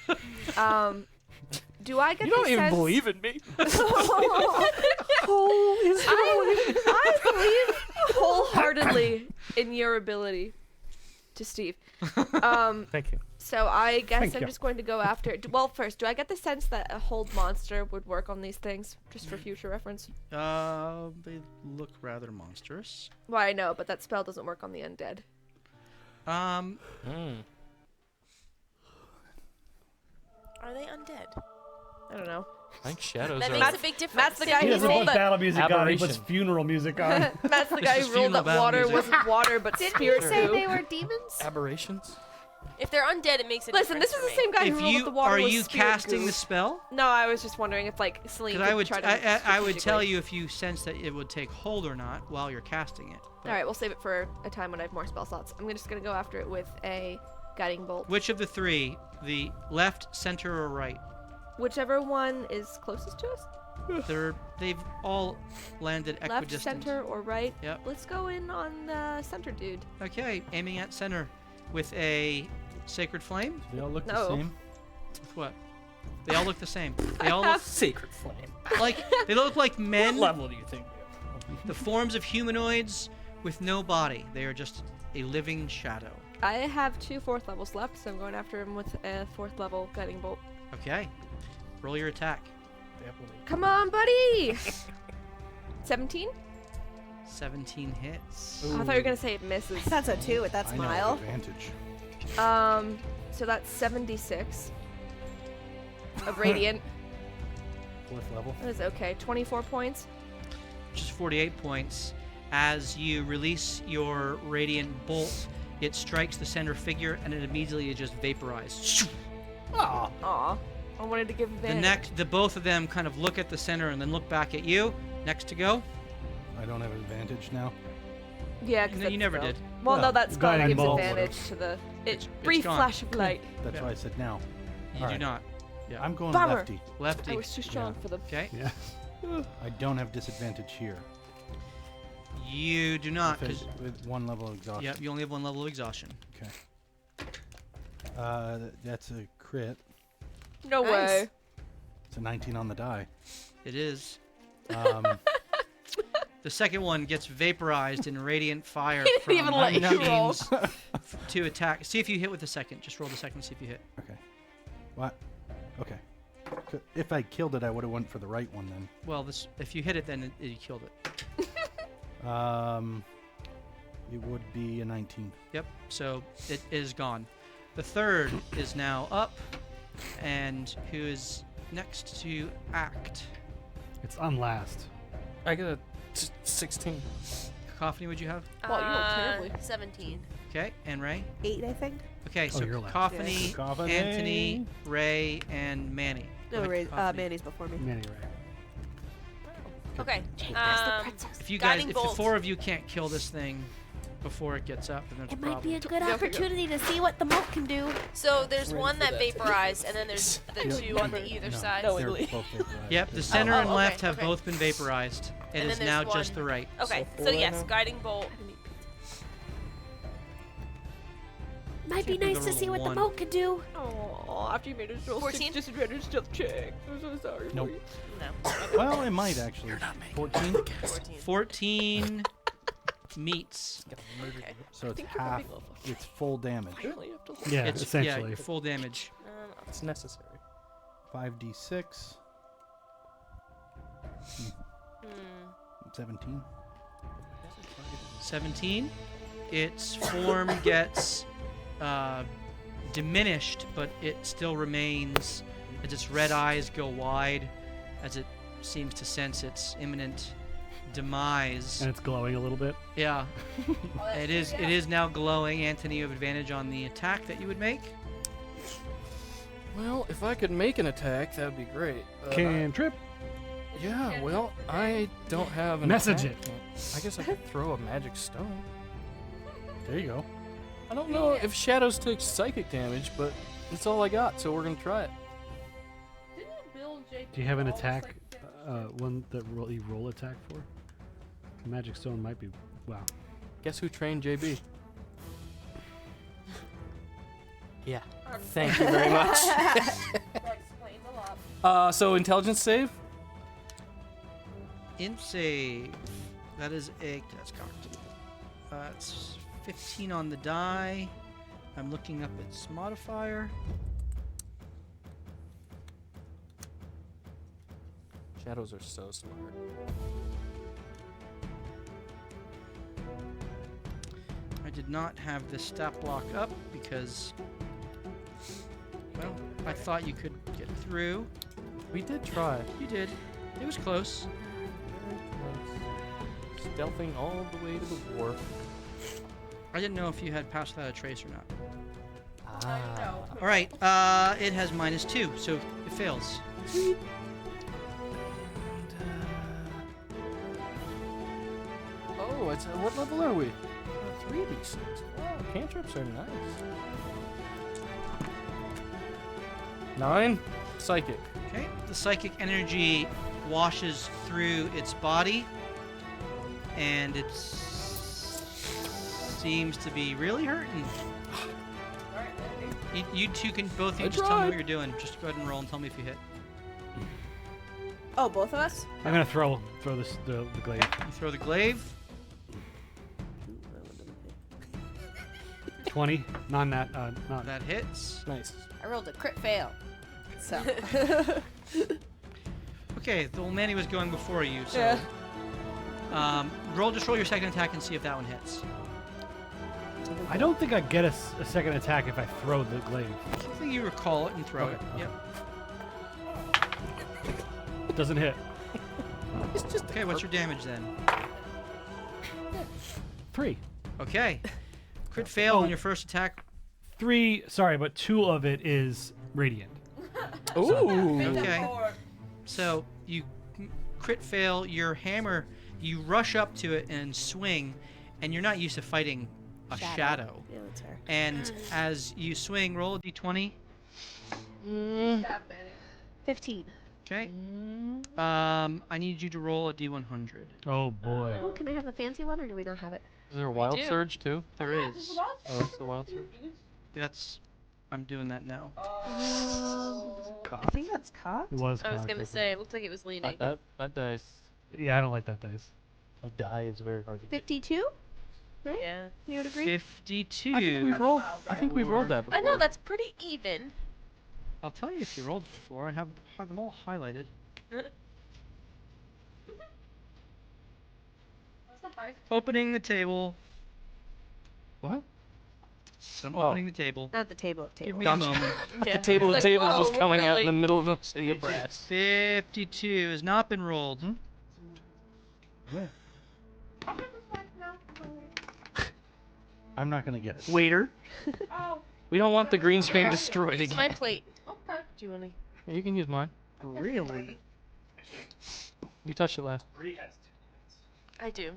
Do I get You don't the even sense... believe in me. I believe wholeheartedly in your ability to Steve. Thank you. So I guess Thank I'm you. just going to go after. Well, first, do I get the sense that a hold monster would work on these things, just for future reference? They look rather monstrous. Well, I know, but that spell doesn't work on the undead. Um, Are they undead? I don't know. I think shadows That are. makes a big difference. Matt's the guy He who doesn't rolled put that. battle music on. He puts Aberration. funeral music on. Matt's the This guy is who rolled funeral that water music. wasn't water, but Didn't spirit you say goo. they were demons? Aberrations? If they're undead, it makes a Listen, difference this is for the me. same guy who if rolled you the water are was you spirit casting goo. the spell? No, I was just wondering if like Celine Because could I would try to. I would tell strategically- you if you sense that it would take hold or not while you're casting it. But All right, we'll save it for a time when I have more spell slots. I'm just gonna go after it with a guiding bolt. Which of the 3? The left, center, or right? Whichever one is closest to us. They've all landed Left, equidistant. center, or right. Yep. Let's go in on the center dude. Okay, aiming at center with a sacred flame. They all look No. the same. With what? They all look the same. They all look Sacred flame. like they look like men. What level do you think we are? The forms of humanoids with no body. They are just a living shadow. I have 2 4th levels left, so I'm going after him with a 4th level guiding bolt. Okay. Roll your attack. Come on, buddy! 17? 17 hits. I thought you were gonna say it misses. That's a 2 with that I know smile. advantage. So that's 76 of radiant. 4th level. That is okay. 24 points. Just 48 points. As you release your radiant bolt, it strikes the center figure and it immediately just vaporizes. Aw. I wanted to give advantage. The both of them kind of look at the center and then look back at you, Next to go. I don't have advantage now. Yeah, because No, you never did. Well, no, Well, that spell guiding gives bolt. advantage to the It's brief gone. flash of light. That's Yeah. why I said now. You do Alright. not. Yeah. I'm going Bummer. lefty. Lefty. I was too strong for them. Okay. Yeah. I don't have disadvantage here. You do not, With- because with one level of exhaustion. yep, you only have one level of exhaustion. Okay. That's a crit. No Nice. way. It's a 19 on the die. It is. Um, The second one gets vaporized in radiant fire didn't from even let you unknown roll. means to attack. See if you hit with the second. Just roll the second. See if you hit. okay. What? Okay. If I killed it, I would have went for the right one then. Well, this if you hit it, then you killed it. It would be a 19. Yep. So it is gone. The third is now up, and who is next to act? It's unlast. I get a 16. Cacophony, would you have? Wow, you rolled terribly. 17. Okay, and Ray. 8, I think. Okay, so you're last. Cacophony, Cacophony. Anthony, Ray, and Manny. Go No, ahead, Ray, Cacophony. Manny's before me. Manny Ray. Okay. If you guys, Guiding if the bolt. 4 of you can't kill this thing before it gets up, then there's a It might problem. be a good Okay, opportunity to see what the moat can do. So there's Ready one for that that. vaporized, and then there's the Yeah. two on the either No, side. No, they're Italy. both vaporized. Yep, the center Oh, and okay, left have okay. both been vaporized. It And is then now there's just one- the right. Okay, So so four yes, now? guiding bolt. Might be Can't believe nice I to see rolled what the one. moat can do. Oh, after you made us roll 14? disadvantage stealth check. I'm so sorry. Nope. No. Well, it might actually. 14. 14. 14 meets. Okay. So it's think you're half. rubbing off. It's full damage. Really have to look. Yeah, It's essentially. yeah, full damage. It's necessary. 5d6. 17. 17. Its form gets diminished, but it still remains as its red eyes go wide as it seems to sense its imminent demise. And it's glowing a little bit. Yeah. It is now glowing. Anthony, you have advantage on the attack that you would make. Well, if I could make an attack, that would be great. Cantrip. Yeah, well, I don't have an Message attack. I guess I could throw a magic stone. There you go. I don't know if shadows take psychic damage, but that's all I got, so we're gonna try it. Do you have an attack? One that you roll attack for? The magic stone might be. Wow. Guess who trained JB? Yeah. Thank you very much. That explains a lot. So intelligence save? Int save. That is that's cocked. It's 15 on the die. I'm looking up its modifier. Shadows are so smart. I did not have the stat block up because, well, I thought you could get through. We did try. You did. It was close. Stealthing all the way to the wharf. I didn't know if you had passed without a trace or not. Ah. All right. It has -2, so it fails. Oh, it's what level are we? 3d6. Wow, cantrips are nice. 9. Psychic. Okay. The psychic energy washes through its body, and it seems to be really hurting. You two can both of you I just tell me tried. what you're doing. Just go ahead and roll and tell me if you hit. Oh, both of us? I'm gonna throw this the glaive. You throw the glaive. 20. Not. That hits. Nice. I rolled a crit fail. So. Okay, the old Manny was going before you, so Yeah. just roll your second attack and see if that one hits. I don't think I get a second attack if I throw the glaive. I think you recall it and throw Okay, it. okay. Yep. It doesn't hit. Okay, what's your damage then? 3. Okay. Crit fail on your first attack. 3. Sorry, but 2 of it is radiant. Ooh. Okay. So you crit fail your hammer. You rush up to it and swing, and you're not used to fighting a shadow. Yeah, that's fair. And as you swing, roll a d20. 15. Okay. I need you to roll a d100. Oh boy. Oh, can I have the fancy one, or do we not have it? Is there a wild surge too? There is. Oh, that's the wild surge. I'm doing that now. I think that's cocked. It was. I was cocked, gonna I say, it looked like it was leaning. That dice. think. Yeah, I don't like that dice. A die is very hard to get. 52? Right? Yeah. You would agree? 52. I think we've rolled that before. I know, that's pretty even. I'll tell you if you rolled before. I have them all highlighted. Opening the table. What? I'm opening the table. Not the table of Give tables. me a moment. Yeah. The table of Like, tables was whoa, coming out in really? the middle of the city of brass. 52 has not been rolled. I'm not gonna get it. Waiter. We don't want the green screen destroyed It's my again. plate. Do you want to? Yeah, you can use mine. Really? You touched it last. I do.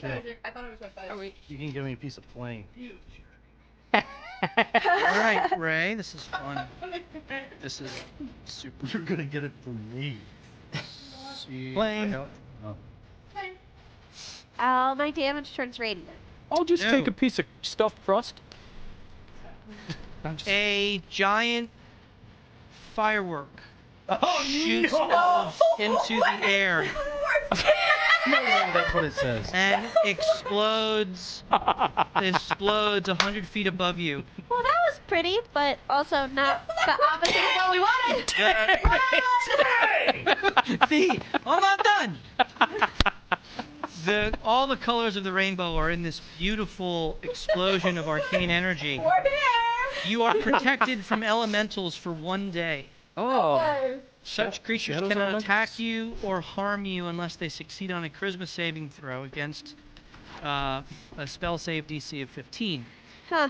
Are we? You can give me a piece of flame. All right, Ray. This is fun. This is super. You're gonna get it from me. Flame. My damage turns radiant. I'll just No. take a piece of stuffed crust. I'm just- A giant firework shoots into the air That's what it says. and explodes 100 feet above you. Well, that was pretty, but also not the opposite of what we wanted. I'm not done. All the colors of the rainbow are in this beautiful explosion of arcane energy. You are protected from elementals for 1 day. Oh. Such creatures Shadows cannot elementals? attack you or harm you unless they succeed on a charisma saving throw against a spell save DC of 15. Huh.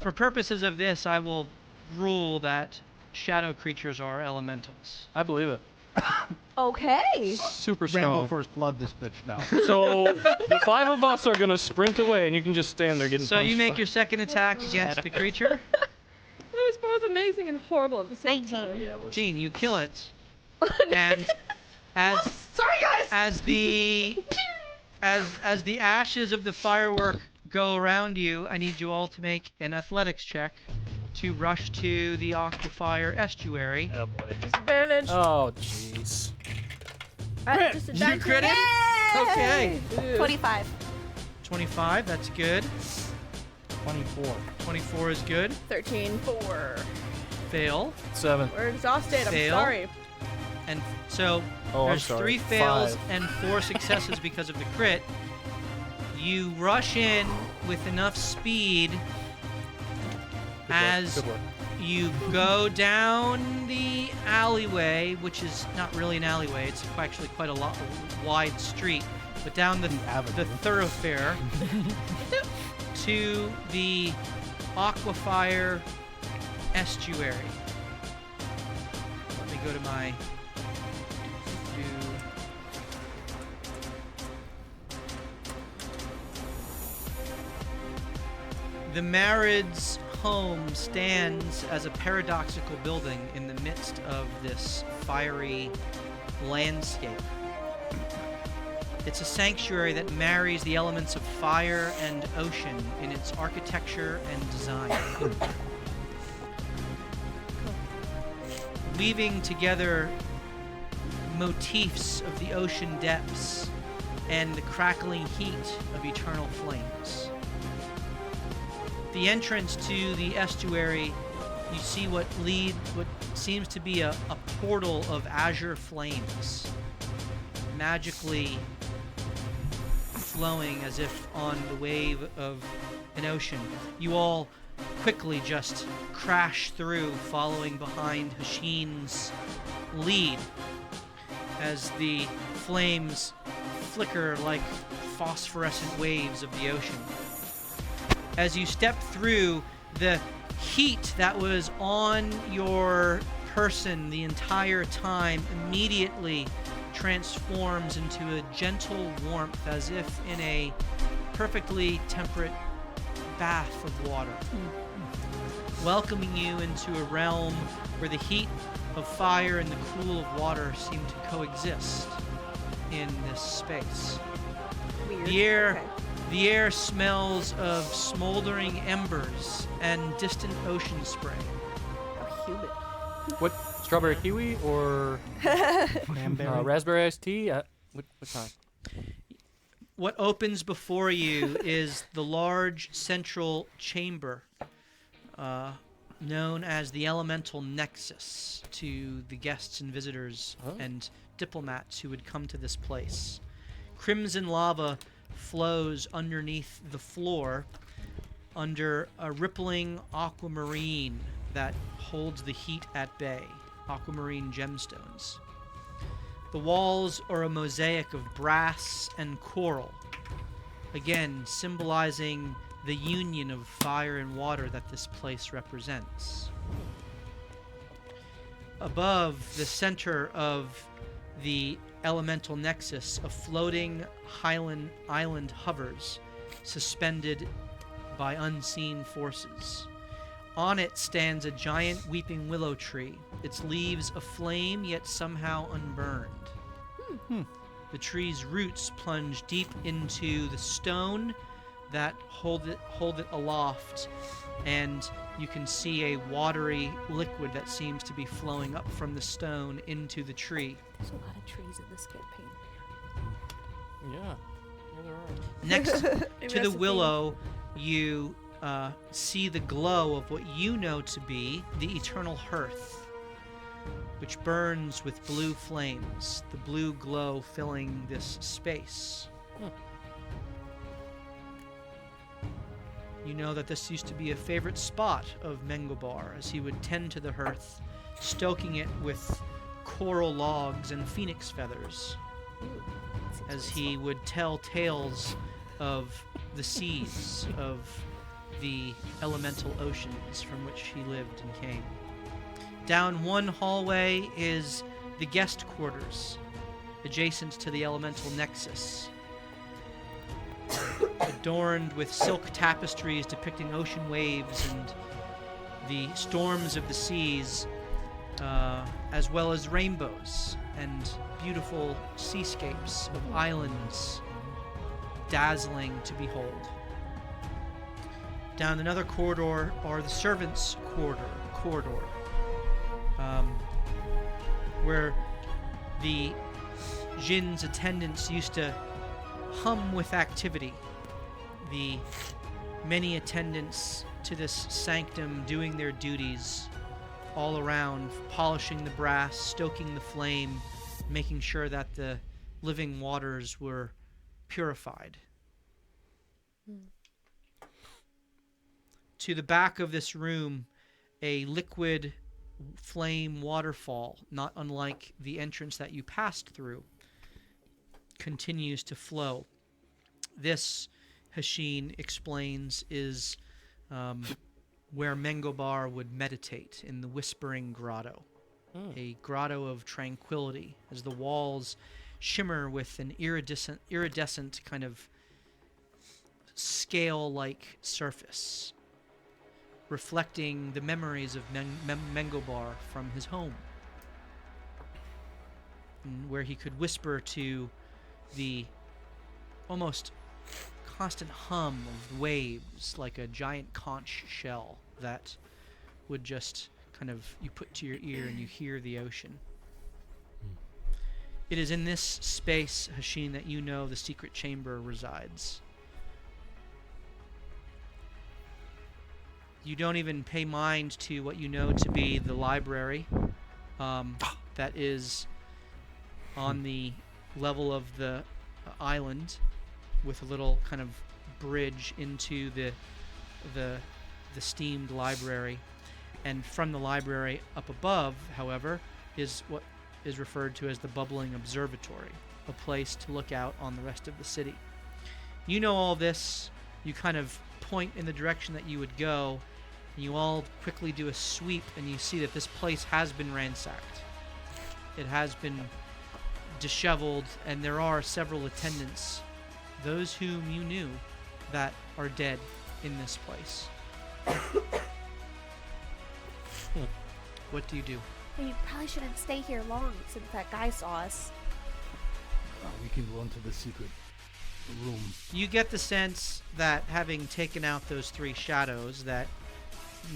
For purposes of this, I will rule that shadow creatures are elementals. I believe it. Okay. Super Rambo strong. first blood this bitch now. So the 5 of us are gonna sprint away, and you can just stand there getting. So you punched make by- your second attack against the creature. It was both amazing and horrible at the same 19. time. Gene, you kill it. And as the ashes of the firework go around you, I need you all to make an athletics check to rush to the Aquafire estuary. Oh boy. Disadvantage. Oh jeez. Just a You 19. crit it? Okay. 25. 25, that's good. 24. 24 is good. 13. 4. Fail. 7. We're exhausted. I'm Fail. sorry. And so Oh, I'm there's sorry. 3 fails 5. and 4 successes because of the crit. You rush in with enough speed as Good work. you go down the alleyway, which is not really an alleyway, it's actually quite a wide street, but down the thoroughfare to the Aquafire estuary. Let me go to my The Marid's home stands as a paradoxical building in the midst of this fiery landscape. It's a sanctuary that marries the elements of fire and ocean in its architecture and design. Weaving together motifs of the ocean depths and the crackling heat of eternal flames. The entrance to the estuary, you see what seems to be a portal of azure flames, magically flowing as if on the wave of an ocean. You all quickly just crash through, following behind Hashin's lead as the flames flicker like phosphorescent waves of the ocean. As you step through, the heat that was on your person the entire time immediately transforms into a gentle warmth, as if in a perfectly temperate bath of water, welcoming you into a realm where the heat of fire and the cool of water seem to coexist in this space. Weird. The air smells of smoldering embers and distant ocean spray. How humid. What, strawberry kiwi or raspberry iced tea? What kind? What opens before you is the large central chamber, known as the Elemental Nexus to the guests and visitors and diplomats who would come to this place. Crimson lava flows underneath the floor under a rippling aquamarine that holds the heat at bay, aquamarine gemstones. The walls are a mosaic of brass and coral, again symbolizing the union of fire and water that this place represents. Above the center of the elemental nexus, a floating island hovers, suspended by unseen forces. On it stands a giant weeping willow tree, its leaves aflame yet somehow unburned. The tree's roots plunge deep into the stone that hold it aloft, and you can see a watery liquid that seems to be flowing up from the stone into the tree. There's a lot of trees in this campaign. Yeah. There are. Next to the Recipe. willow, you see the glow of what you know to be the eternal hearth, which burns with blue flames, the blue glow filling this space. You know that this used to be a favorite spot of Mengobar, as he would tend to the hearth, stoking it with coral logs and phoenix feathers, as he would tell tales of the seas, of the elemental oceans from which he lived and came. Down one hallway is the guest quarters, adjacent to the elemental nexus, adorned with silk tapestries depicting ocean waves and the storms of the seas, as well as rainbows and beautiful seascapes of islands, dazzling to behold. Down another corridor are the servants' corridor, where the Jin's attendants used to hum with activity. The many attendants to this sanctum doing their duties all around, polishing the brass, stoking the flame, making sure that the living waters were purified. To the back of this room, a liquid flame waterfall, not unlike the entrance that you passed through, continues to flow. This, Hashin explains, is where Mengobar would meditate, in the Whispering Grotto, a grotto of tranquility, as the walls shimmer with an iridescent kind of scale-like surface, reflecting the memories of Mengobar from his home, where he could whisper to the almost constant hum of the waves, like a giant conch shell that would just kind of, you put to your ear and you hear the ocean. It is in this space, Hashin, that you know the secret chamber resides. You don't even pay mind to what you know to be the library that is on the level of the island, with a little kind of bridge into the steamed library. And from the library up above, however, is what is referred to as the Bubbling Observatory, a place to look out on the rest of the city. You know all this. You kind of point in the direction that you would go, You all quickly do a sweep, and you see that this place has been ransacked. It has been disheveled, and there are several attendants, those whom you knew, that are dead in this place. What do you do? Well, you probably shouldn't stay here long since that guy saw us. We can go into the secret room. You get the sense that having taken out those 3 shadows, that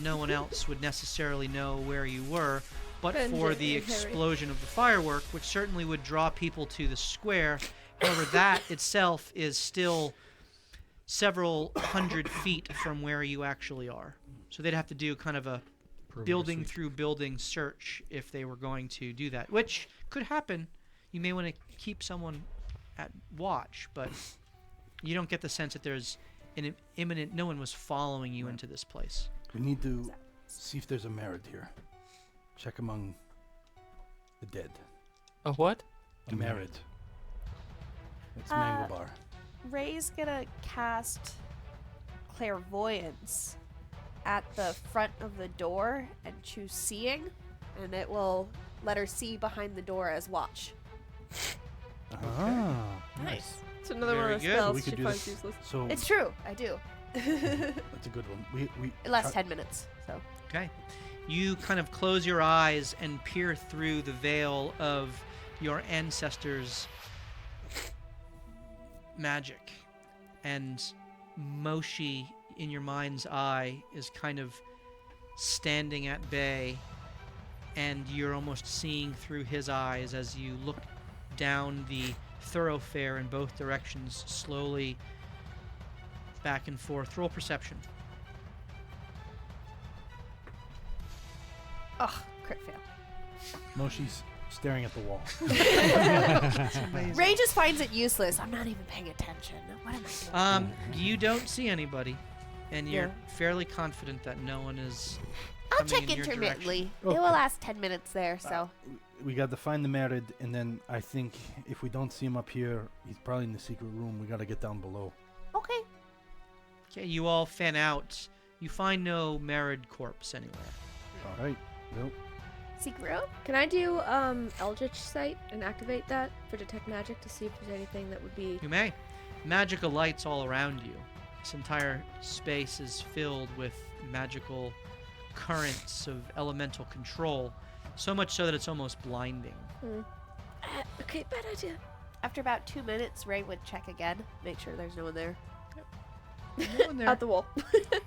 no one else would necessarily know where you were, but for the explosion of the firework, which certainly would draw people to the square. However, that itself is still several hundred feet from where you actually are. So they'd have to do kind of a building through building search if they were going to do that, which could happen. You may want to keep someone at watch, but you don't get the sense that there's an imminent, no one was following you into this place. We need to see if there's a merit here. Check among the dead. A what? A merit. It's Mango Bar. Ray's gonna cast clairvoyance at the front of the door and choose seeing, and it will let her see behind the door as watch. Ah, Nice. It's another Very one of the good. spells We could she do finds this. useless. So It's true, I do. that's a good one. We It lasts 10 minutes, so. Okay. You kind of close your eyes and peer through the veil of your ancestors' magic. And Moshi, in your mind's eye, is kind of standing at bay, and you're almost seeing through his eyes as you look down the thoroughfare in both directions, slowly back and forth. Roll perception. Ugh, crit fail. Moshi's staring at the wall. Ray just finds it useless. I'm not even paying attention. What am I doing? You don't see anybody, and you're Yeah. fairly confident that no one is. I'll coming check in your intermittently. Okay. It will last 10 minutes there, so. We got to find the merit, and then I think if we don't see him up here, he's probably in the secret room. We got to get down below. Okay. Okay, you all fan out. You find no Merid corpse anywhere. All right. Well, Secret room? Can I do Eldritch Sight and activate that for Detect Magic to see if there's anything that would be... You may. Magical lights all around you. This entire space is filled with magical currents of elemental control, so much so that it's almost blinding. Okay, bad idea. After about 2 minutes, Ray would check again, make sure there's no one there. No one there. Out the wall.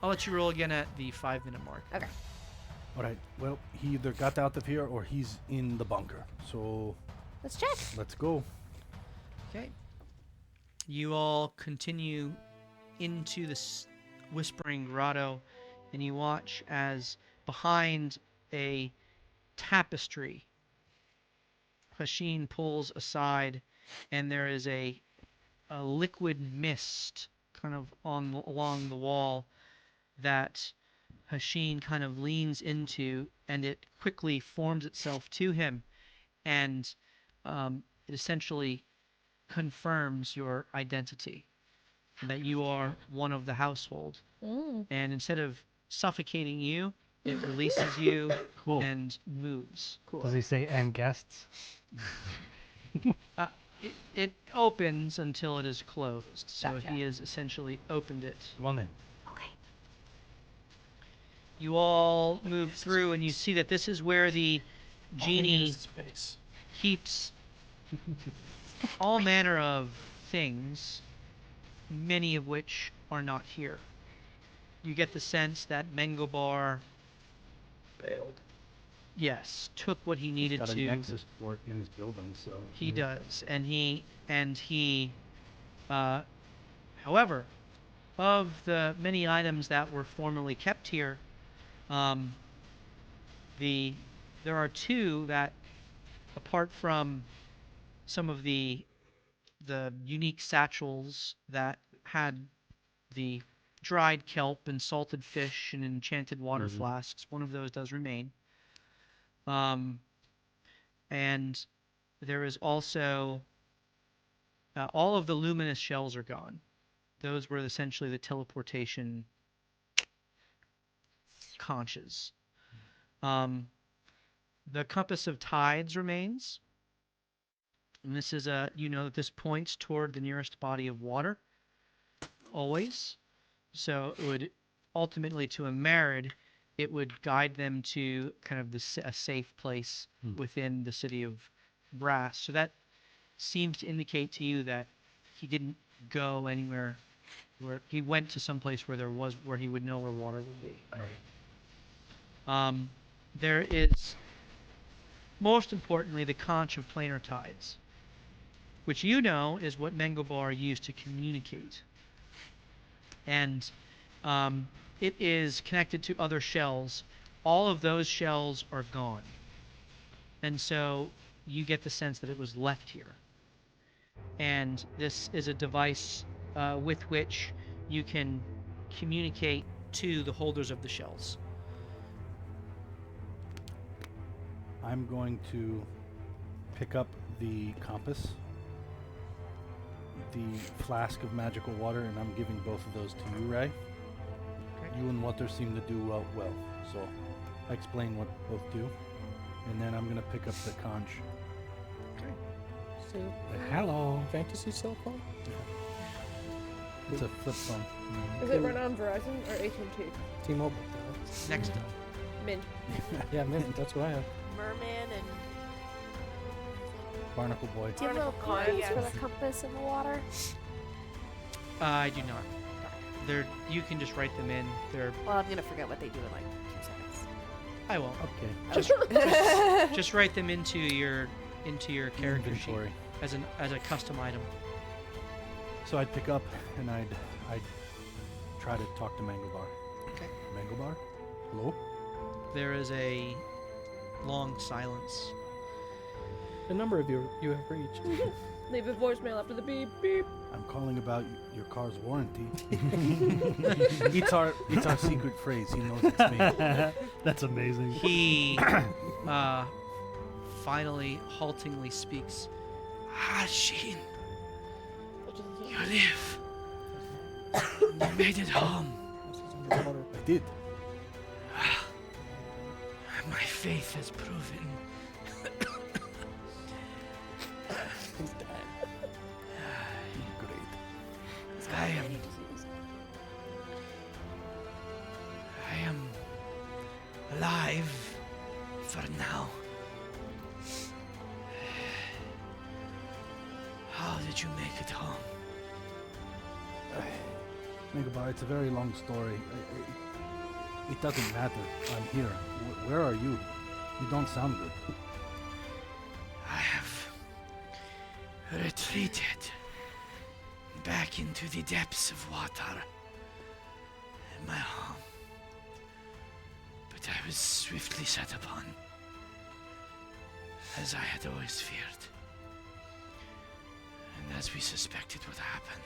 I'll let you roll again at the 5-minute mark. Okay. all right. Well, he either got out of here or he's in the bunker. So Let's check. let's go. Okay. You all continue into this Whispering Grotto, and you watch as behind a tapestry, Hasheen pulls aside, and there is a liquid mist kind of along the wall that Hasheen kind of leans into, and it quickly forms itself to him, and it essentially confirms your identity, that you are one of the household. And instead of suffocating you, it releases you Cool. and moves. Does he say and guests? It opens until it is closed, so Gotcha. he has essentially opened it. Come on then. Okay. You all move through, and you see that this is where the genie Space. keeps all manner of things, many of which are not here. You get the sense that Mengobar, Bailed. yes, took what he needed Got a to. nexus for it in his building, so He does, and he, however, of the many items that were formerly kept here, there are 2 that, apart from some of the unique satchels that had the dried kelp and salted fish and enchanted water flasks, one of those does remain. And there is also all of the luminous shells are gone. Those were essentially the teleportation conches. The compass of tides remains. And this is you know that this points toward the nearest body of water, always. So it would ultimately, to a Merid, it would guide them to kind of a safe place within the city of Brass. So that seems to indicate to you that he didn't go anywhere. Where he went to some place where where he would know where water would be. There is, most importantly, the conch of planar tides, which you know is what Mengobar used to communicate. And it is connected to other shells. All of those shells are gone. And so you get the sense that it was left here. And this is a device with which you can communicate to the holders of the shells. I'm going to pick up the compass, the flask of magical water, and I'm giving both of those to you, Ray. Okay. You and Water seem to do well, so I explain what both do, and then I'm going to pick up the conch. So, Hello. fantasy cell phone? It's a flip phone. Is it run on Verizon or AT&T? T-Mobile. Next up. Mint. Yeah, man, that's what I have. Merman and Barnacle Boy. Do you have little Barnacle Boy, coins yeah. for the compass in the water? I do not. You can just write them in. Well, I'm gonna forget what they do in like 2 seconds. I won't. Okay. Just write them into your character sheet Inventory. as a custom item. So I'd pick up and I'd try to talk to Mangobar. Okay. Mangobar? Hello? There is a long silence. The number of you have reached. Leave a voicemail after the beep beep. I'm calling about your car's warranty. it's our secret phrase. He knows it's me. That's amazing. He finally haltingly speaks. Sheen, you live. You made it home. I did. My faith has proven. Great. I am alive for now. How did you make it home? Mangobar, it's a very long story. It doesn't matter. I'm here. Where are you? You don't sound good. I have retreated back into the depths of water in my home. But I was swiftly set upon, as I had always feared. And as we suspected would happen,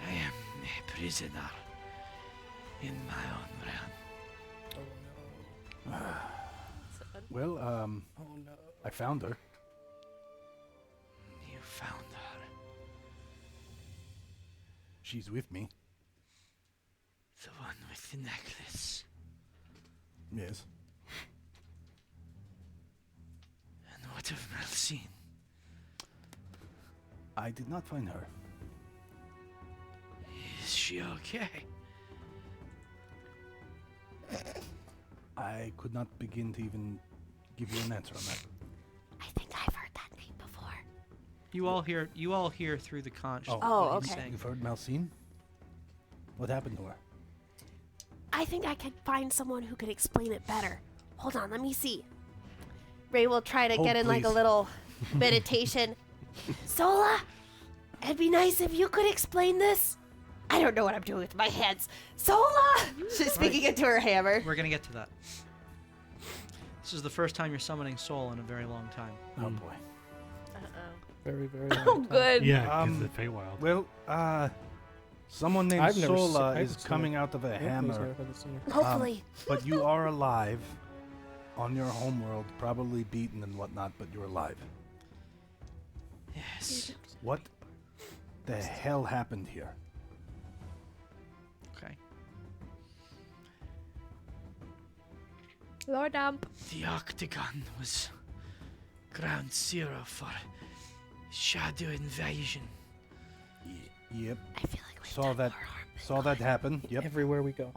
I am a prisoner in my own realm. Well, I found her. You found her. She's with me. The one with the necklace. Yes. And what of Malsine? I did not find her. Is she okay? I could not begin to even give you an answer on that. I think I've heard that name before. You all hear through the conch. Oh. Oh, what he's okay. saying. You've heard Malsine? What happened to her? I think I could find someone who could explain it better. Hold on, let me see. Ray will try to Oh, get in like a please. little meditation. Sola, it'd be nice if you could explain this. I don't know what I'm doing with my hands. Sola! She's speaking into her hammer. We're gonna get to that. This is the first time you're summoning Soul in a very long time. Oh boy. Very, very Oh, long time. good. Yeah, Um, because the Feywild. Well, someone named I've never Sola I is haven't seen coming her. out of a Yeah, hammer. I haven't seen her. Hopefully. But you are alive on your homeworld, probably beaten and whatnot, but you're alive. Yes. What the hell happened here? Okay. Lord Amp. The Octagon was ground zero for shadow invasion. Yep. I feel like we Saw that happen. Yep. Everywhere we go.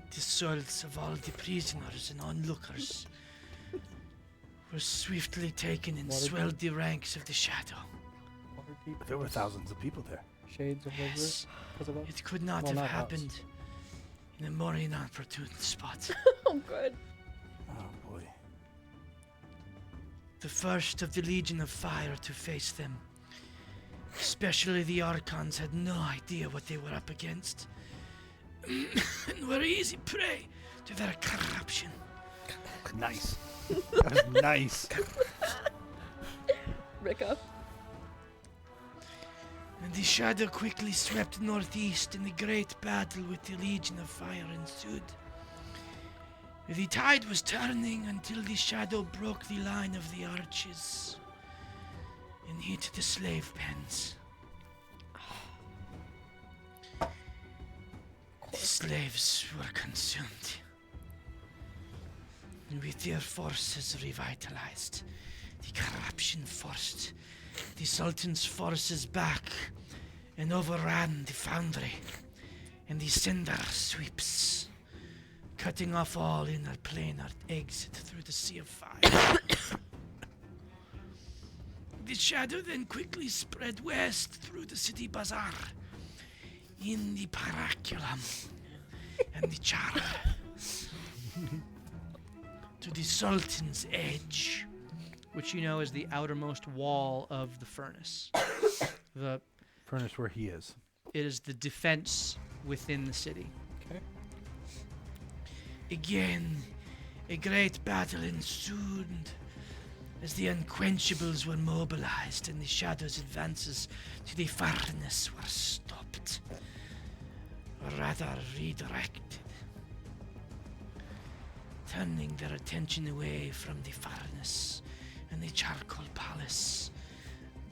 The souls of all the prisoners and onlookers were swiftly taken and Waterdeep. swelled the ranks of the shadow. Waterdeep. There were thousands of people there. Shades of River. Yes, Because of us. it could not Well, have not us. happened in a more inopportune spot. Oh, good. Oh boy. The first of the Legion of Fire to face them. Especially the Archons had no idea what they were up against. And were easy prey to their corruption. Nice. That was nice. Ricka. And the shadow quickly swept northeast, and a great battle with the Legion of Fire ensued. The tide was turning until the shadow broke the line of the arches and hit the slave pens. The slaves were consumed. And with their forces revitalized, the corruption forced the Sultan's forces back and overran the foundry and the cinder sweeps, cutting off all inner planar exit through the Sea of Fire. The shadow then quickly spread west through the city bazaar, in the Paraculum and the Chara, to the Sultan's Edge, which you know is the outermost wall of the furnace. Furnace where he is. It is the defense within the city. Okay. Again, a great battle ensued as the Unquenchables were mobilized and the Shadow's advances to the furnace were stopped, or rather redirected, turning their attention away from the furnace and the charcoal palace.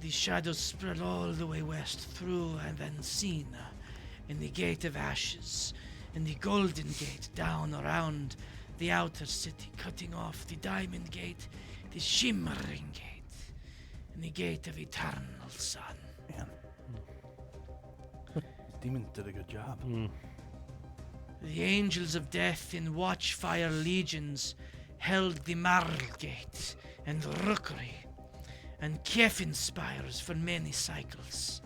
The shadows spread all the way west through and then Sina, in the Gate of Ashes, and the Golden Gate down around the outer city, cutting off the Diamond Gate, the Shimmering Gate, and the Gate of Eternal Sun. Man. Demons did a good job. The Angels of Death in Watchfire legions held the Marl Gate and Rookery and Kefin Spires for many cycles,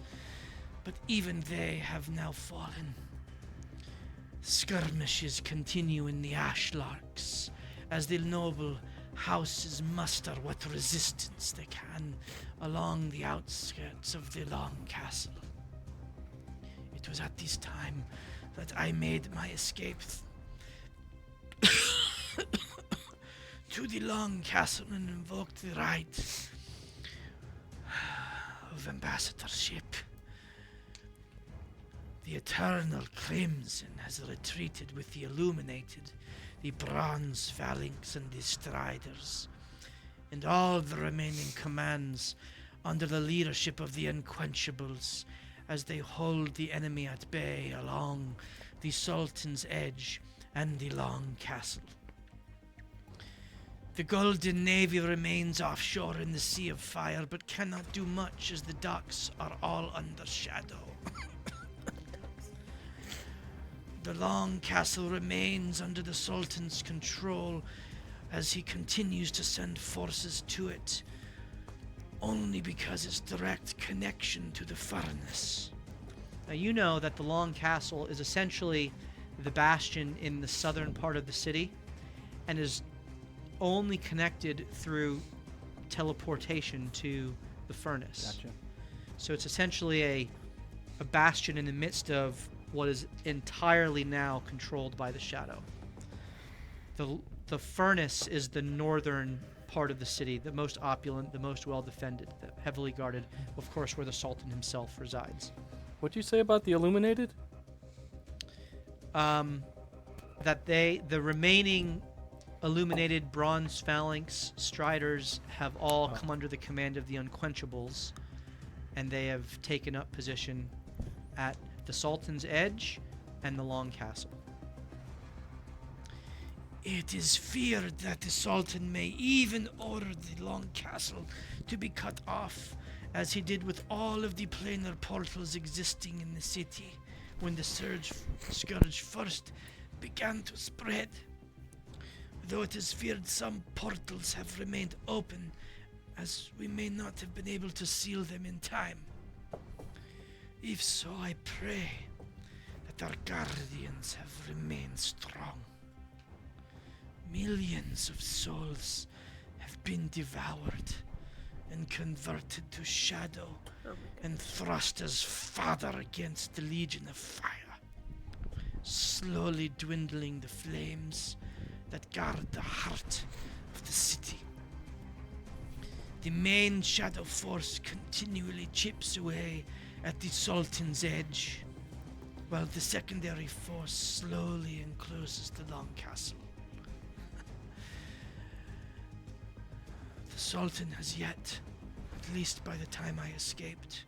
but even they have now fallen. Skirmishes continue in the Ashlarks as the noble houses muster what resistance they can along the outskirts of the Long Castle. It was at this time that I made my escape to the Long Castle and invoked the right of ambassadorship. The Eternal Crimson has retreated with the Illuminated, the Bronze Phalanx and the Striders, and all the remaining commands under the leadership of the Unquenchables as they hold the enemy at bay along the Sultan's Edge and the Long Castle. The Golden Navy remains offshore in the Sea of Fire, but cannot do much as the docks are all under shadow. The Long Castle remains under the Sultan's control as he continues to send forces to it, only because its direct connection to the furnace. Now you know that the Long Castle is essentially the bastion in the southern part of the city and is only connected through teleportation to the furnace. Gotcha. So it's essentially a bastion in the midst of what is entirely now controlled by the Shadow. The furnace is the northern part of the city, the most opulent, the most well defended, the heavily guarded, of course, where the Sultan himself resides. What'd you say about the Illuminated? That the remaining Illuminated Bronze Phalanx Striders have all come under the command of the Unquenchables, and they have taken up position at the Sultan's Edge and the Long Castle. It is feared that the Sultan may even order the Long Castle to be cut off, as he did with all of the planar portals existing in the city when the scourge first began to spread. Though it is feared some portals have remained open, as we may not have been able to seal them in time. If so, I pray that our guardians have remained strong. Millions of souls have been devoured and converted to shadow and thrust as fodder against the Legion of Fire, slowly dwindling the flames that guard the heart of the city. The main shadow force continually chips away at the Sultan's edge, while the secondary force slowly encloses the Long Castle. The Sultan has yet, at least by the time I escaped,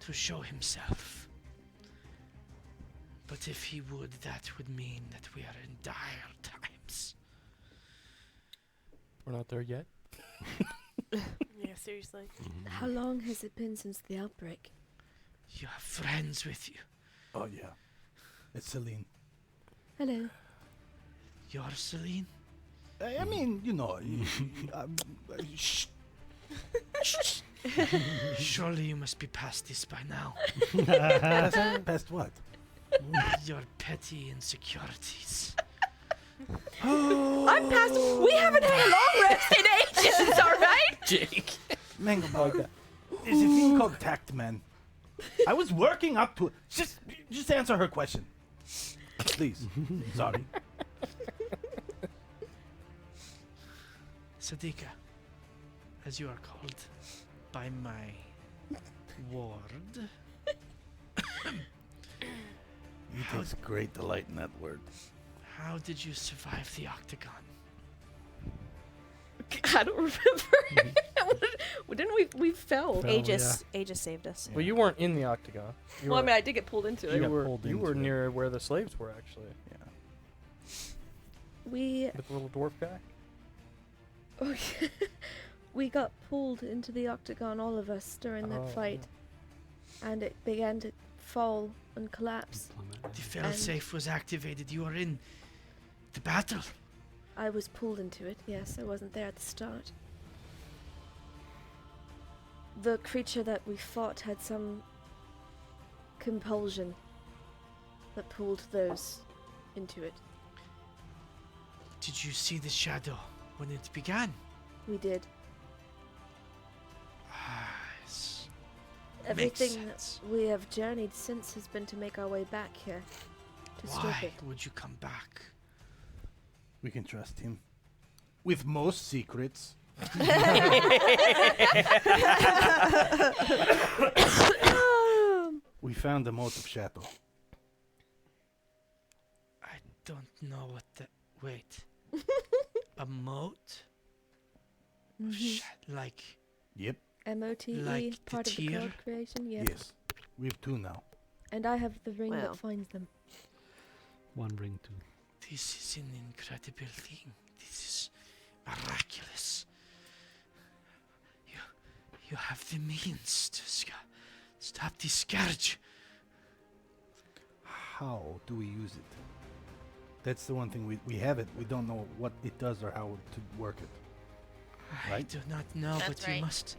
to show himself. But if he would, that would mean that we are in dire times. We're not there yet. Yeah, seriously. How long has it been since the outbreak? You have friends with you. Oh, yeah. It's Celine. Hello. You're Celine? I mean, you know. Shh. Surely you must be past this by now. Past what? Your petty insecurities. I'm past. We haven't had a long rest in ages, alright? Jake. Mango bug. There's a thing called tact, man. I was working up to it. Just answer her question. Please. Sorry. Sadika, as you are called by my ward. He takes great delight in that word. How did you survive the Octagon? I don't remember. Didn't we fell? Fell. Aegis saved us. Well, you weren't in the octagon. You Well, I were, mean, I did get pulled into it. got you pulled were into it. near where the slaves were, actually. Yeah. We With the little dwarf guy. we got pulled into the octagon, all of us, during that Oh, fight, and it began to fall and collapse. The failsafe was activated. You are in the battle. I was pulled into it. Yes, I wasn't there at the start. The creature that we fought had some compulsion that pulled those into it. Did you see the shadow when it began? We did. Ah, yes. Everything that sense. we have journeyed since has been to make our way back here to stop Why it. would you come back? We can trust him. With most secrets. We found the moat of Shadow. I don't know what that. Wait. A moat? Mhm. Like. Yep. MOTE, Like the part of the tier? code creation, yes. Yes. We have two now. And I have the ring Wow. that finds them. One ring too. This is an incredible thing. This is miraculous. You have the means to stop the scourge. How do we use it? That's the one thing we have it. We don't know what it does or how to work it. I Right? do not know, That's but right.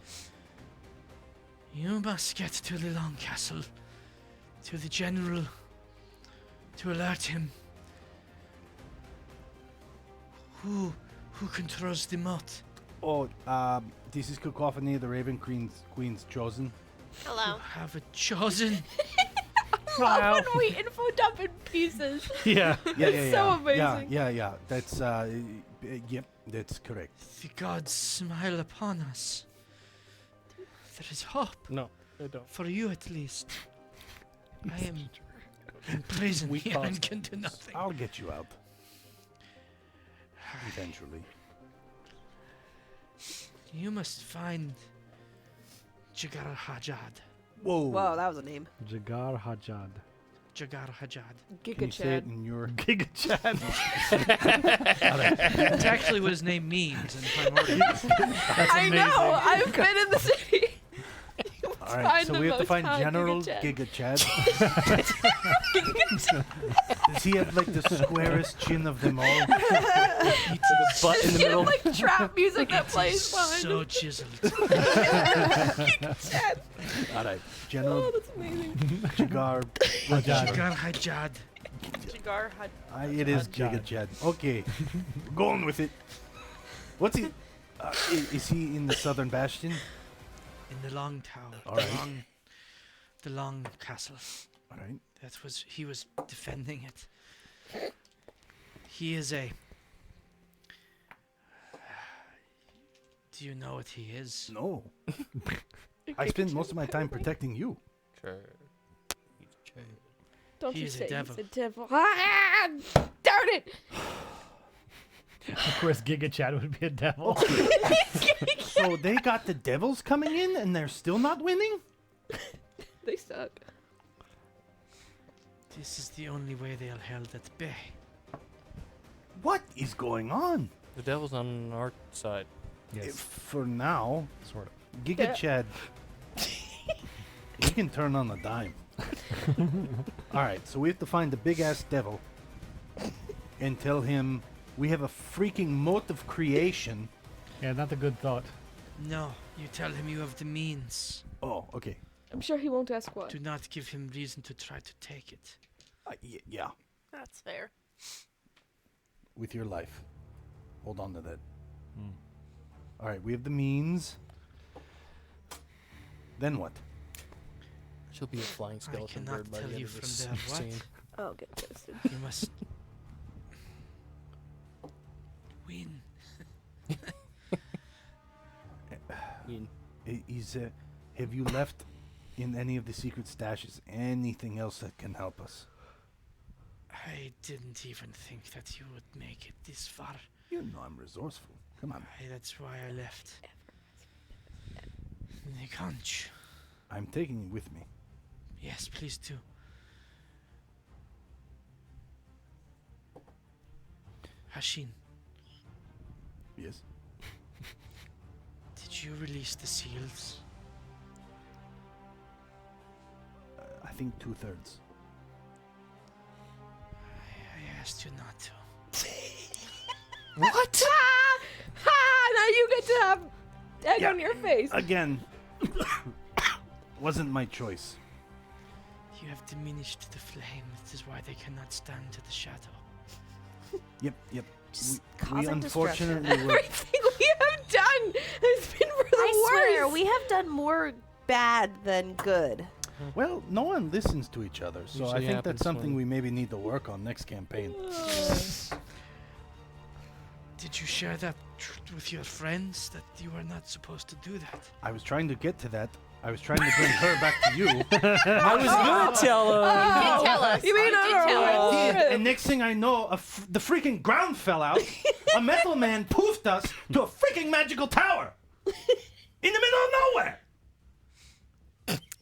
you must get to the Long Castle, to the general, to alert him. Who controls the moat? Oh, this is Cacophony, the Raven Queen's chosen. You Hello. have a chosen. Love when we info dump in pieces. Yeah. Yeah, It's so amazing. Yeah. That's yep, that's correct. The gods smile upon us. There is hope, No, they don't. for you at least. I am in prison Weak here and cause. can do nothing. I'll get you out. Eventually. You must find Jagar Hajad. Whoa. Whoa, that was a name. Jagar Hajad. Jagar Hajad. Can Giga you say it Chad. in your... Giga Chad. That's actually what his name means in primordial. I know. I've been in the city. All right, Find so the we have to most find high General Giga Chad. Giga Chad. Does he have like the squarest chin of them all? The butt in the middle. like trap music that plays behind So him. chiseled. All right, General Oh, that's amazing. Jagar. Jagar Hajad. Jagar had It is Giga Chad. Okay, going with it. What's he? Is he in the Southern Bastion? In the long tower. All right. The long castle. All right. He was defending it. He is a... Do you know what he is? No. I spend most of my time protecting you. Don't He you is a say devil. he's a devil. Ah, darn it! Of course, Giga Chad would be a devil. So they got the devils coming in and they're still not winning? They suck. This is the only way they are held at bay. What is going on? The devil's on our side. Yes, For now, sort of. Giga Yeah. Chad, he can turn on a dime. All right, so we have to find the big ass devil and tell him we have a freaking mote of creation. Yeah, not a good thought. No, you tell him you have the means. Oh, okay. I'm sure he won't ask why. Do not give him reason to try to take it. Yeah, That's fair. with your life. Hold on to that. Hmm. All right, we have the means. Then what? She'll be a flying I skeleton cannot bird by tell the end you of from this there what. scene. Oh, get ghosted. You must win. Have you left in any of the secret stashes anything else that can help us? I didn't even think that you would make it this far. You know I'm resourceful. Come on. That's why I left. The conch. I'm taking you with me. Yes, please do. Hashin, Yes. did you release the seals? I think 2/3. I asked you not to. What? Ha! Now you get to have egg Yeah. on your face. Again, wasn't my choice. You have diminished the flame. This is why they cannot stand to the shadow. Yep. Just We causing destruction. unfortunately were. Everything we have done has been for the I swear, worst. we have done more bad than good. Well, no one listens to each other, so I Usually think happens that's something when- we maybe need to work on next campaign. Did you share that with your friends that you were not supposed to do that? I was trying to get to that. I was trying to bring her back to you. I was gonna tell him. did tell us. You mean You on did our tell us. own? And next thing I know, the freaking ground fell out. A metal man poofed us to a freaking magical tower in the middle of nowhere.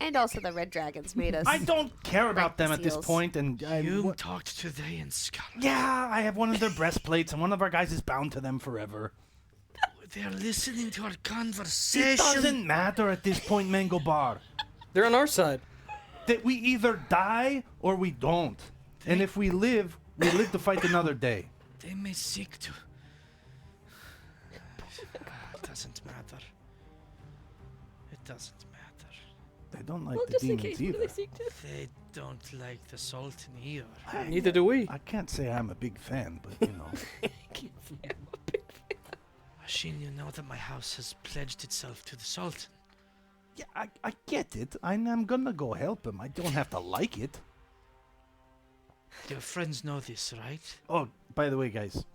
And also the red dragons made us. I don't care about Break them the at this seals. point, and You talked to they and Scarlet. yeah, I have one of their breastplates, and one of our guys is bound to them forever. They're listening to our It conversation. doesn't matter at this point, Mango Bar. They're on our side. That we either die or we don't. And if we live to fight another day. They may seek to. It doesn't matter. It doesn't matter. They don't like Well, the just in demons case, what do either. they seek to? They don't like the Sultan either. Neither do we. I can't say I'm a big fan, but you know. Hashin, you know that my house has pledged itself to the Sultan. Yeah, I get it. I'm gonna go help him. I don't have to like it. Your friends know this, right? Oh, by the way, guys.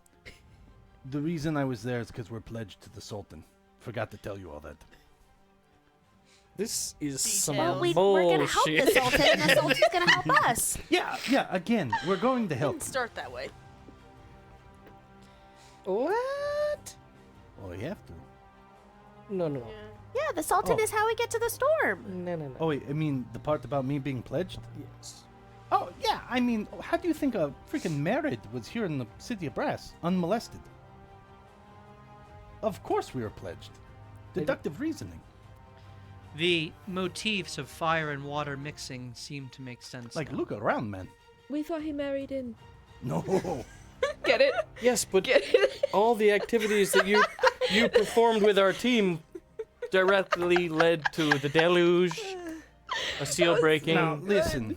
The reason I was there is because we're pledged to the Sultan. Forgot to tell you all that. This is some Well, we're bullshit. gonna help the Sultan, and the Sultan's gonna help us. Yeah, again, we're going to help Didn't him. start that way. What? Oh, you have to. No. Yeah, the Sultan Oh. is how we get to the storm. No. Oh, wait, I mean, the part about me being pledged? Yes. Oh, yeah, I mean, how do you think a freaking Merid was here in the city of Brass, unmolested? Of course we were pledged. Deductive reasoning. The motifs of fire and water mixing seem to make sense. Like, now. look around, man. We thought he married in. No. Get it? Yes, but Get it? all the activities that you performed with our team directly led to the deluge, a seal breaking. Now, listen.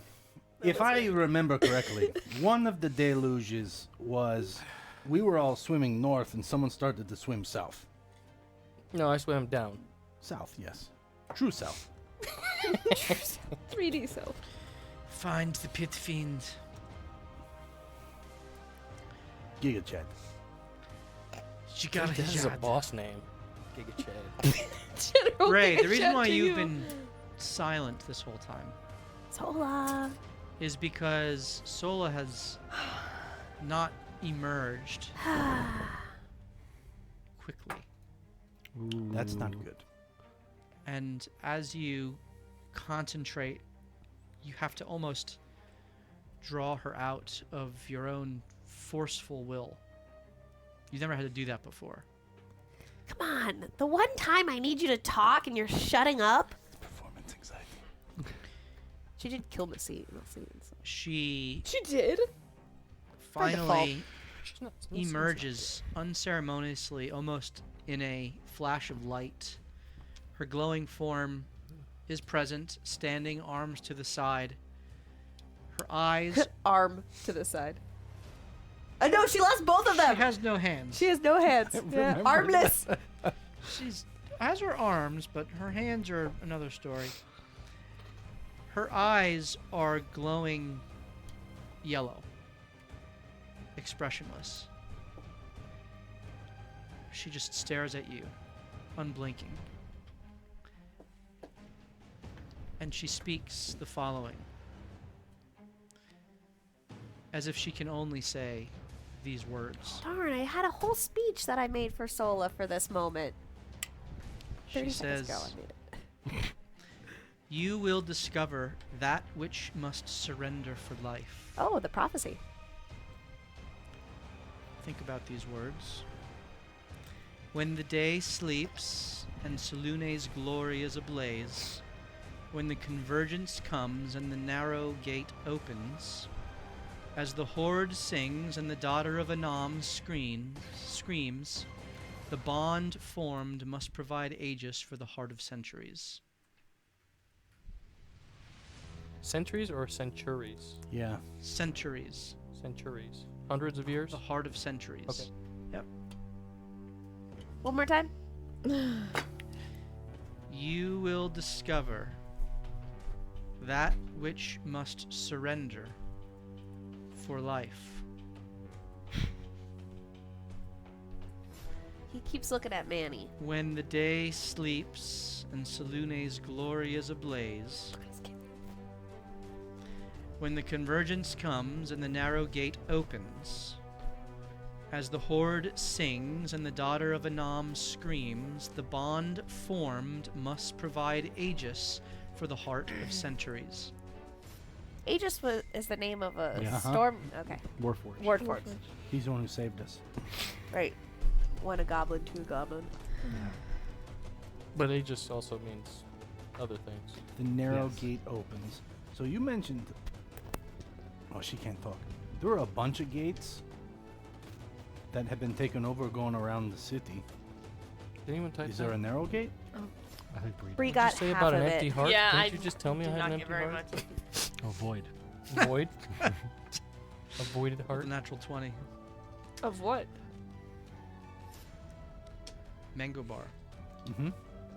If I remember correctly, one of the deluges was we were all swimming north and someone started to swim south. No, I swam down. South, yes. True south. 3D self. Find the pit fiend. Giga Chad. She got a This is a shot. boss name. Giga Chad. General Ray, the Giga reason Chat why to you've you. been silent this whole time Sola. is because Sola has not emerged quickly. That's not good. And as you concentrate, you have to almost draw her out of your own forceful will. You've never had to do that before. Come on. The one time I need you to talk and you're shutting up. Performance anxiety. She did kill Missy. So. She She did. finally She's not- emerges unceremoniously, almost in a flash of light. Her glowing form is present, standing, arms to the side. Her eyes. Arm to the side. No, she lost both of She them. has no hands. She has no hands. Remember Armless. She's has her arms, but her hands are another story. Her eyes are glowing yellow, expressionless. She just stares at you, unblinking. And she speaks the following, as if she can only say these words. Darn, I had a whole speech that I made for Sola for this moment. She 30 seconds says, ago I made it. "You will discover that which must surrender for life." Oh, the prophecy. Think about these words. When the day sleeps and Solune's glory is ablaze, when the convergence comes and the narrow gate opens, as the horde sings and the daughter of Anam screams, the bond formed must provide Aegis for the heart of centuries. Centuries or centuries? Yeah. Centuries. Centuries. Hundreds of years? The heart of centuries. Okay. One more time. You will discover that which must surrender for life. He keeps looking at Manny. When the day sleeps and Solune's glory is ablaze, when the convergence comes and the narrow gate opens, as the horde sings and the daughter of Anam screams, the bond formed must provide Aegis for the heart of centuries. Aegis is the name of a Yeah. storm. Okay. Warforged. Wordforged. He's the one who saved us. Right. One a goblin, two a goblin. But Aegis also means other things. The narrow Yes. gate opens. So you mentioned... Oh, she can't talk. There were a bunch of gates that have been taken over going around the city. Didn't even type Is that? there a narrow gate? I think Bree. Bree What'd got you say half about of an it. empty heart? Yeah, Didn't you just tell me I did had an not empty get very heart? much. Oh, void. Void? A voided The heart? natural 20. Of what? Mango bar. Mm-hmm.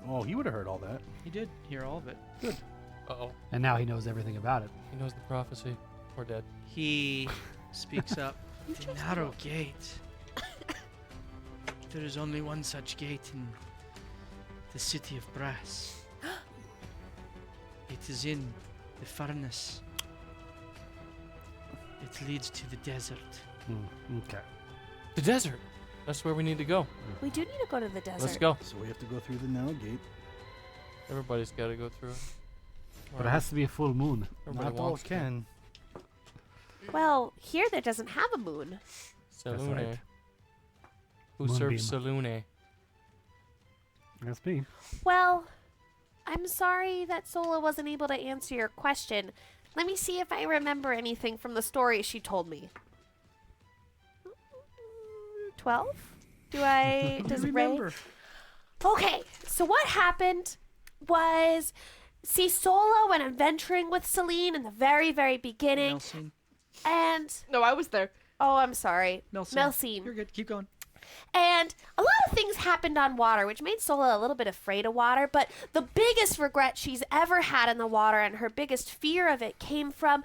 Oh, he would have heard all that. He did hear all of it. Uh-oh. And now he knows everything about it. He knows the prophecy. We're dead. He speaks up. The narrow gate. There is only one such gate in the city of Brass. It is in the furnace. It leads to the desert. Okay. The desert! That's where we need to go. We do need to go to the desert. Let's go. So we have to go through the narrow gate. Everybody's got to go through it. But it has to be a full moon. Everybody Not all wants to. can. Well, here there doesn't have a moon. That's Salune. right. Who serves Moonbeam. Salune? That's me. Well, I'm sorry that Sola wasn't able to answer your question. Let me see if I remember anything from the story she told me. 12? Does Ray? Remember. Okay, so what happened was, see, Sola went adventuring with Celine in the very, very beginning, Nelson. and, No, I was there. oh, I'm sorry, Nelson. Melcine. You're good. Keep going. And a lot of things happened on water, which made Sola a little bit afraid of water. But the biggest regret she's ever had in the water and her biggest fear of it came from,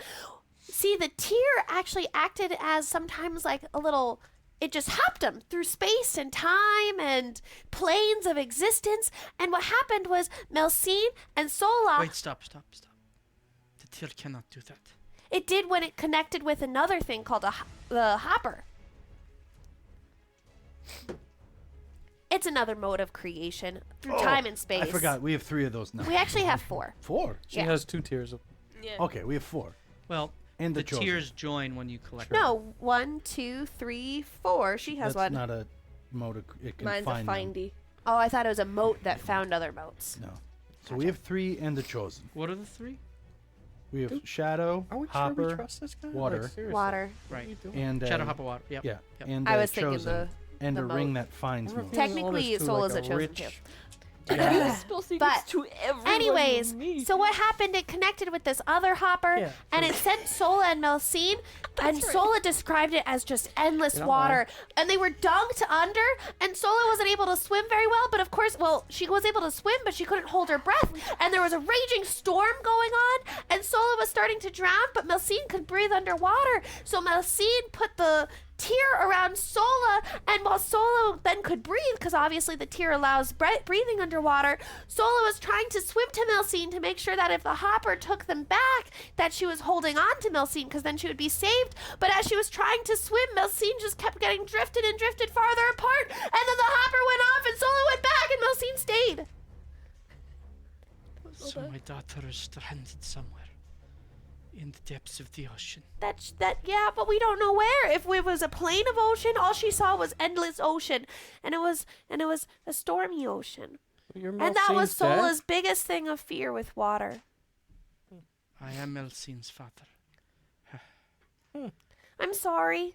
see, the tear actually acted as sometimes like a little, it just hopped them through space and time and planes of existence. And what happened was Melcine and Sola, Wait, stop. The tear cannot do that. it did when it connected with another thing called the hopper. It's another mode of creation through time and space. I forgot. We have 3 of those now. We actually have 4. 4? She Yeah. has 2 tiers of. Yeah. Okay, we have 4. Well, And the the chosen. tears join when you collect. No, 1, 2, 3, 4. She has That's one. not a mode. It can Mine's find a them. findy. Oh, I thought it was a moat that found other moats. No. So we have 3 and the chosen. What are the 3? We have shadow, Are we hopper, sure we trust this guy? water. seriously. Water. Right. and Shadow Hopper Water. Yep. Yeah, Yep. and I was thinking chosen, and the a ring moat. that finds We're motes. revealing all this Technically, to, Sola's like, a chosen rich- too. Yeah. Spill secrets But to everyone. anyways, you meet. so what happened, it connected with this other hopper, Yeah, and it sent Sola and Melcine, and Sola described it as just endless You're not water, and they were dunked under, and Sola wasn't able to swim very well, but of course, well, she was able to swim, but she couldn't hold her breath, and there was a raging storm going on, and Sola was starting to drown, but Melcine could breathe underwater, so Melcine put the tear around Sola, and while Sola then could breathe, because obviously the tear allows breathing underwater, Sola was trying to swim to Melcine to make sure that if the hopper took them back, that she was holding on to Melcine, because then she would be saved. But as she was trying to swim, Melcine just kept getting drifted and drifted farther apart, and then the hopper went off, and Sola went back, and Melcine stayed. So my daughter is stranded somewhere in the depths of the ocean. Yeah, but we don't know where. If it was a plain of ocean, all she saw was endless ocean, and it was a stormy ocean. Your And that was Melcine's dead? Sola's biggest thing of fear with water. I am Melcine's father. I'm sorry.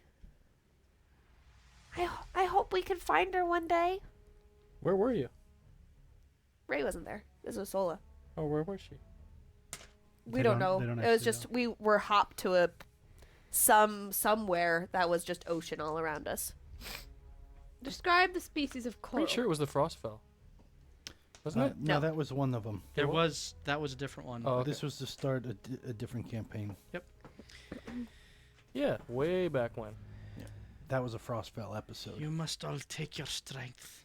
I hope we can find her one day. Where were you? Ray wasn't there. This was Sola. Oh, where was she? We They don't don't- know. they don't It was actually just we were hopped to a somewhere that was just ocean all around us. Describe the species of coral. Pretty sure it was the Frostfell. Wasn't it? No, No. that was one of them. That was a different one. Oh, okay. This was to start a different campaign. Yeah, way back when. That was a Frostfell episode. You must all take your strength.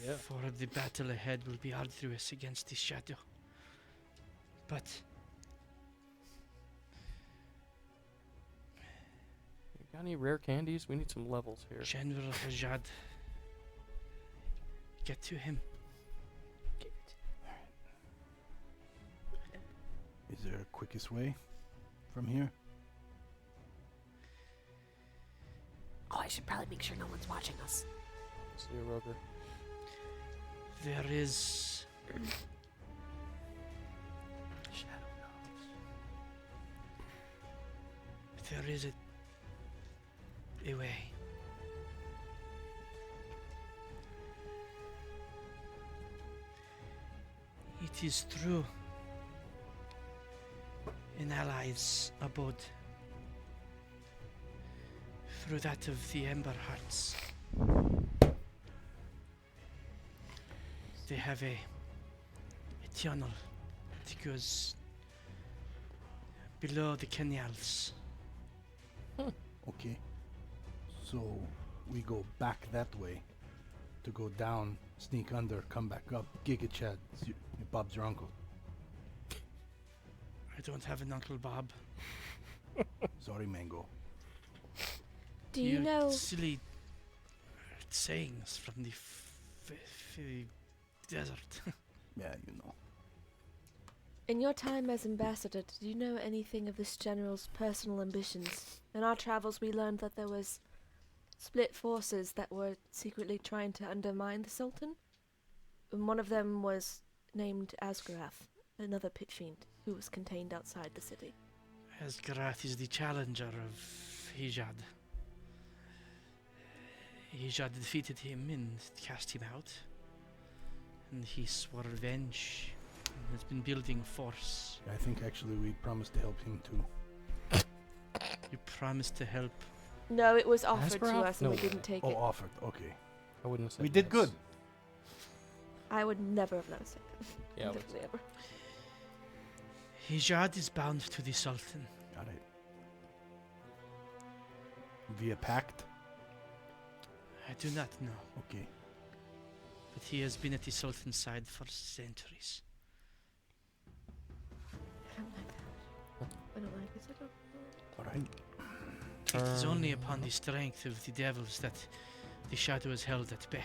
Yeah. For the battle ahead will be arduous against the shadow. But You got any rare candies? We need some levels here. General Hajad, get to him. Is there a quickest way from here? Oh, I should probably make sure no one's watching us. See you, Roger. There is there is a way. It is through an ally's abode, through that of the Ember Hearts. They have a tunnel that goes below the canals. Okay. So we go back that way to go down, sneak under, come back up. Giga Chad, Bob's your uncle. I don't have an Uncle Bob. Sorry, Mango. Do you know? Silly sayings from the desert. Yeah, you know. In your time as ambassador, did you know anything of this general's personal ambitions? In our travels, we learned that there was split forces that were secretly trying to undermine the Sultan. And one of them was named Asgarath, another pit fiend who was contained outside the city. Asgarath is the challenger of Hijad. Hijad defeated him and cast him out. And he swore revenge. And has been building force. I think actually we promised to help him too. You promised to help. No, it was offered to Asgarath? us and No we didn't take Oh, it. offered. Okay. I wouldn't have said We did yes. good. I would never have let us take that. Yeah, but Literally ever. Hijad is bound to the Sultan. Got it. Via pact? I do not know. Okay. But he has been at the Sultan's side for centuries. I don't like that. I don't like this at all. Alright. It is only upon the strength of the devils that the shadow is held at bay.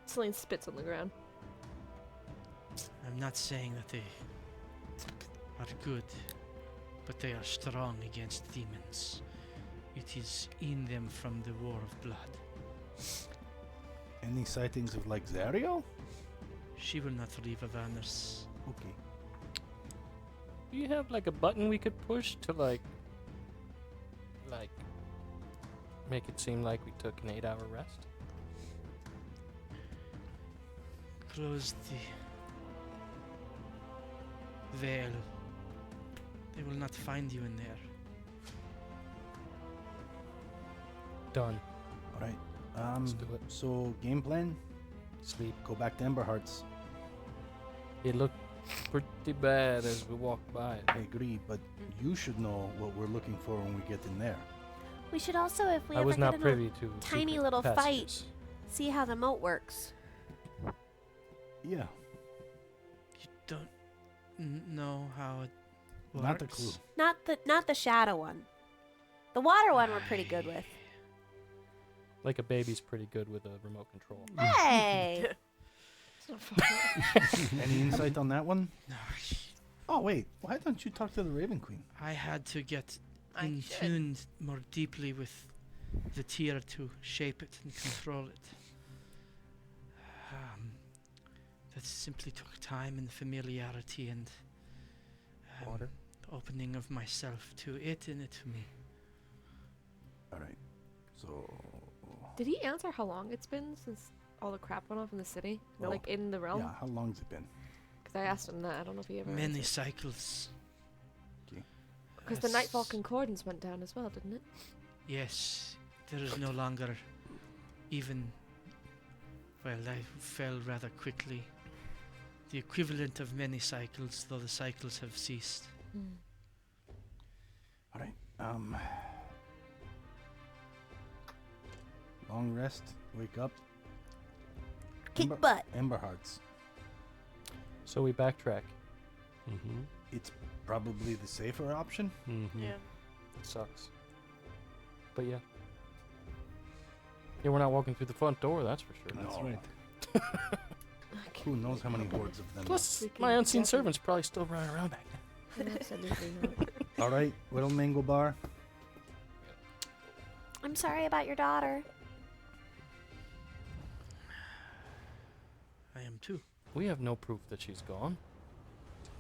Celine spits on the ground. I'm not saying that they are good, but they are strong against demons. It is in them from the war of blood. Any sightings of like Zariel? She will not leave Avernus. Okay. do you have like a button we could push to like make it seem like we took an 8-hour rest? Close the veil. They will not find you in there. Done. Alright. Let's do it. So game plan? Sleep. Go back to Ember Hearts. It looked pretty bad as we walked by it. I agree, but you should know what we're looking for when we get in there. We should also, if we I ever was get not in privy to tiny secret little passages. see how the moat works. Yeah. You don't know how it works? Not a clue. Not the shadow one. The water one we're pretty good with. Like a baby's pretty good with a remote control. Hey! Any insight on that one? No, Oh wait, why don't you talk to the Raven Queen? I had to get I in should. tuned more deeply with the tier to shape it and control it. That simply took time and familiarity and Water. opening of myself to it and it to me. Alright. So Did he answer how long it's been since all the crap went off in the city? Oh, Like in the realm? yeah, how long's it been? Because I asked him that. I don't know if he ever Many answered. cycles. Because the Yes. Nightfall Concordance went down as well, didn't it? Yes, there is no longer even. Well, I fell rather quickly. The equivalent of many cycles, though the cycles have ceased. Alright. Long rest, wake up. Kick butt. Ember Hearts. So we backtrack. Mm-hmm. It's probably the safer option. Mm-hmm. Yeah. It sucks. But yeah. Yeah, we're not walking through the front door, that's for sure. That's No. right. Who knows how many hordes of them? Plus, We can my unseen definitely- servant's probably still running around back there. Absolutely not. Alright, Whittle Mango Bar. I'm sorry about your daughter. I am too. We have no proof that she's gone.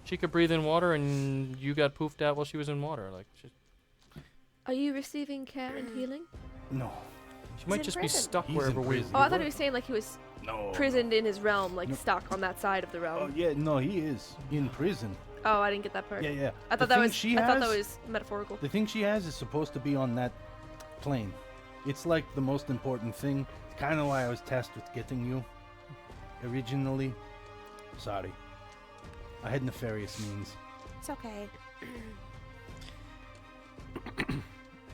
She could breathe in water, and you got poofed out while she was in water. Like, Are you receiving care and healing? No. she might in just be prison. stuck He's in wherever we. prison. Oh, I thought he was saying like he was No. prisoned in his realm, like No. stuck on that side of the Oh realm. yeah, no, he is in prison. Oh, I didn't get that part. Yeah, yeah. I The thought that thing was. she I thought that has- was metaphorical. The thing she has is supposed to be on that plane. It's like the most important thing. It's kind of why I was tasked with getting you originally. Sorry. I had nefarious means. It's okay.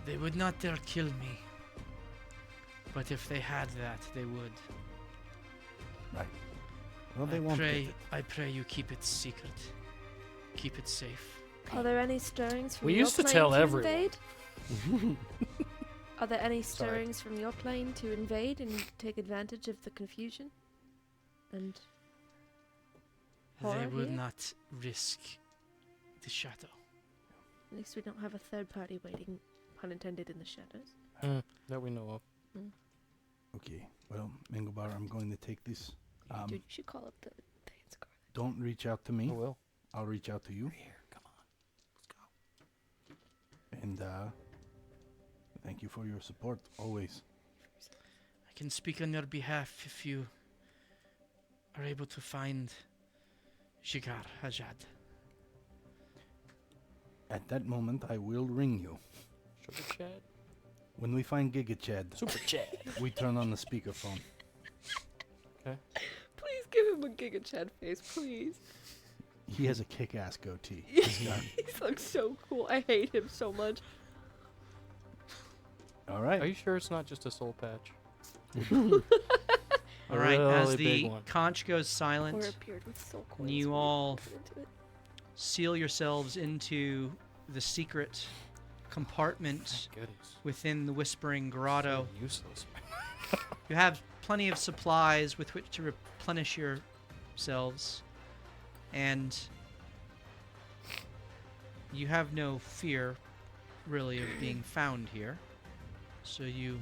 They would not dare kill me. But if they had that, they would. Right. Well, they won't get it. I pray you keep it secret. Keep it safe. Are there any stirrings from We your used to plane tell everyone. invade? Are there any Sorry. stirrings from your plane to invade and take advantage of the confusion? And They horror would here? not risk the shadow. At least we don't have a third party waiting, pun intended, in the shadows. That we know of. Okay. Well, Mengelbar, I'm going to take this. Dude, you should call up the dance guard. Don't reach out to me. I will. I'll reach out to you. Here, come on. Let's go. And thank you for your support always. I can speak on your behalf if you are able to find Jigar Hajad. At that moment, I will ring you. Sugar Chad. When we find Giga Chad, Super Chad. we turn on the speakerphone. Please give him a Giga Chad face, please. He has a kick-ass goatee. He looks so cool. I hate him so much. All right. Are you sure it's not just a soul patch? All right, as Really big the one. conch goes silent, Or appeared with soul coins. you when all put into it. seal yourselves into the secret compartment Goodies. within the Whispering Grotto. So useless. You have plenty of supplies with which to replenish yourselves, and you have no fear, really, of being found here. So you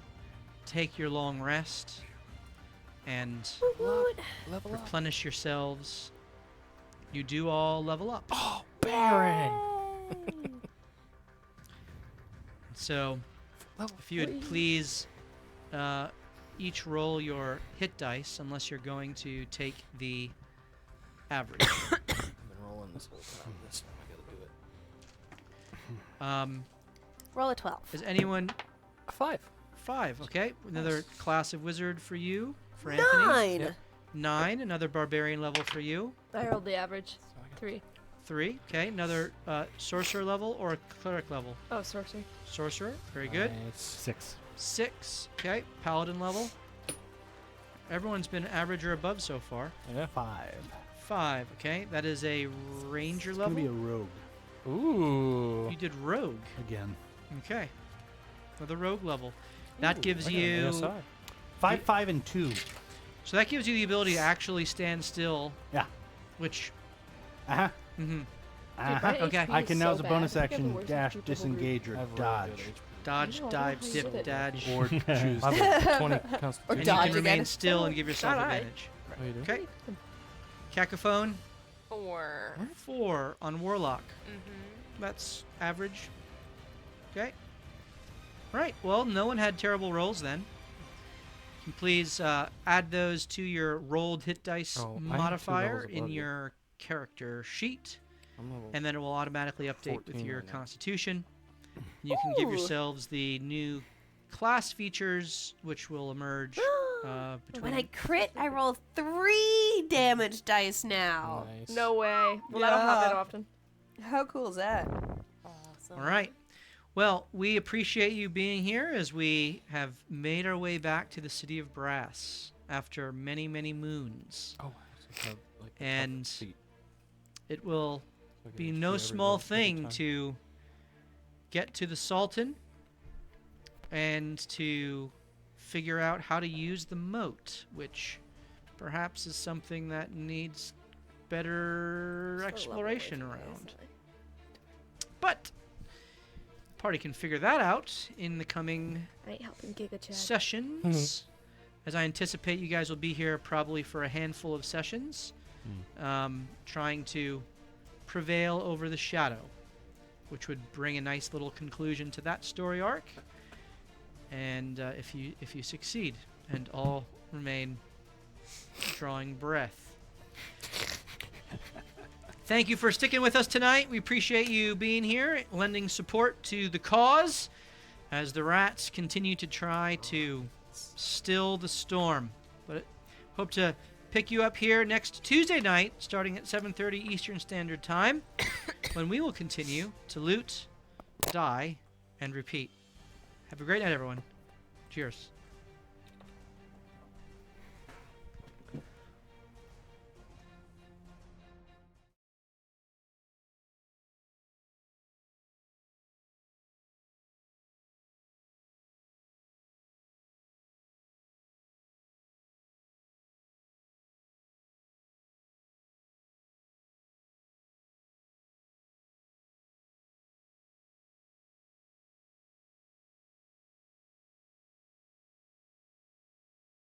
take your long rest and replenish yourselves. You do all level up. Oh, Baron! So, if you would please each roll your hit dice, unless you're going to take the average. I've been rolling this whole time. This time I gotta do it. Roll a 12. Is anyone 5. 5? Okay, another class of wizard for you, for Anthony. 9. Yep. 9, another barbarian level for you. I rolled the average. 3. 3, okay, another sorcerer level or cleric level. Oh, sorcery. Sorcerer, very good. Nice. 6. 6, okay, paladin level. Everyone's been average or above so far. Yeah. 5. 5, okay, that is a ranger It's level. gonna be a rogue Ooh. You did rogue. again. Okay. Another rogue level. That gives I got an you. ASI. 5, 5, and 2. So that gives you the ability to actually stand still. Yeah. Which. Uh-huh. Mm-hmm. Uh-huh. Okay. I can now, as a so bonus bad. I think I have the action, worst dash, HP double disengage, or I have really dodge. good HP. Dodge, I know, I dive, don't know how you dip, did it. dash. Or choose. I have a 20 constitution. Or And you dodge can remain again. still and give yourself Not I. advantage. Oh, you do? Okay. Cacophone, 4. 4 on Warlock. Mm-hmm. That's average. Okay. Right. Well, no one had terrible rolls then. You can please add those to your rolled hit dice Oh, I have 2 modifier levels in above you. your character sheet, I'm level and then it will automatically update with 14 your right now. constitution. You can give Ooh. yourselves the new class features, which will emerge between. When I crit, I roll 3 damage dice now. Nice. No way. Well, I don't have that Yeah. often. How cool is that? Awesome. All right. Well, we appreciate you being here as we have made our way back to the city of Brass after many, many moons. Oh, so have, like, a And couple feet. it will So I get be HP no every small roll every thing time. to get to the Sultan and to figure out how to use the moat, which perhaps is something that needs better exploration around. But the party can figure that out in the coming I ain't helping Giga Chad. sessions. As I anticipate you guys will be here probably for a handful of sessions, trying to prevail over the shadow, which would bring a nice little conclusion to that story arc. And if you succeed, and all remain drawing breath. Thank you for sticking with us tonight. We appreciate you being here, lending support to the cause as the rats continue to try to still the storm. But hope to pick you up here next Tuesday night, starting at 7:30 Eastern Standard Time, when we will continue to loot, die, and repeat. Have a great night, everyone. Cheers.